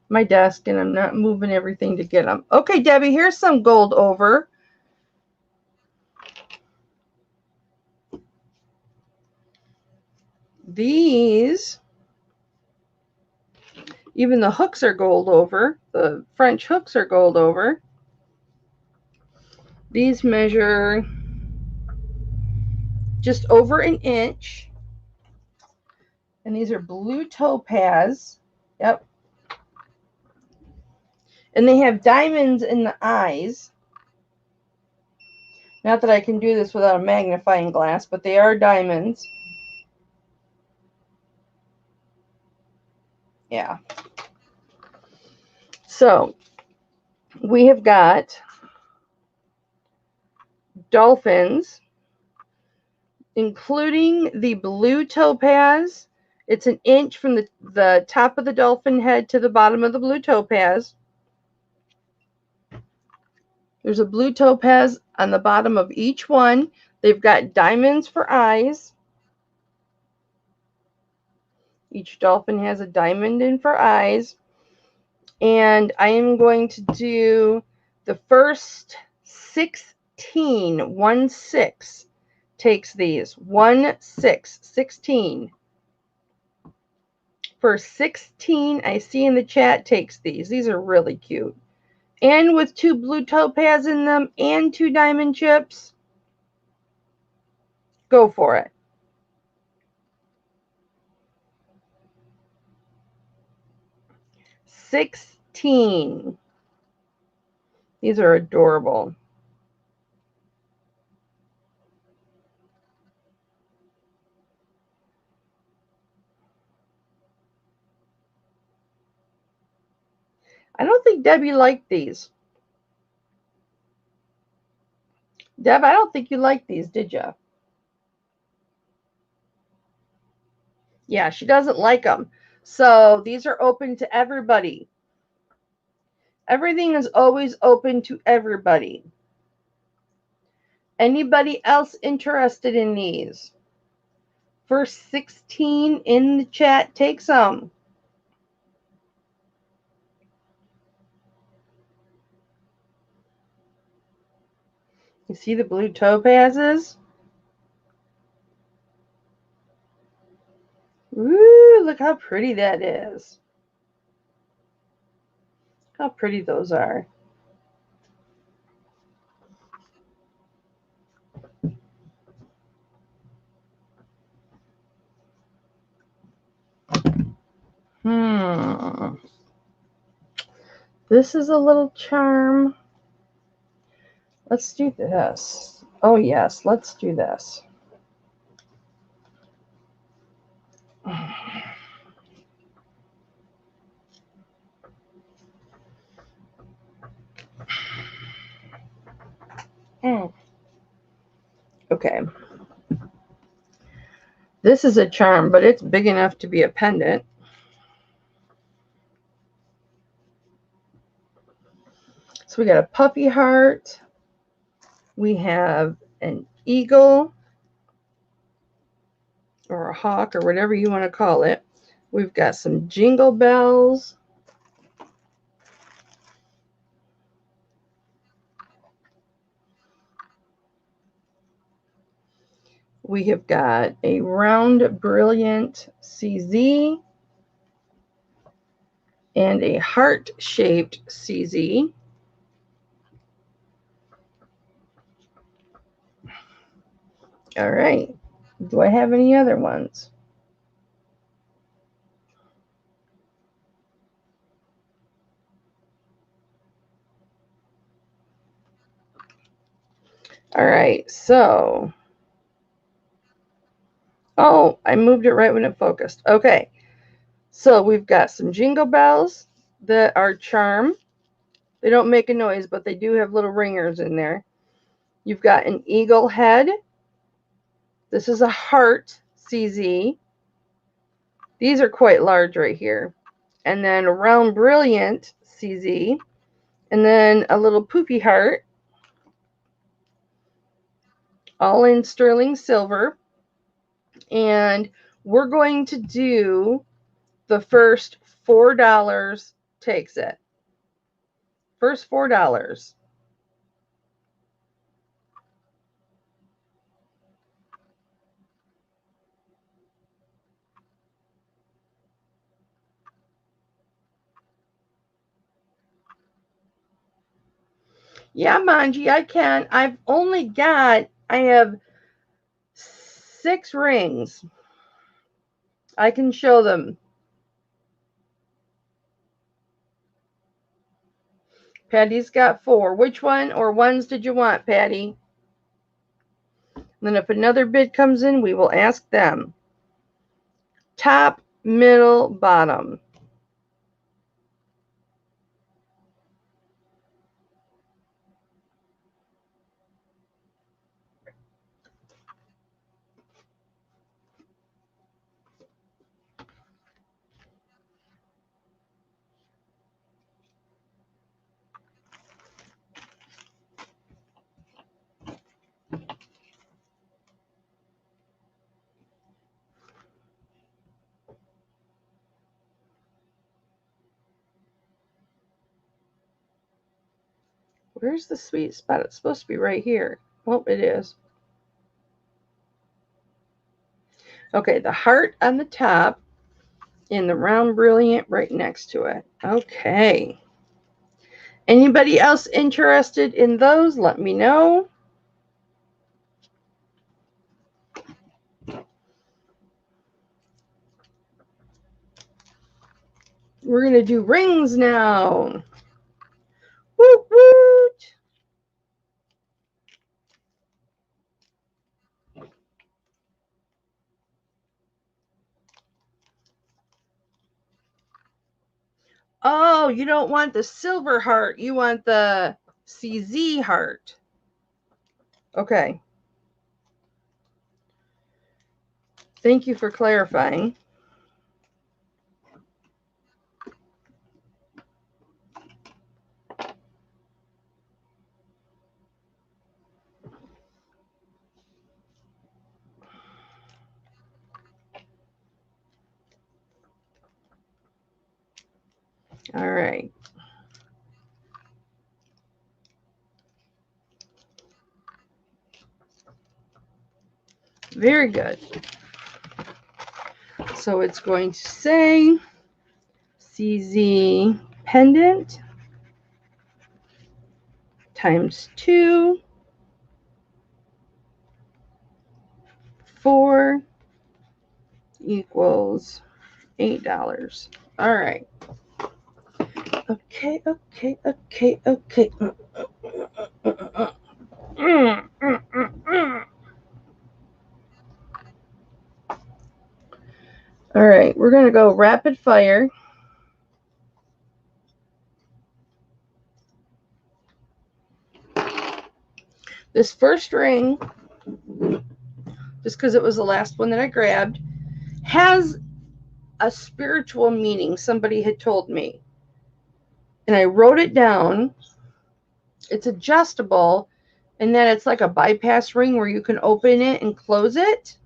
my desk, and I'm not moving everything to get them. Okay, Debbie, here's some gold over. These, even the hooks are gold over. The French hooks are gold over. These measure just over an inch. And these are blue topaz. Yep. And they have diamonds in the eyes. Not that I can do this without a magnifying glass, but they are diamonds. Yeah. So, we have got dolphins, including the blue topaz. It's an inch from the top of the dolphin head to the bottom of the blue topaz. There's a blue topaz on the bottom of each one. They've got diamonds for eyes. Each dolphin has a diamond in for eyes. And I am going to do the first 16. 1 6 takes these. 1 6 16. First 16 I see in the chat takes these. These are really cute. And with 2 blue topaz in them and 2 diamond chips, go for it. $16. These are adorable. I don't think Debbie liked these. Deb, I don't think you liked these, did you? Yeah, she doesn't like them. So these are open to everybody. Everything is always open to everybody. Anybody else interested in these? First 16 in the chat, take some. You see the blue topazes? Ooh, look how pretty that is. How pretty those are. This is a little charm. Let's do this. Oh, yes, let's do this. Okay. This is a charm, but it's big enough to be a pendant. So we got a puppy heart. We have an eagle or a hawk or whatever you want to call it. We've got some jingle bells. We have got a round, brilliant CZ and a heart-shaped CZ. All right. Do I have any other ones? All right. So, oh, I moved it right when it focused. Okay. So we've got some jingle bells that are charm. They don't make a noise, but they do have little ringers in there. You've got an eagle head. This is a heart CZ. These are quite large right here. And then a round brilliant CZ. And then a little poopy heart. All in sterling silver. And we're going to do the first $4 takes it. First $4. Yeah, Manji, I can. I have 6 rings. I can show them. Patty's got 4. Which one or ones did you want, Patty? And then if another bid comes in, we will ask them. Top, middle, bottom. Where's the sweet spot? It's supposed to be right here. Oh, it is. Okay, the heart on the top and the round brilliant right next to it. Okay. Anybody else interested in those? Let me know. We're going to do rings now. Woot woot. Oh, you don't want the silver heart. You want the CZ heart. Okay. Thank you for clarifying. All right. Very good. So it's going to say CZ pendant times 2 4 equals $8. All right. Okay. All right, we're going to go rapid fire. This first ring, just because it was the last one that I grabbed, has a spiritual meaning, somebody had told me. And I wrote it down. It's adjustable, and then it's like a bypass ring where you can open it and close it.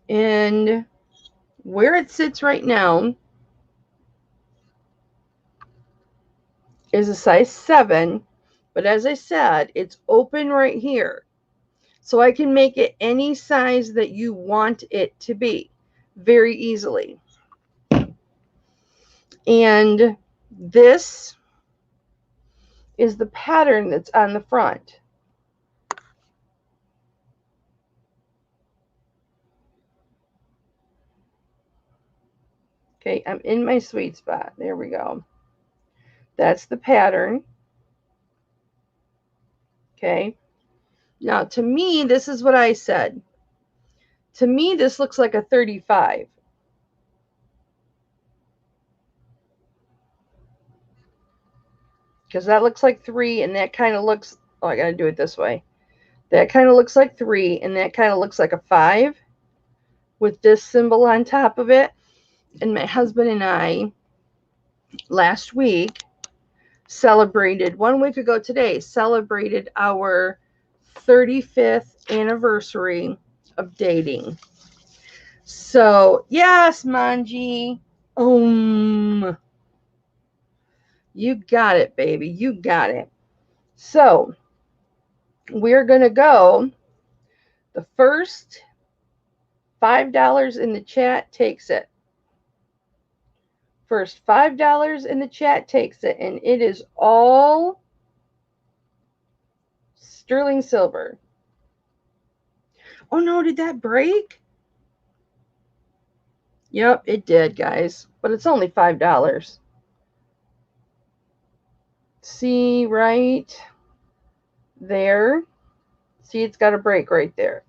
And where it sits right now is a size 7, but as I said, it's open right here. So I can make it any size that you want it to be very easily. And this is the pattern that's on the front. Okay, I'm in my sweet spot. There we go. That's the pattern. Okay. Now, to me, this is what I said. To me, this looks like a 35. Because that looks like 3, and that kind of looks, oh, I got to do it this way. That kind of looks like 3, and that kind of looks like a 5 with this symbol on top of it. And my husband and I, last week, celebrated, 1 week ago today, celebrated our 35th anniversary of dating. So, yes, Manji. You got it, baby. You got it. So, we're going to go. The first $5 in the chat takes it. First $5 in the chat takes it, and it is all sterling silver. Oh no, did that break? Yep, it did, guys. But it's only $5. See right there? See, it's got a break right there.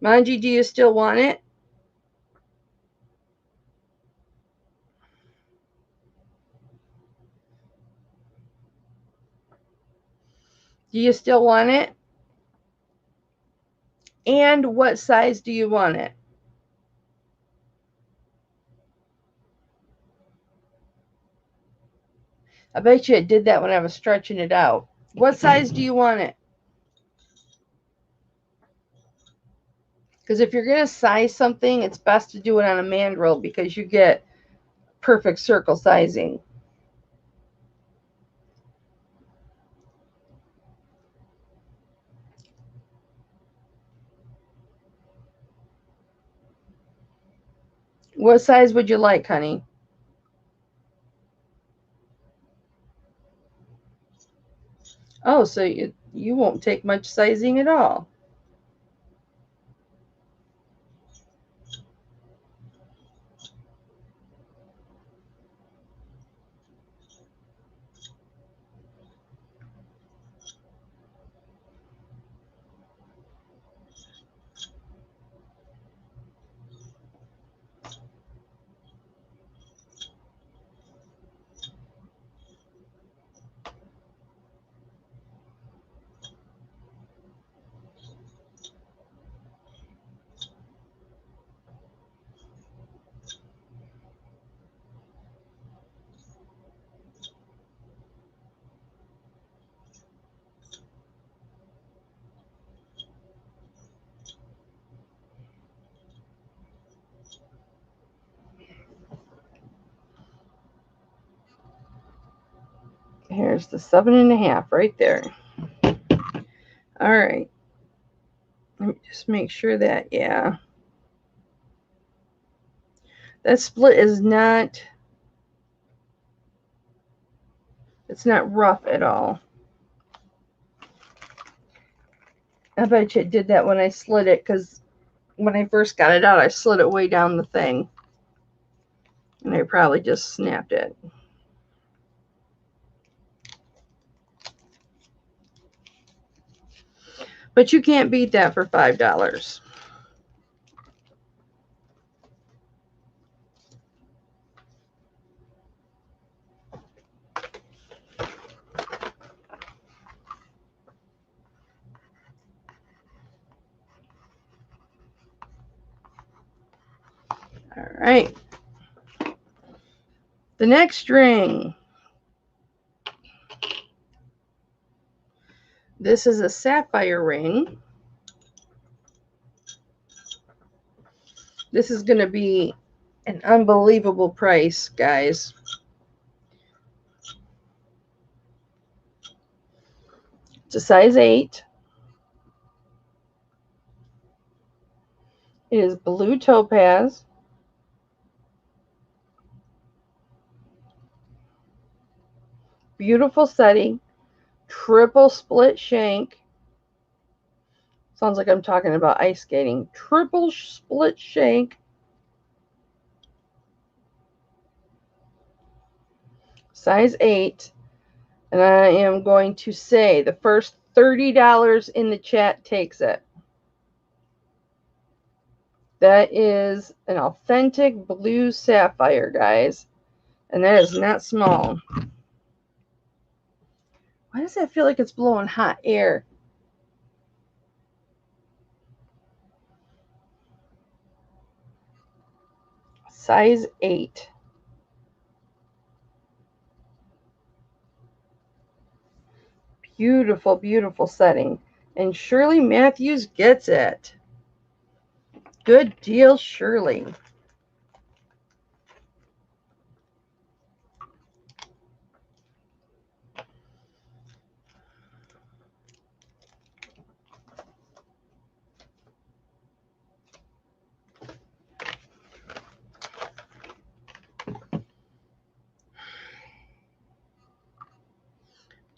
Manji, do you still want it? Do you still want it? And what size do you want it? I bet you it did that when I was stretching it out. What size do you want it? Because if you're going to size something, it's best to do it on a mandrel because you get perfect circle sizing. What size would you like, honey? Oh, so you won't take much sizing at all. Here's the 7.5 right there. All right. Let me just make sure that, yeah. That split is not, it's not rough at all. I bet you it did that when I slid it, because when I first got it out, I slid it way down the thing. And I probably just snapped it. But you can't beat that for $5. All right. The next ring. This is a sapphire ring. This is going to be an unbelievable price, guys. It's a size 8. It is blue topaz. Beautiful setting. Triple split shank. Sounds like I'm talking about ice skating. Triple split shank. Size 8. And I am going to say the first $30 in the chat takes it. That is an authentic blue sapphire, guys. And that is not small. Why does that feel like it's blowing hot air? Size 8. Beautiful, beautiful setting. And Shirley Matthews gets it. Good deal, Shirley.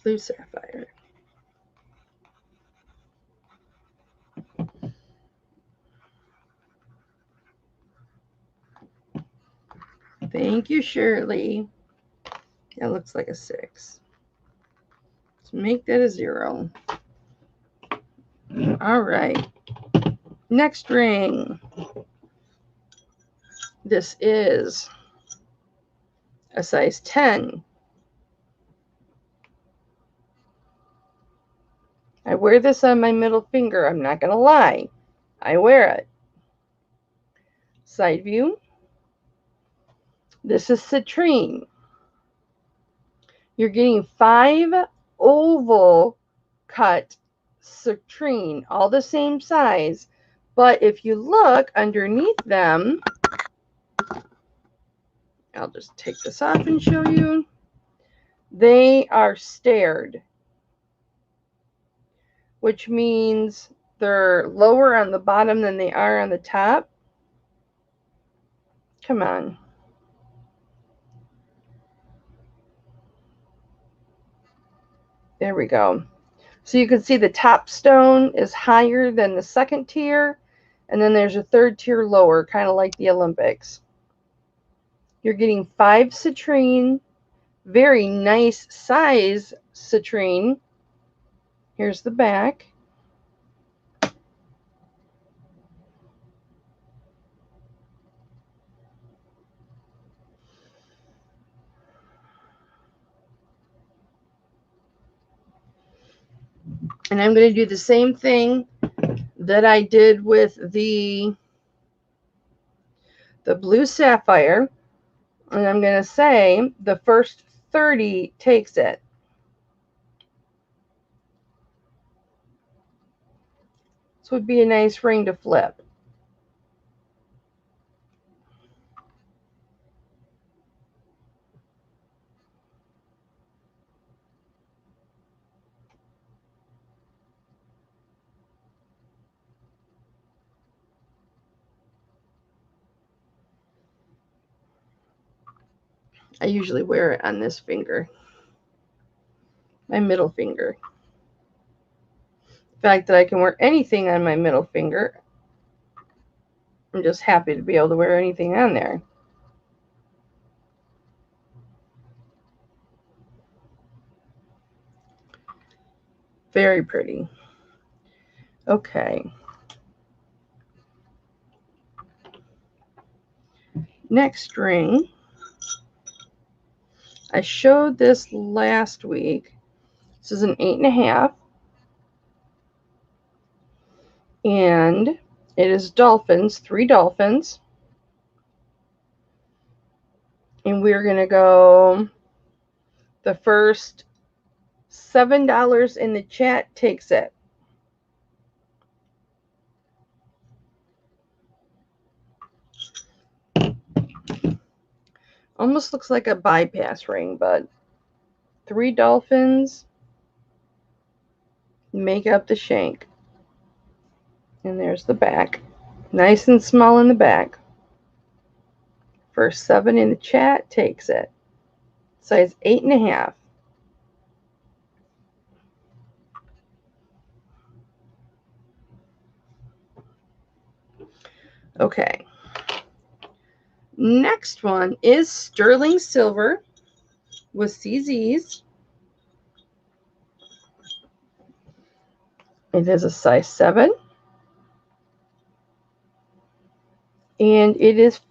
Blue sapphire. Thank you, Shirley. That looks like a 6. Let's make that a 0. All right. Next ring. This is a size 10. I wear this on my middle finger. I'm not going to lie. I wear it. Side view. This is citrine. You're getting 5 oval cut citrine, all the same size. But if you look underneath them, I'll just take this off and show you. They are stared, which means they're lower on the bottom than they are on the top. Come on. There we go. So you can see the top stone is higher than the second tier, and then there's a third tier lower, kind of like the Olympics. You're getting 5 citrine, very nice size citrine. Here's the back. And I'm going to do the same thing that I did with the blue sapphire. And I'm going to say the first 30 takes it. This would be a nice ring to flip. I usually wear it on this finger, my middle finger. The fact that I can wear anything on my middle finger, I'm just happy to be able to wear anything on there. Very pretty. Okay. Next ring. I showed this last week. This is an 8.5. And it is dolphins, 3 dolphins. And we're going to go, the first $7 in the chat takes it. Almost looks like a bypass ring, but 3 dolphins make up the shank. And there's the back. Nice and small in the back. First 7 in the chat takes it. Size 8.5. Okay. Next one is sterling silver with CZs. It is a size 7. And it is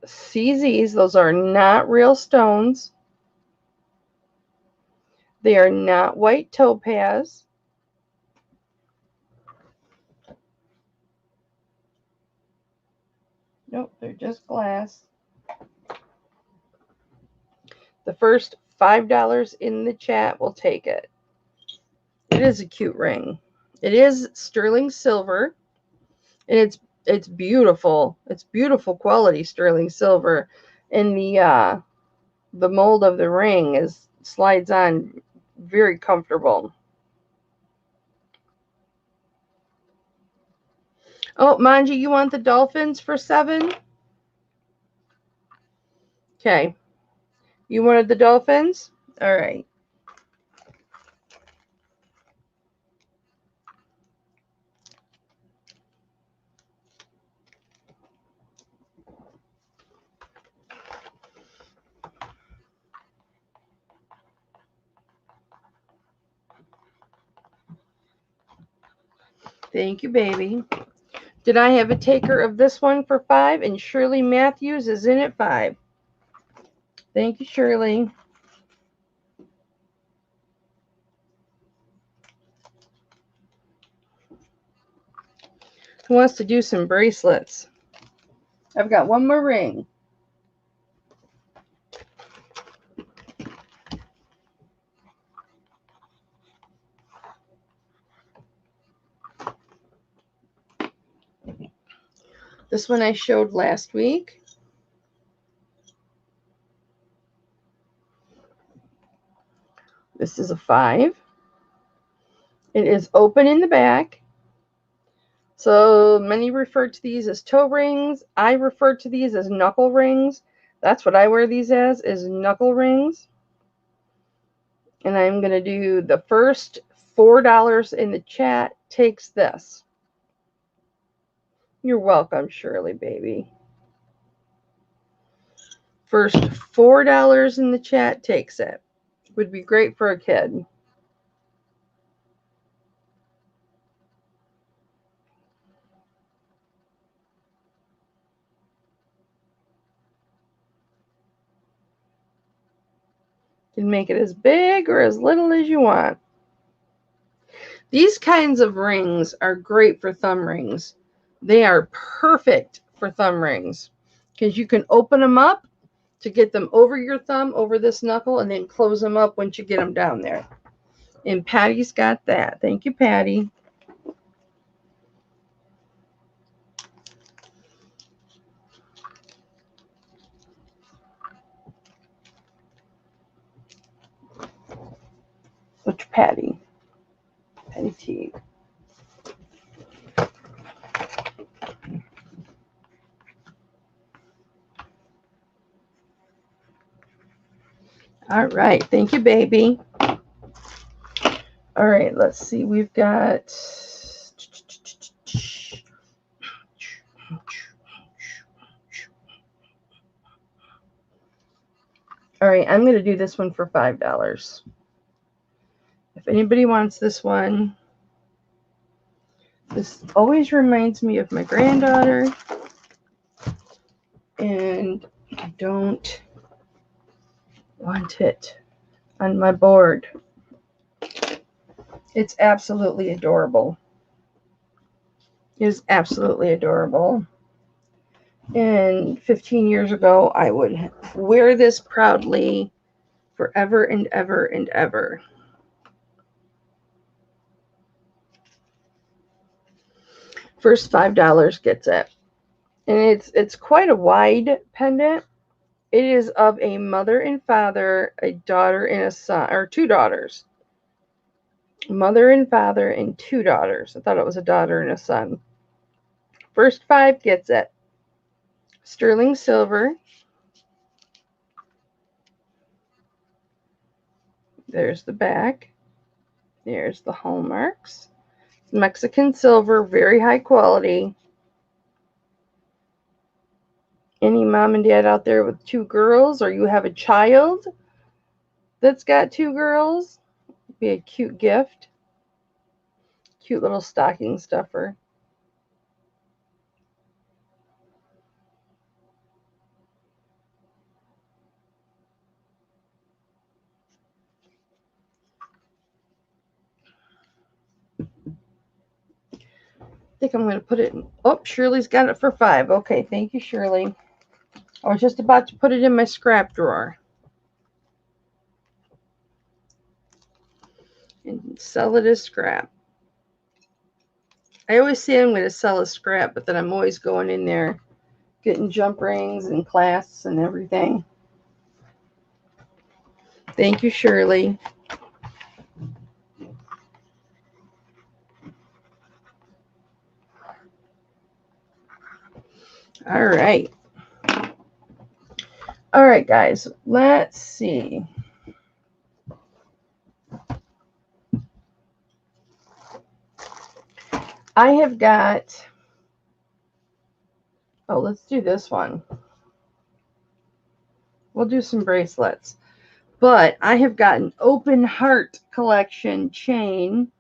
CZs. Those are not real stones. They are not white topaz. Nope, they're just glass. The first $5 in the chat will take it. It is a cute ring. It is sterling silver, and it's beautiful. It's beautiful quality sterling silver, and the mold of the ring slides on very comfortable. Oh, Manji, you want the dolphins for 7? Okay. You wanted the dolphins? All right. Thank you, baby. Did I have a taker of this one for $5? And Shirley Matthews is in at $5. Thank you, Shirley. Who wants to do some bracelets? I've got one more ring. This one I showed last week. This is a 5. It is open in the back. So many refer to these as toe rings. I refer to these as knuckle rings. That's what I wear these as, is knuckle rings. And I'm going to do the first $4 in the chat takes this. You're welcome, Shirley, baby. First $4 in the chat takes it. Would be great for a kid. You can make it as big or as little as you want. These kinds of rings are great for thumb rings. They are perfect for thumb rings because you can open them up to get them over your thumb, over this knuckle, and then close them up once you get them down there. And Patty's got that. Thank you, Patty. Which Patty? Patty T. All right. Thank you, baby. All right. Let's see. We've got... All right. I'm going to do this one for $5. If anybody wants this one, this always reminds me of my granddaughter. And I don't want it on my board. It's absolutely adorable. It is absolutely adorable. And 15 years ago, I would wear this proudly forever and ever and ever. First $5 gets it. And it's quite a wide pendant. It is of a mother and father, a daughter and a son, or 2 daughters. Mother and father and 2 daughters. I thought it was a daughter and a son. First 5 gets it. Sterling silver. There's the back. There's the hallmarks. Mexican silver, very high quality. Any mom and dad out there with 2 girls, or you have a child that's got 2 girls, it'd be a cute gift. Cute little stocking stuffer. I think I'm going to put it in. Oh, Shirley's got it for $5. Okay, thank you, Shirley. I was just about to put it in my scrap drawer and sell it as scrap. I always say I'm going to sell a scrap, but then I'm always going in there getting jump rings and clasps and everything. Thank you, Shirley. All right. All right, guys. Let's see. I have got... Oh, let's do this one. We'll do some bracelets. But I have got an open heart collection chain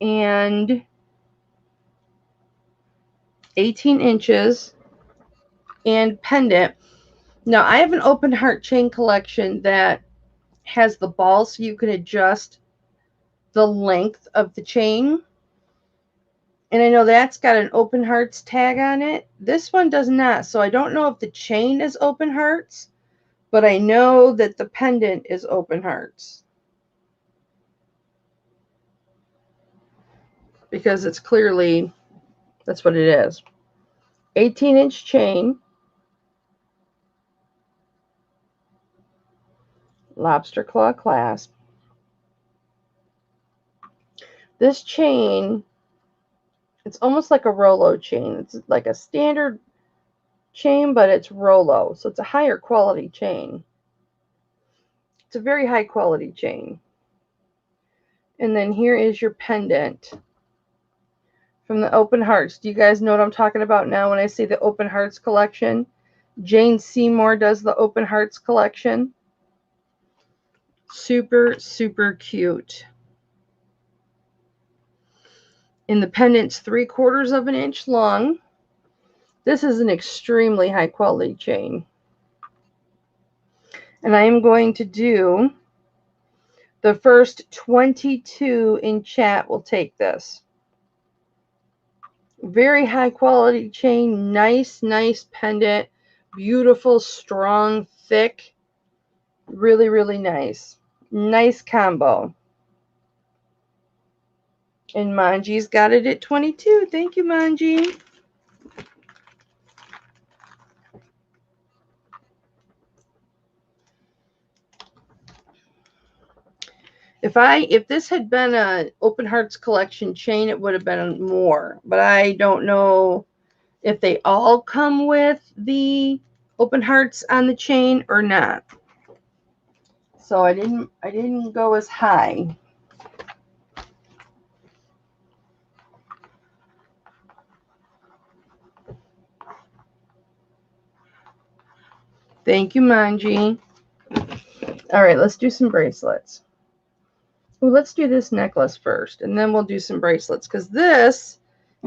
and 18 inches, and pendant. Now, I have an open heart chain collection that has the ball so you can adjust the length of the chain. And I know that's got an open hearts tag on it. This one does not. So I don't know if the chain is open hearts, but I know that the pendant is open hearts. Because it's clearly, that's what it is. 18-inch chain. Lobster claw clasp. This chain, it's almost like a Rolo chain. It's like a standard chain, but it's Rolo. So it's a higher quality chain. It's a very high quality chain. And then here is your pendant from the Open Hearts. Do you guys know what I'm talking about now when I say the Open Hearts collection? Jane Seymour does the Open Hearts collection. Super, super cute. And the pendant's 3/4 of an inch long. This is an extremely high quality chain. And I am going to do the first 22 in chat will take this. Very high quality chain, nice pendant, beautiful, strong, thick, really, really nice. Nice combo. And Manji's got it at 22. Thank you, Manji. If this had been a Open Hearts collection chain, it would have been more. But I don't know if they all come with the Open Hearts on the chain or not. So I didn't go as high. Thank you, Manji. All right, let's do some bracelets. Well, let's do this necklace first, and then we'll do some bracelets, because this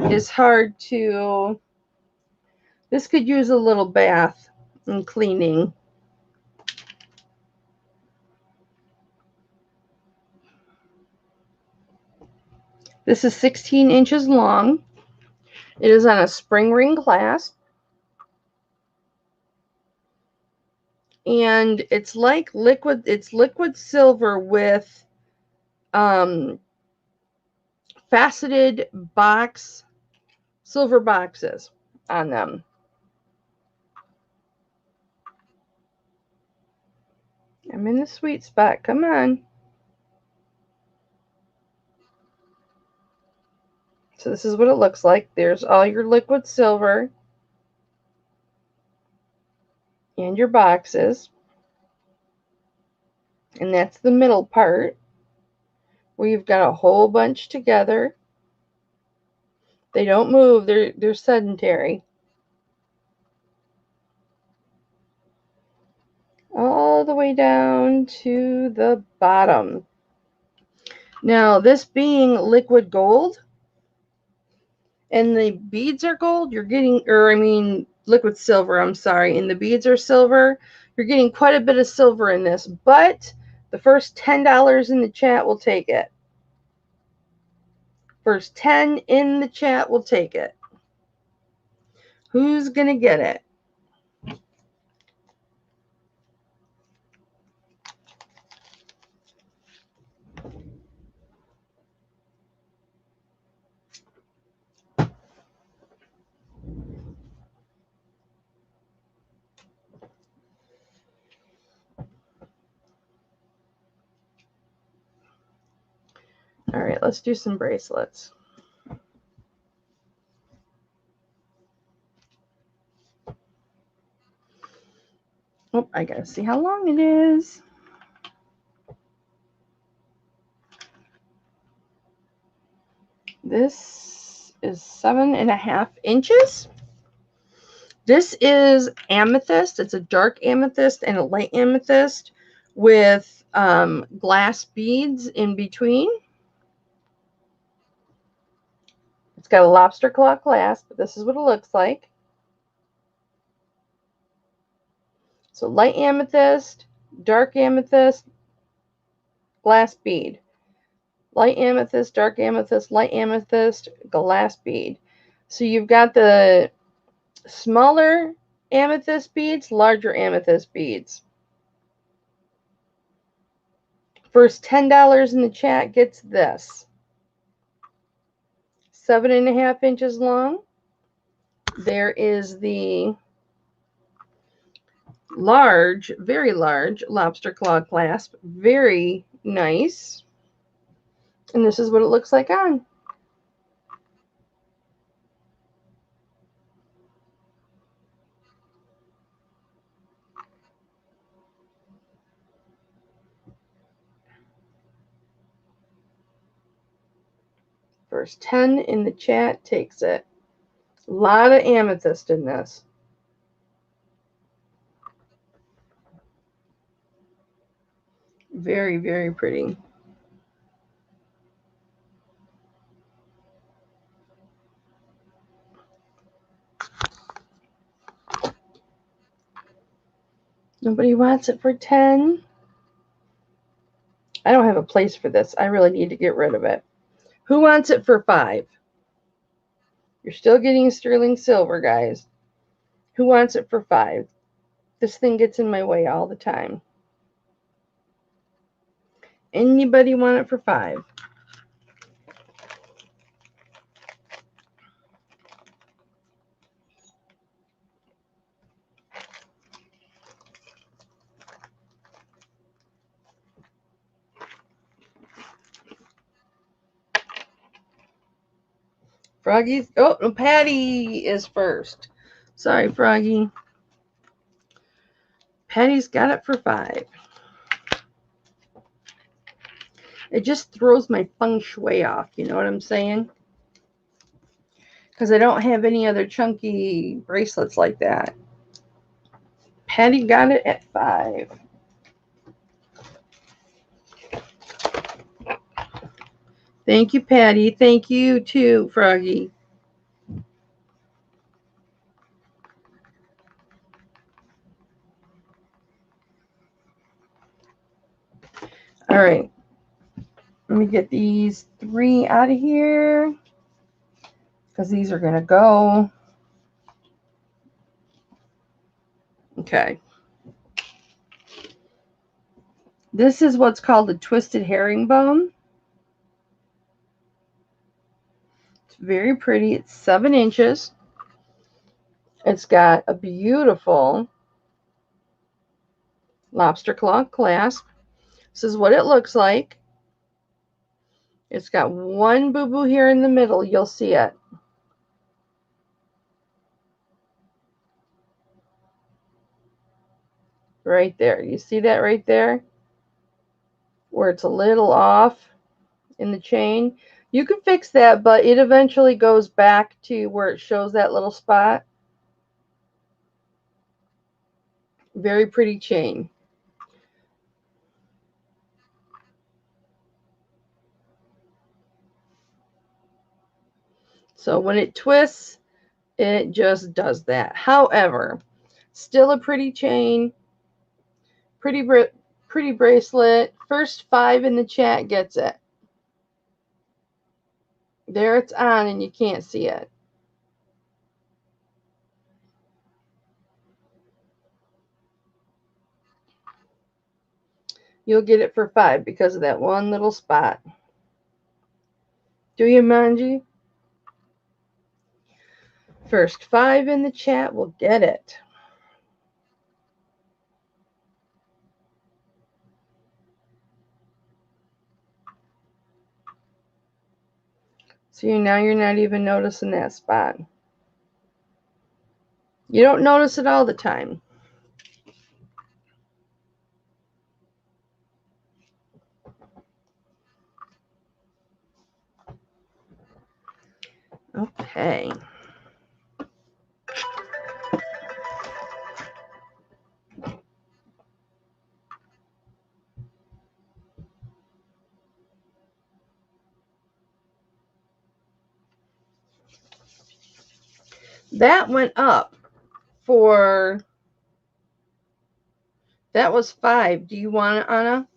is hard to... This could use a little bath and cleaning. This is 16 inches long. It is on a spring ring clasp. And it's like liquid, it's liquid silver with faceted silver boxes on them. I'm in the sweet spot. Come on. So this is what it looks like. There's all your liquid silver and your boxes. And that's the middle part where you've got a whole bunch together. They don't move. They're sedentary. All the way down to the bottom. Now, this being liquid gold, and the beads are gold, you're getting, liquid silver, I'm sorry, and the beads are silver, you're getting quite a bit of silver in this, but the first $10 in the chat will take it. First 10 in the chat will take it. Who's going to get it? All right, let's do some bracelets. Oh, I gotta see how long it is. This is 7.5 inches. This is amethyst. It's a dark amethyst and a light amethyst with glass beads in between. It's got a lobster claw clasp, but this is what it looks like. So light amethyst, dark amethyst, glass bead. Light amethyst, dark amethyst, light amethyst, glass bead. So you've got the smaller amethyst beads, larger amethyst beads. First $10 in the chat gets this. 7.5 inches long. There is the large, very large lobster claw clasp. Very nice. And this is what it looks like on. First 10 in the chat takes it. A lot of amethyst in this. Very, very pretty. Nobody wants it for 10. I don't have a place for this. I really need to get rid of it. Who wants it for 5? You're still getting sterling silver, guys. Who wants it for 5? This thing gets in my way all the time. Anybody want it for 5? Froggy's, oh, no, Patty is first. Sorry, Froggy. Patty's got it for 5. It just throws my feng shui off, you know what I'm saying? Because I don't have any other chunky bracelets like that. Patty got it at 5. Thank you, Patty. Thank you, too, Froggy. All right. Let me get these 3 out of here because these are going to go. Okay. This is what's called a twisted herringbone. It's very pretty. It's 7 inches. It's got a beautiful lobster claw clasp. This is what it looks like. It's got one boo-boo here in the middle. You'll see it. Right there. You see that right there? Where it's a little off in the chain. You can fix that, but it eventually goes back to where it shows that little spot. Very pretty chain. So when it twists, it just does that. However, still a pretty chain, pretty bracelet. First 5 in the chat gets it. There it's on and you can't see it. You'll get it for 5 because of that one little spot. Do you, Manji? First 5 in the chat will get it. So now you're not even noticing that spot. You don't notice it all the time. Okay. That went up for, that was $5. Do you want it, Anna?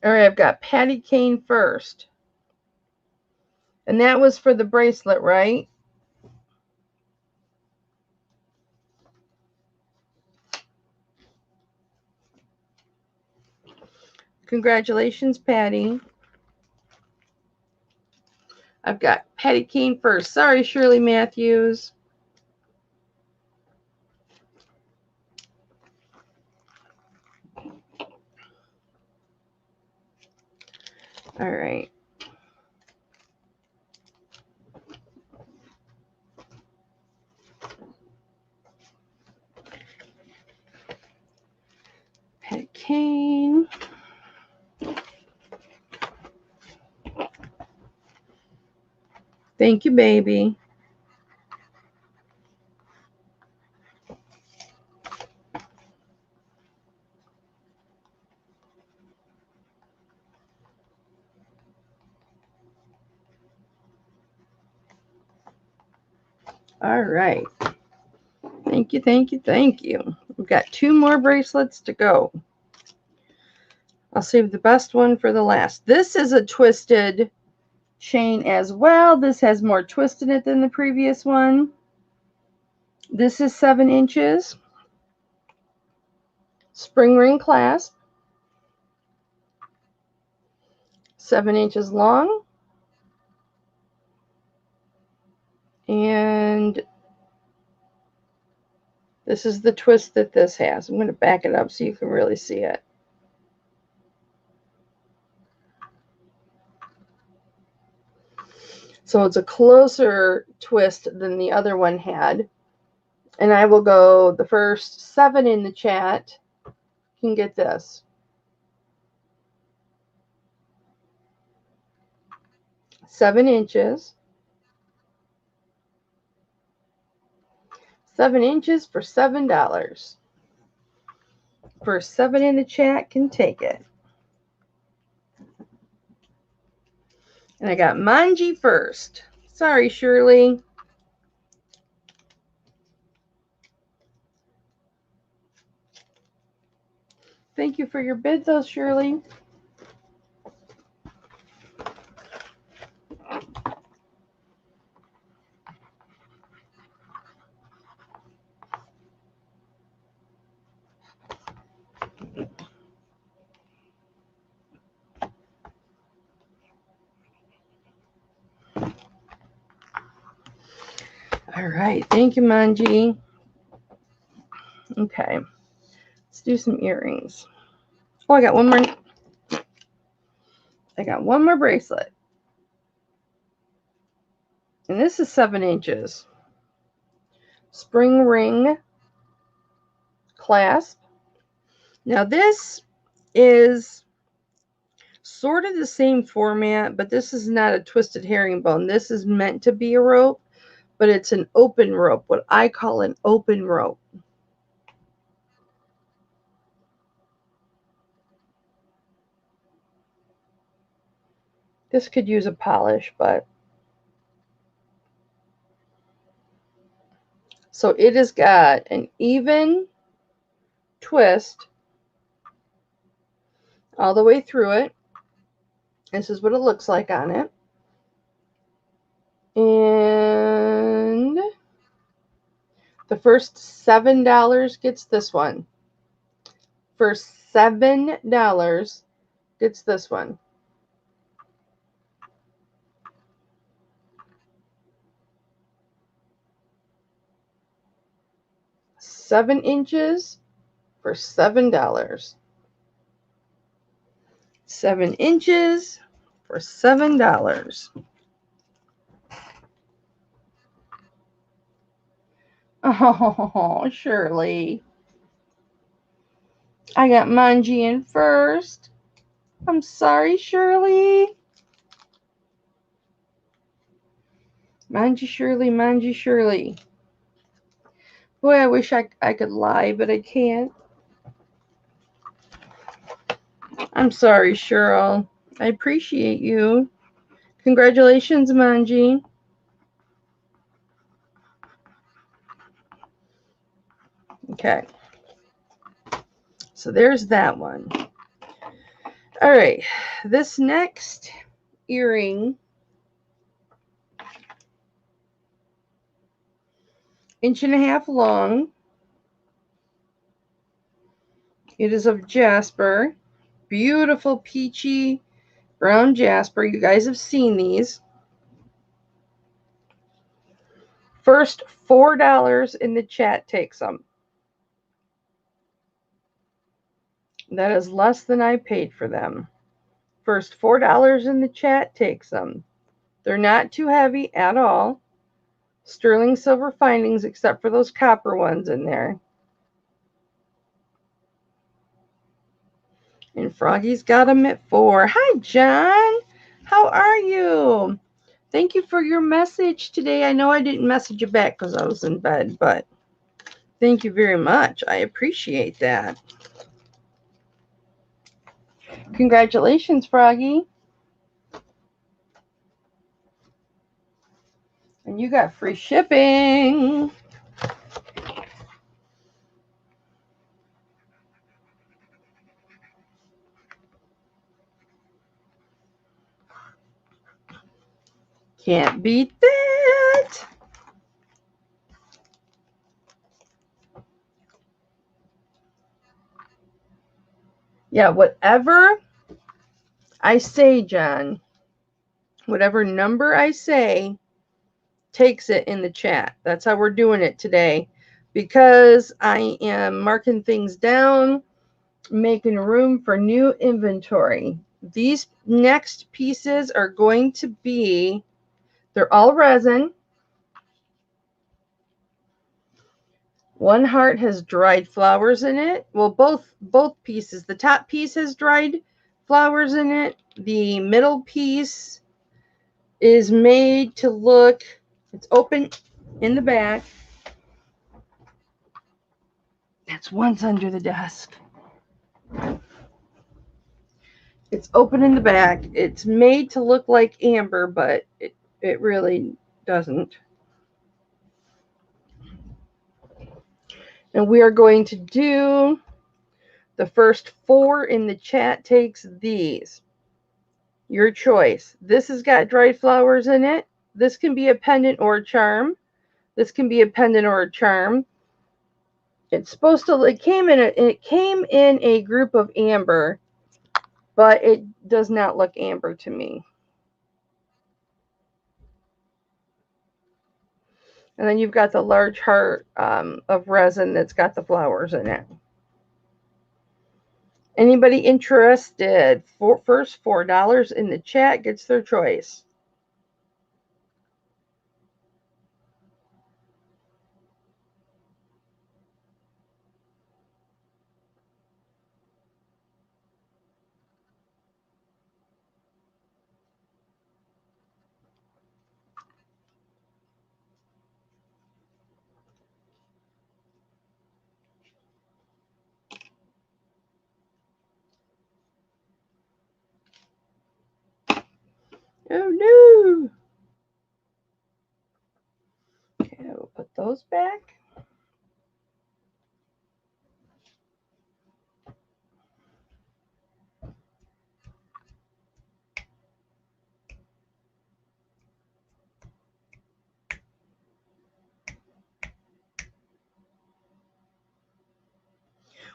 All right, I've got Patty Kane first. And that was for the bracelet, right? Congratulations, Patty. I've got Patty Kane first. Sorry, Shirley Matthews. All right. Patty Kane. Thank you, baby. All right. Thank you, thank you, thank you. We've got 2 more bracelets to go. I'll save the best one for the last. This is a twisted chain as well. This has more twist in it than the previous one. This is 7 inches. Spring ring clasp. 7 inches long. And this is the twist that this has. I'm going to back it up so you can really see it. So it's a closer twist than the other one had. And I will go, the first 7 in the chat can get this. $7 inches. 7 inches for $7. First 7 in the chat can take it. And I got Manji first. Sorry, Shirley. Thank you for your bid, though, Shirley. All right. Thank you, Manji. Okay. Let's do some earrings. Oh, I got one more. I got one more bracelet. And this is 7 inches. Spring ring clasp. Now this is sort of the same format, but this is not a twisted herringbone. This is meant to be a rope, but it's an open rope, what I call an open rope. This could use a polish, but so it has got an even twist all the way through it. This is what it looks like on it. And the first $7 gets this one. First $7 gets this one. $7 inches for $7. 7 inches for $7. Oh, Shirley. I got Manji in first. I'm sorry, Shirley. Manji, Shirley, Manji, Shirley. Boy, I wish I could lie, but I can't. I'm sorry, Cheryl. I appreciate you. Congratulations, Manji. Okay. So there's that one. All right. This next earring, 1.5 inches long. It is of jasper. Beautiful peachy brown jasper. You guys have seen these. First $4 in the chat takes them. That is less than I paid for them. First $4 in the chat takes them. They're not too heavy at all. Sterling silver findings except for those copper ones in there. And Froggy's got them at 4. Hi, John. How are you? Thank you for your message today. I know I didn't message you back because I was in bed, but thank you very much. I appreciate that. Congratulations, Froggy. And you got free shipping. Can't beat that. Yeah, whatever I say, John, whatever number I say takes it in the chat. That's how we're doing it today because I am marking things down, making room for new inventory. These next pieces are going to be, they're all resin. One heart has dried flowers in it. Well, both pieces. The top piece has dried flowers in it. The middle piece is made to look, it's open in the back. That's one's under the desk. It's open in the back. It's made to look like amber, but it really doesn't. And we are going to do the first 4 in the chat takes these. Your choice. This has got dried flowers in it. This can be a pendant or a charm. This can be a pendant or a charm. It's supposed to, it came in a group of amber, but it does not look amber to me. And then you've got the large heart of resin that's got the flowers in it. Anybody interested? First $4 in the chat gets their choice. Oh no! Okay, we'll put those back.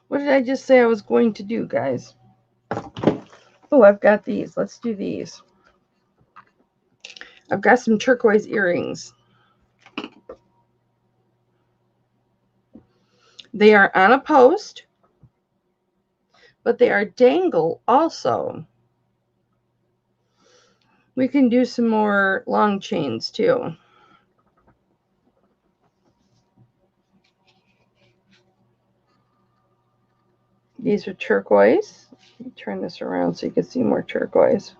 What did I just say I was going to do, guys? Oh, I've got these. Let's do these. I've got some turquoise earrings. They are on a post, but they are dangle also. We can do some more long chains too. These are turquoise. Let me turn this around so you can see more turquoise.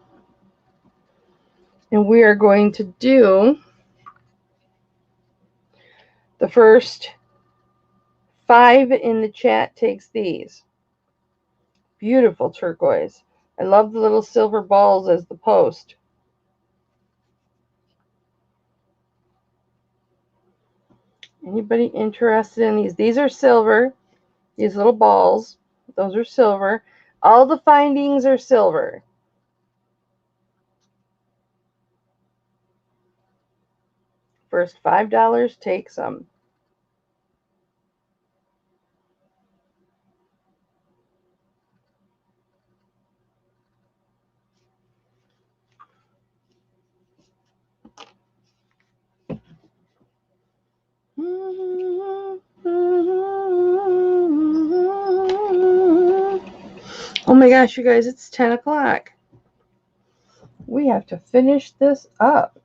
And we are going to do the first 5 in the chat takes these. Beautiful turquoise. I love the little silver balls as the post. Anybody interested in these? These are silver. These little balls. Those are silver. All the findings are silver. First $5 take some. Oh my gosh, you guys, it's 10 o'clock. We have to finish this up.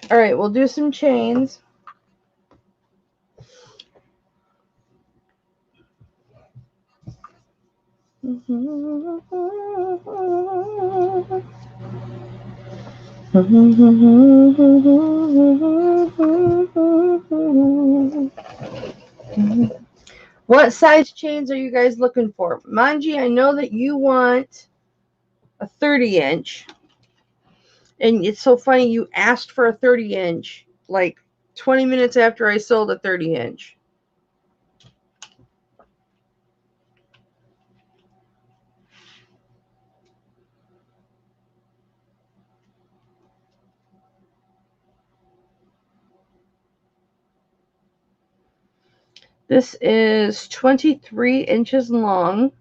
All right, we'll do some chains. What size chains are you guys looking for? Manji, I know that you want a 30-inch. And it's so funny, you asked for a 30-inch like 20 minutes after I sold a 30-inch. This is 23 inches long.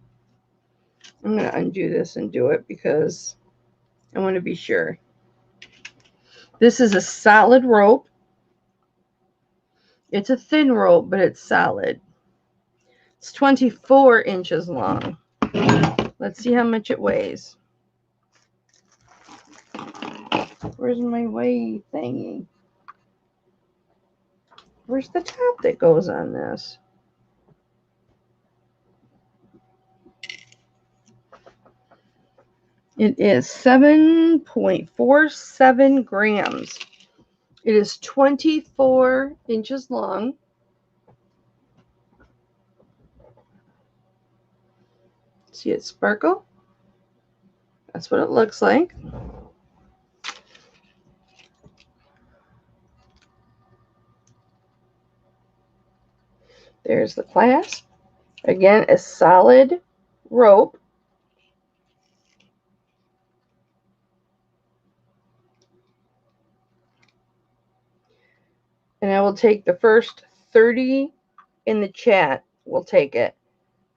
I'm going to undo this and do it because I want to be sure. This is a solid rope. It's a thin rope, but it's solid. It's 24 inches long. Let's see how much it weighs. Where's my weigh thingy? Where's the top that goes on this? It is 7.47 grams. It is 24 inches long. See it sparkle? That's what it looks like. There's the clasp. Again, a solid rope. And I will take the first 30 in the chat. We'll take it.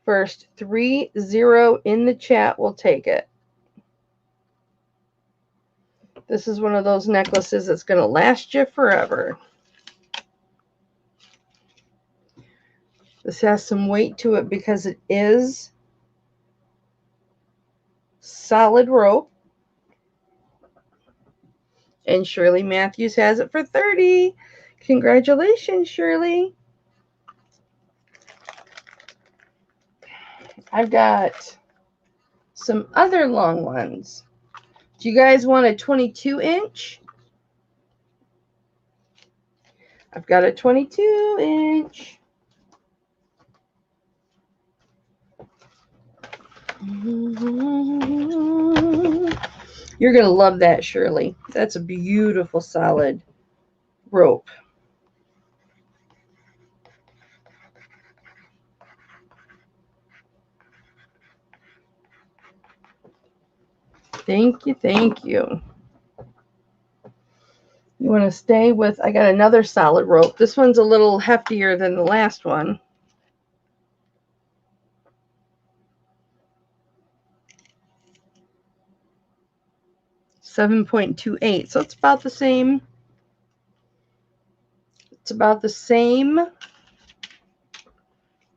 First 30 in the chat. We'll take it. This is one of those necklaces that's going to last you forever. This has some weight to it because it is solid rope. And Shirley Matthews has it for 30. Congratulations, Shirley. I've got some other long ones. Do you guys want a 22-inch? I've got a 22-inch. You're going to love that, Shirley. That's a beautiful, solid rope. Thank you, thank you. You want to stay with, I got another solid rope. This one's a little heftier than the last one. $7.28. So it's about the same. It's about the same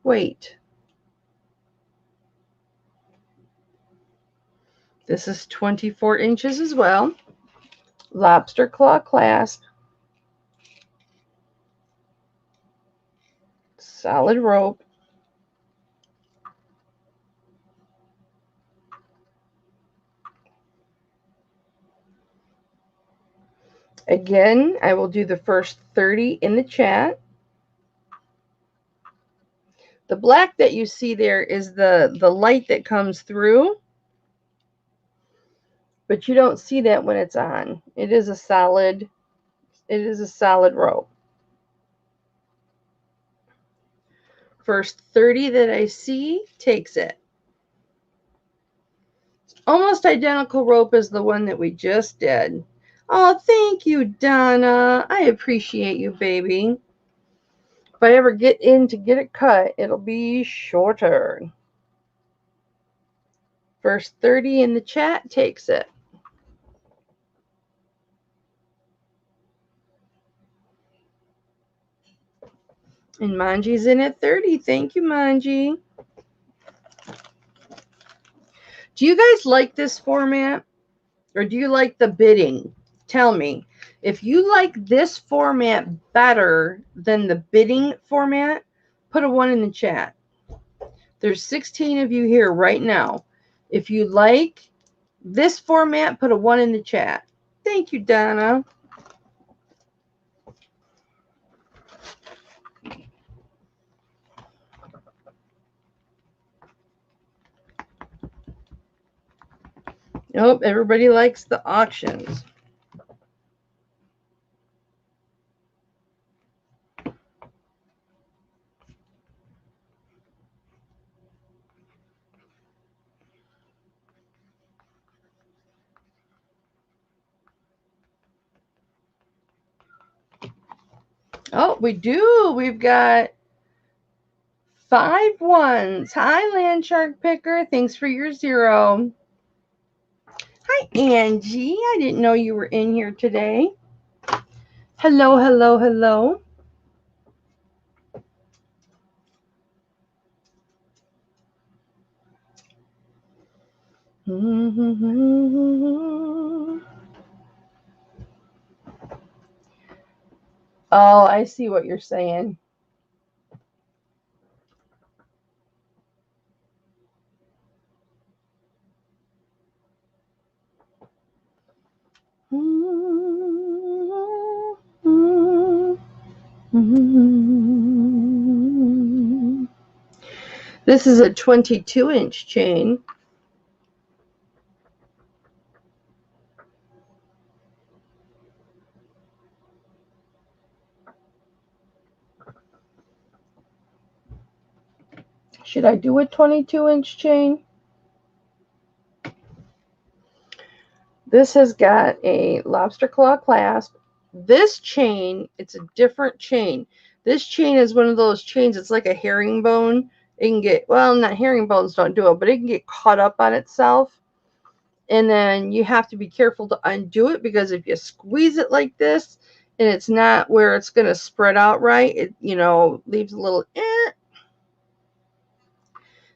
weight. This is 24 inches as well. Lobster claw clasp. Solid rope. Again, I will do the first 30 in the chat. The black that you see there is the light that comes through, but you don't see that when it's on. It is a solid rope. First 30 that I see takes it. Almost identical rope as the one that we just did. Oh, thank you, Donna. I appreciate you, baby. If I ever get in to get it cut, it'll be shorter. First 30 in the chat takes it. And Manji's in at 30. Thank you, Manji. Do you guys like this format? Or do you like the bidding? Tell me. If you like this format better than the bidding format, put a 1 in the chat. There's 16 of you here right now. If you like this format, put a 1 in the chat. Thank you, Donna. Nope, everybody likes the auctions. Oh, we do. We've got 5 1s. Hi, Land Shark Picker. Thanks for your 0. Hi, Angie. I didn't know you were in here today. Hello, hello, hello. Oh, I see what you're saying. This is a 22-inch chain. Should I do a 22-inch chain? This has got a lobster claw clasp. This chain, it's a different chain. This chain is one of those chains, it's like a herringbone. It can get, well, not herringbones don't do it, but it can get caught up on itself. And then you have to be careful to undo it, because if you squeeze it like this and it's not where it's going to spread out right, it, you know, leaves a little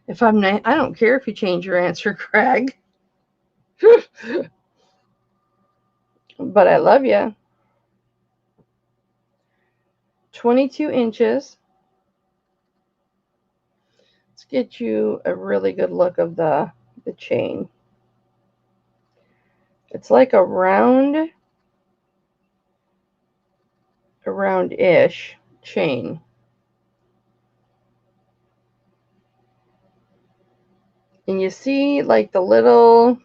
If I'm not, I don't care if you change your answer, Craig. But I love you. 22 inches. Let's get you a really good look of the chain. It's like a round-ish chain. And you see like the little,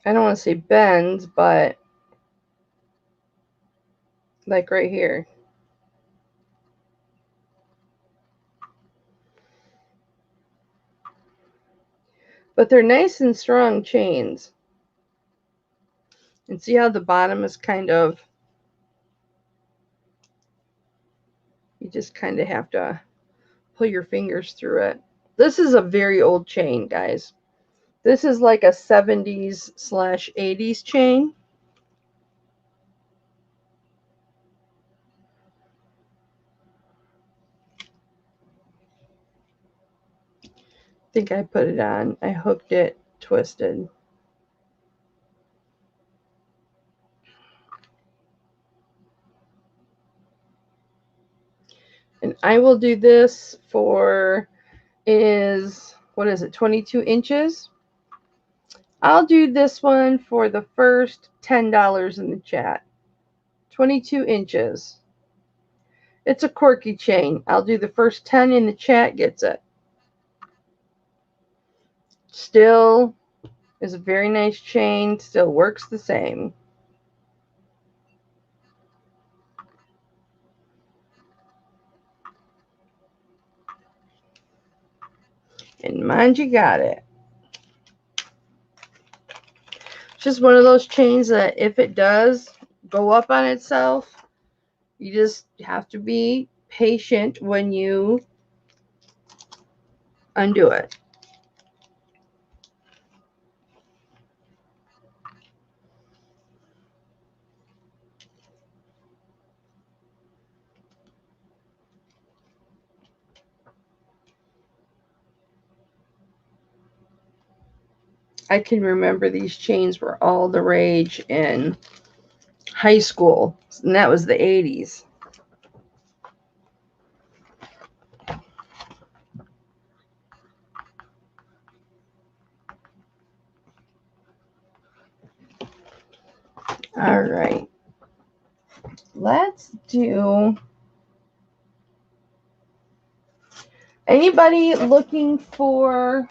I don't want to say bends, but like right here. But they're nice and strong chains. And see how the bottom is kind of, you just kind of have to pull your fingers through it. This is a very old chain, guys. This is like a 70s/80s chain. I think I put it on. I hooked it, twisted. And I will do this for, what is it, 22 inches? I'll do this one for the first $10 in the chat. 22 inches. It's a quirky chain. I'll do the first 10 in the chat gets it. Still is a very nice chain. Still works the same. And mind you got it. Just one of those chains that if it does go up on itself, you just have to be patient when you undo it. I can remember these chains were all the rage in high school, and that was the 80s. All right. Let's do... Anybody looking for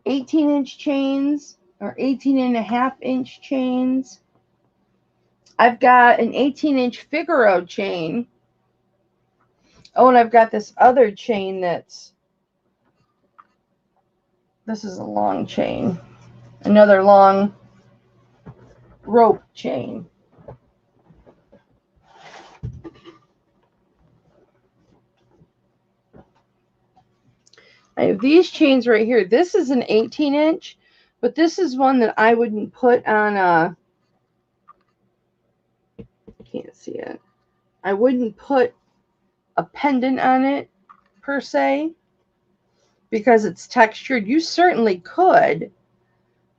18-inch chains or 18.5-inch chains? I've got an 18-inch Figaro chain. Oh, and I've got this other chain that's... This is a long chain. Another long rope chain. I have these chains right here. This is an 18-inch, but this is one that I wouldn't put on a... I can't see it. I wouldn't put a pendant on it, per se, because it's textured. You certainly could,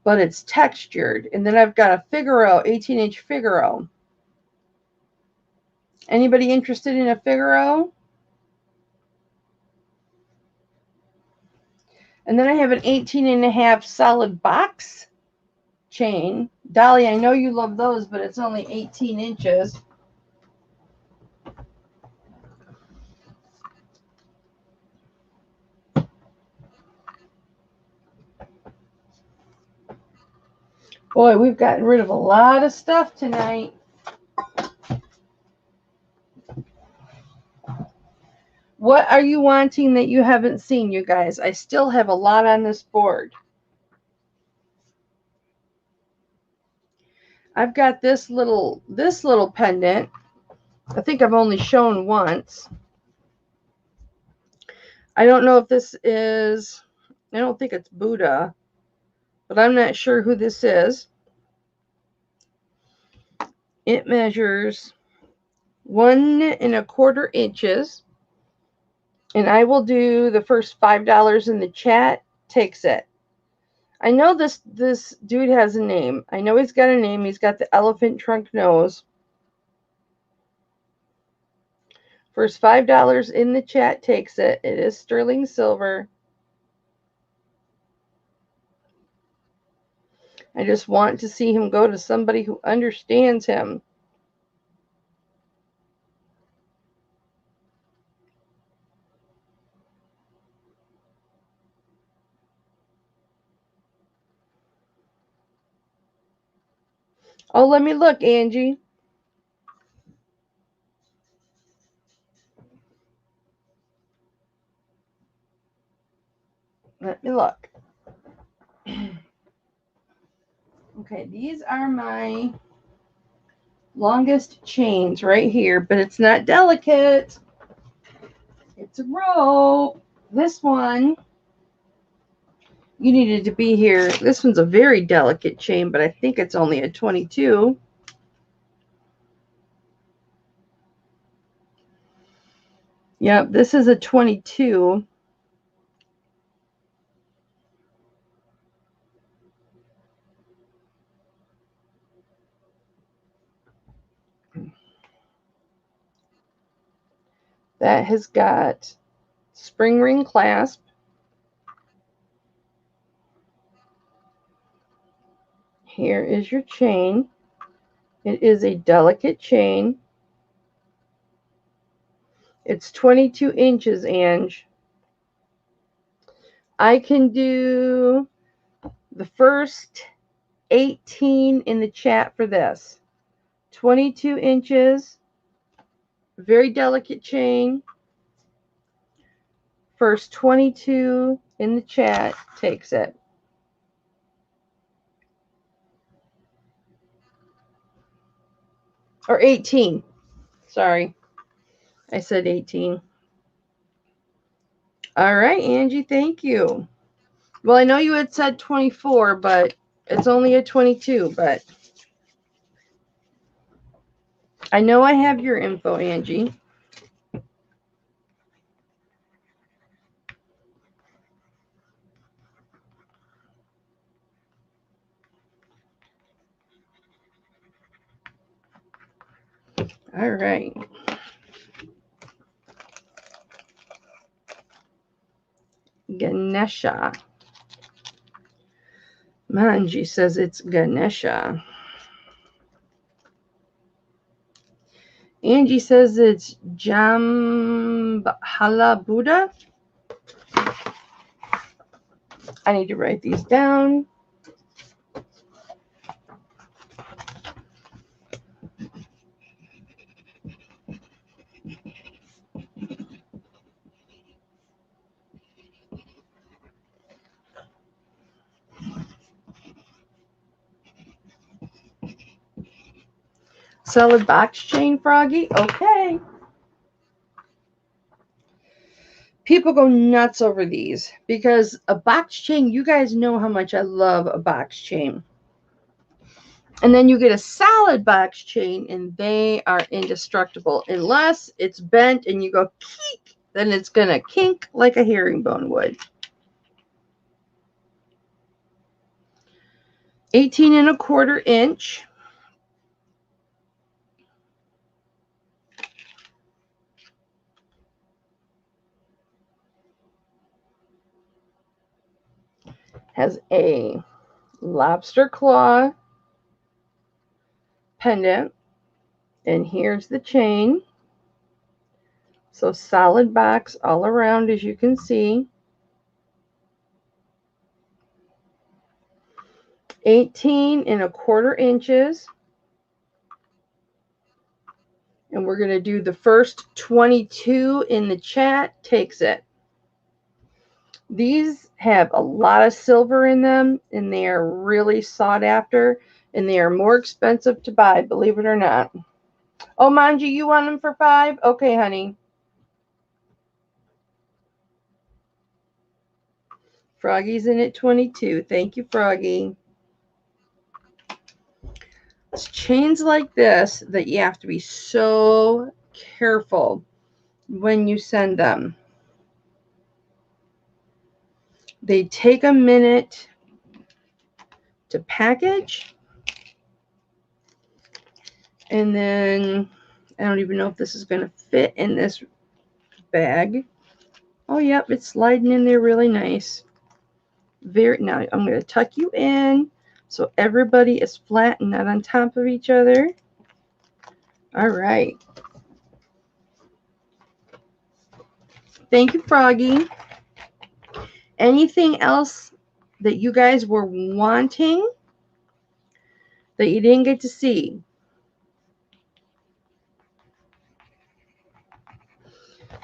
but it's textured. And then I've got a Figaro, 18-inch Figaro. Anybody interested in a Figaro? And then I have an 18.5 solid box chain. Dolly, I know you love those, but it's only 18 inches. Boy, we've gotten rid of a lot of stuff tonight. What are you wanting that you haven't seen, you guys? I still have a lot on this board. I've got this little pendant. I think I've only shown once. I don't know if this is... I don't think it's Buddha, but I'm not sure who this is. It measures 1 1/4 inches. And I will do the first $5 in the chat. Takes it. I know this dude has a name. I know he's got a name. He's got the elephant trunk nose. First $5 in the chat takes it. It is sterling silver. I just want to see him go to somebody who understands him. Oh, let me look, Angie. Let me look. Okay, these are my longest chains right here, but it's not delicate. It's a rope. This one, you needed to be here. This one's a very delicate chain, but I think it's only a 22. Yep, this is a 22. That has got spring ring clasp. here is your chain. It is a delicate chain. It's 22 inches, Ange. I can do the first 18 in the chat for this. 22 inches, very delicate chain. First 22 in the chat takes it. Or 18. Sorry. I said 18. All right, Angie, thank you. Well, I know you had said 24, but it's only a 22, but I know I have your info, Angie. All right. Ganesha. Manji says it's Ganesha. Angie says it's Jambhala Buddha. I need to write these down. Solid box chain, Froggy. Okay. People go nuts over these because a box chain, you guys know how much I love a box chain. And then you get a solid box chain and they are indestructible unless it's bent and you go keek, then it's going to kink like a herringbone would. 18 1/4 inch. Has a lobster claw pendant. And here's the chain. So solid box all around, as you can see. 18 1/4 inches. And we're going to do the first 22 in the chat takes it. These have a lot of silver in them, and they are really sought after, and they are more expensive to buy, believe it or not. Oh, Manji, you want them for $5? Okay, honey. Froggy's in at 22. Thank you, Froggy. It's chains like this that you have to be so careful when you send them. They take a minute to package. And then I don't even know if this is going to fit in this bag. Oh, yep, it's sliding in there really nice. Now I'm going to tuck you in so everybody is flat and not on top of each other. All right. Thank you, Froggy. Anything else that you guys were wanting that you didn't get to see?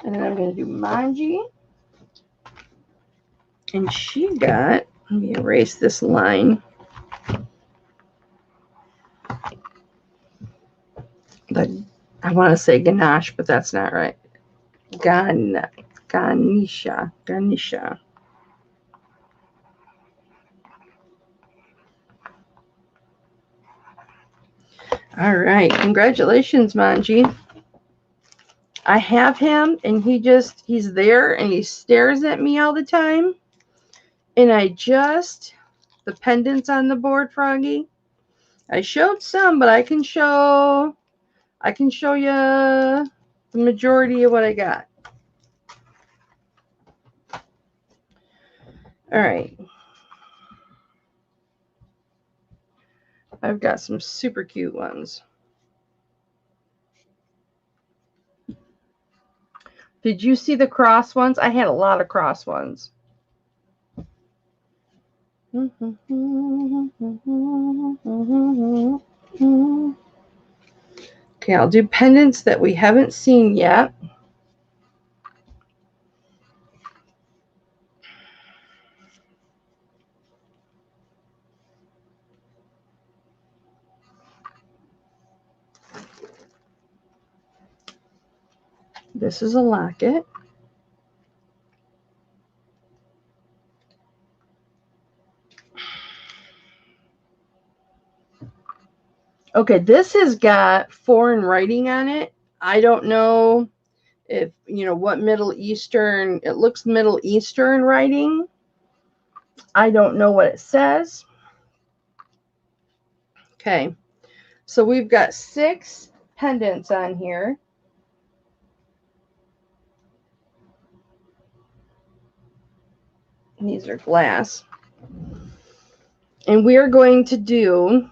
And then I'm going to do Manji. And she got, let me erase this line. I want to say ganache, but that's not right. Ganesha. All right. Congratulations, Manji. I have him, and he's there, and he stares at me all the time. And the pendants on the board, Froggy. I showed some, but I can show you the majority of what I got. All right. I've got some super cute ones. Did you see the cross ones? I had a lot of cross ones. Okay, I'll do pendants that we haven't seen yet. This is a locket. Okay, this has got foreign writing on it. I don't know if, what Middle Eastern, it looks Middle Eastern writing. I don't know what it says. Okay, so we've got 6 pendants on here. And these are glass. And we are going to do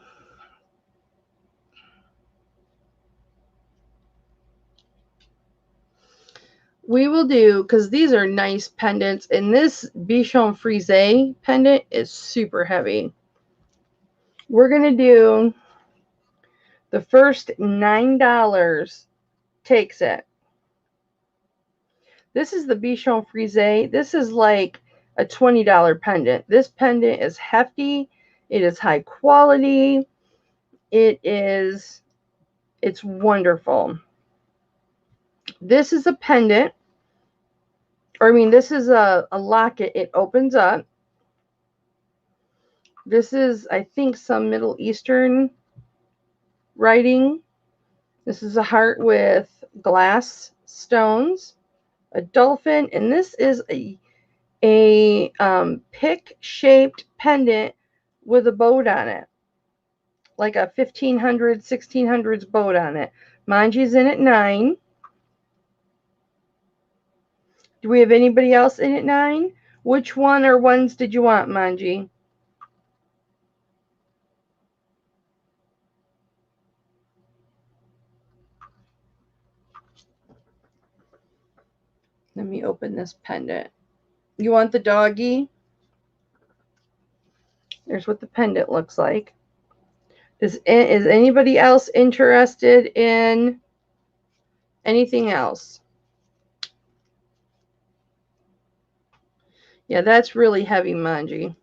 because these are nice pendants, and this Bichon Frise pendant is super heavy. We're going to do the first $9 takes it. This is the Bichon Frise. This is like a $20 pendant. This pendant is hefty. It is high quality. It's wonderful. This is a pendant. This is a locket. It opens up. This is, I think, some Middle Eastern writing. This is a heart with glass stones, a dolphin, and this is a pick-shaped pendant with a boat on it, like a 1500s, 1600s boat on it. Manji's in at 9. Do we have anybody else in at 9? Which one or ones did you want, Manji? Let me open this pendant. You want the doggy? There's what the pendant looks like. Is anybody else interested in anything else? Yeah, that's really heavy, Manji.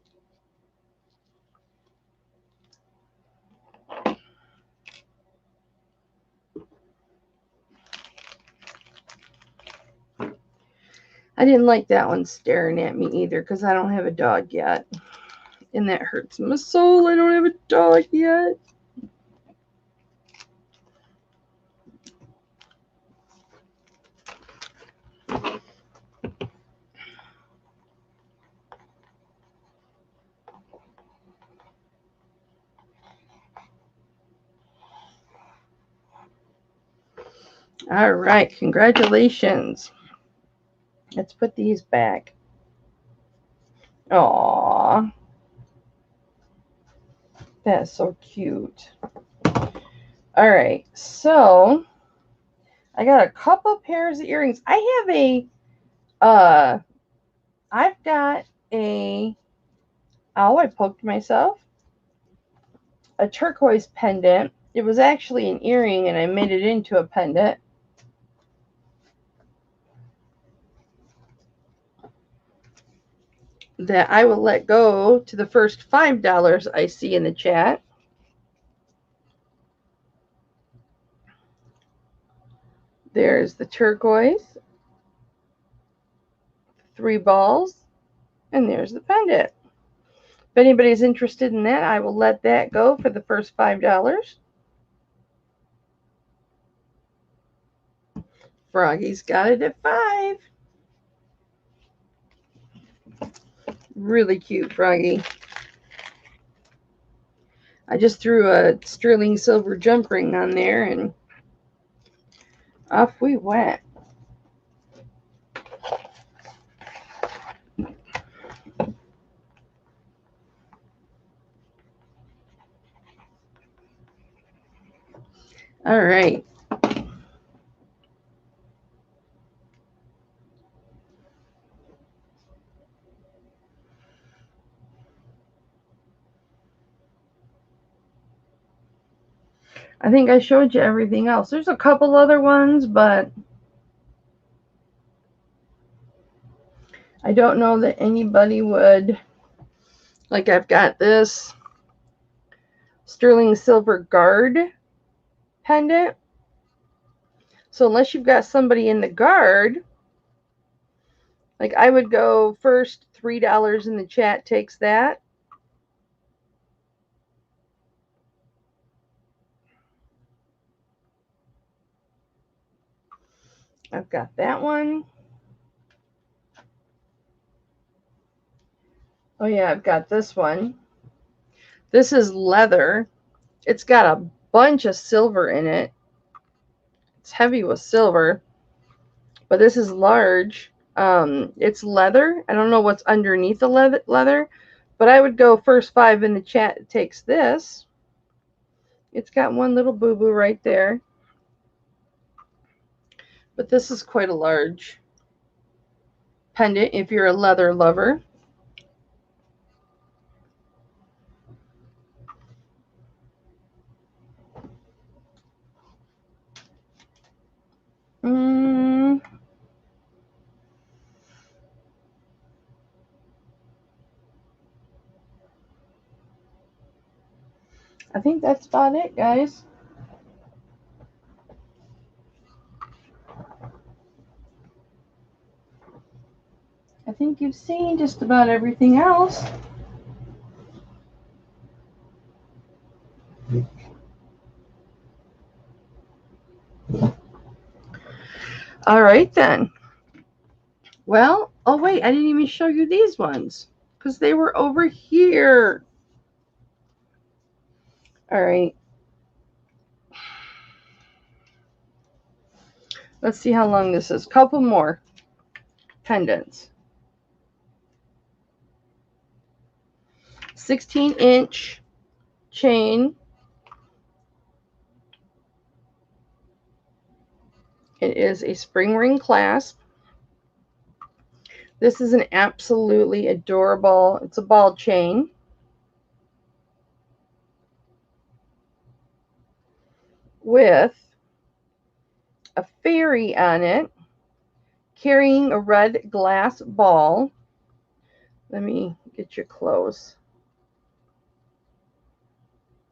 I didn't like that one staring at me either because I don't have a dog yet. And that hurts my soul. I don't have a dog yet. All right, congratulations. Let's put these back. Aww. That's so cute. All right, so I got a couple pairs of earrings. I've got I poked myself. A turquoise pendant. It was actually an earring and I made it into a pendant. That I will let go to the first $5 I see in the chat. There's the turquoise, 3 balls, and there's the pendant. If anybody's interested in that, I will let that go for the first $5. Froggy's got it at 5. Really cute, Froggy. I just threw a sterling silver jump ring on there and off we went. All right. I think I showed you everything else. There's a couple other ones, but I don't know that anybody would. Like, I've got this sterling silver guard pendant. So unless you've got somebody in the guard, like, I would go first $3 in the chat takes that. I've got that one. Oh yeah, I've got this one. This is leather. It's got a bunch of silver in it. It's heavy with silver, but this is large. It's leather. I don't know what's underneath the leather, but I would go first 5 in the chat. It takes this. It's got one little boo-boo right there, but this is quite a large pendant if you're a leather lover. I think that's about it, guys. I think you've seen just about everything else. All right, then. Well, oh wait, I didn't even show you these ones because they were over here. All right. Let's see how long this is. Couple more pendants. 16-inch chain. It is a spring ring clasp. This is an absolutely adorable, it's a ball chain. With a fairy on it, carrying a red glass ball. Let me get you close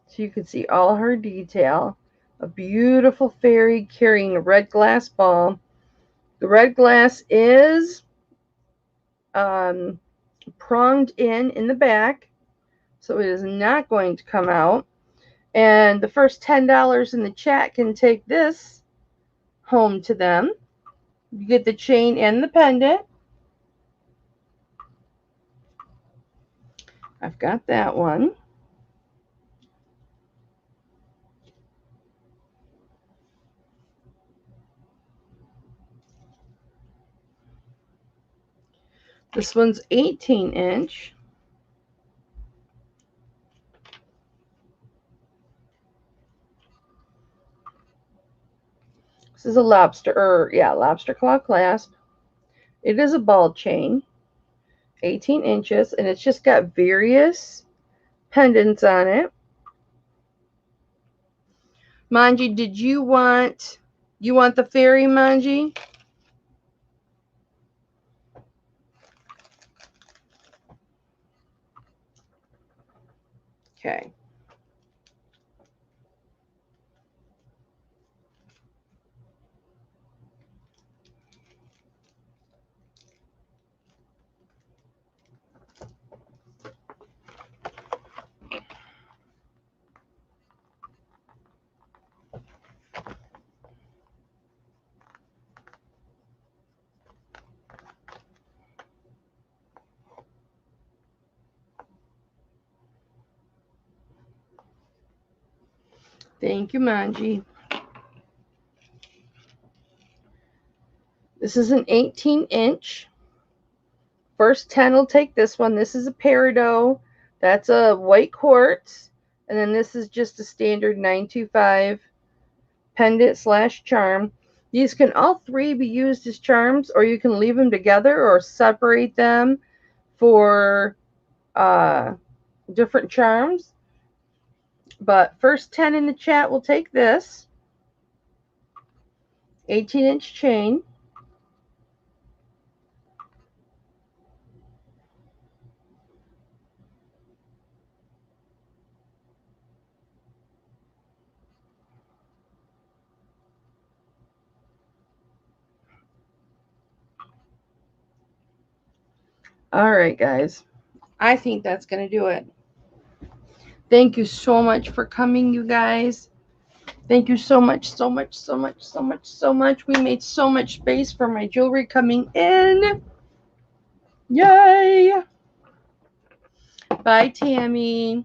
so you can see all her detail. A beautiful fairy carrying a red glass ball. The red glass is pronged in the back, so it is not going to come out. And the first $10 in the chat can take this home to them. You get the chain and the pendant. I've got that one. This one's 18-inch. This is a lobster claw clasp. It is a ball chain, 18 inches, and it's just got various pendants on it. Manji, did you want the fairy, Manji? Okay. Thank you, Manji. This is an 18-inch. First 10 will take this one. This is a peridot. That's a white quartz. And then this is just a standard 925 pendant / charm. These can all three be used as charms, or you can leave them together or separate them for different charms. But first 10 in the chat will take this 18-inch chain. All right, guys. I think that's going to do it. Thank you so much for coming, you guys. Thank you so much, so much, so much, so much, so much. We made so much space for my jewelry coming in. Yay! Bye, Tammy.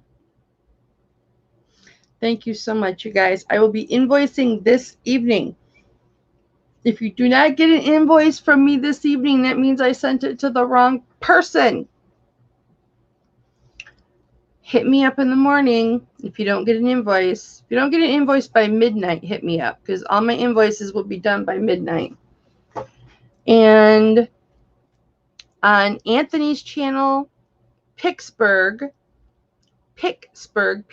Thank you so much, you guys. I will be invoicing this evening. If you do not get an invoice from me this evening, that means I sent it to the wrong person. Hit me up in the morning if you don't get an invoice. If you don't get an invoice by midnight, hit me up, because all my invoices will be done by midnight. And on Anthony's channel, Picksburgh, Picksburgh,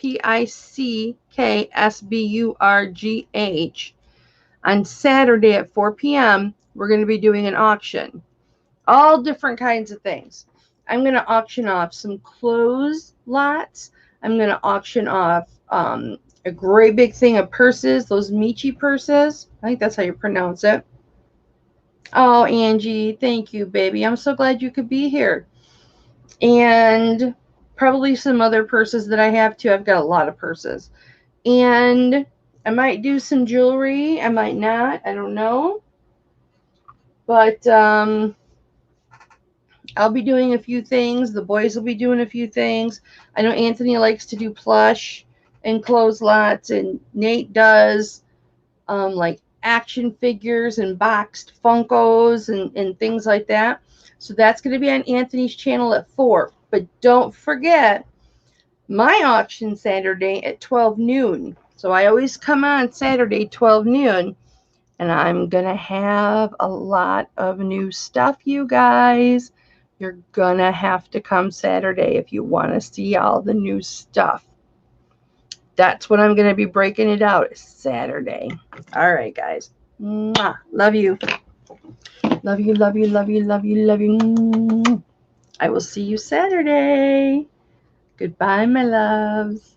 on Saturday at 4 p.m., we're going to be doing an auction. All different kinds of things. I'm going to auction off some clothes lots. I'm going to auction off a great big thing of purses, those Michi purses. I think that's how you pronounce it. Oh, Angie, thank you, baby. I'm so glad you could be here. And probably some other purses that I have too. I've got a lot of purses. And I might do some jewelry. I might not. I don't know. But I'll be doing a few things. The boys will be doing a few things. I know Anthony likes to do plush and clothes lots, and Nate does like action figures and boxed Funkos and things like that. So that's going to be on Anthony's channel at 4. But don't forget my auction Saturday at 12 noon. So I always come on Saturday, 12 noon. And I'm going to have a lot of new stuff, you guys. You're going to have to come Saturday if you want to see all the new stuff. That's when I'm going to be breaking it out, Saturday. All right, guys. Mwah. Love you. Love you, love you, love you, love you, love you. I will see you Saturday. Goodbye, my loves.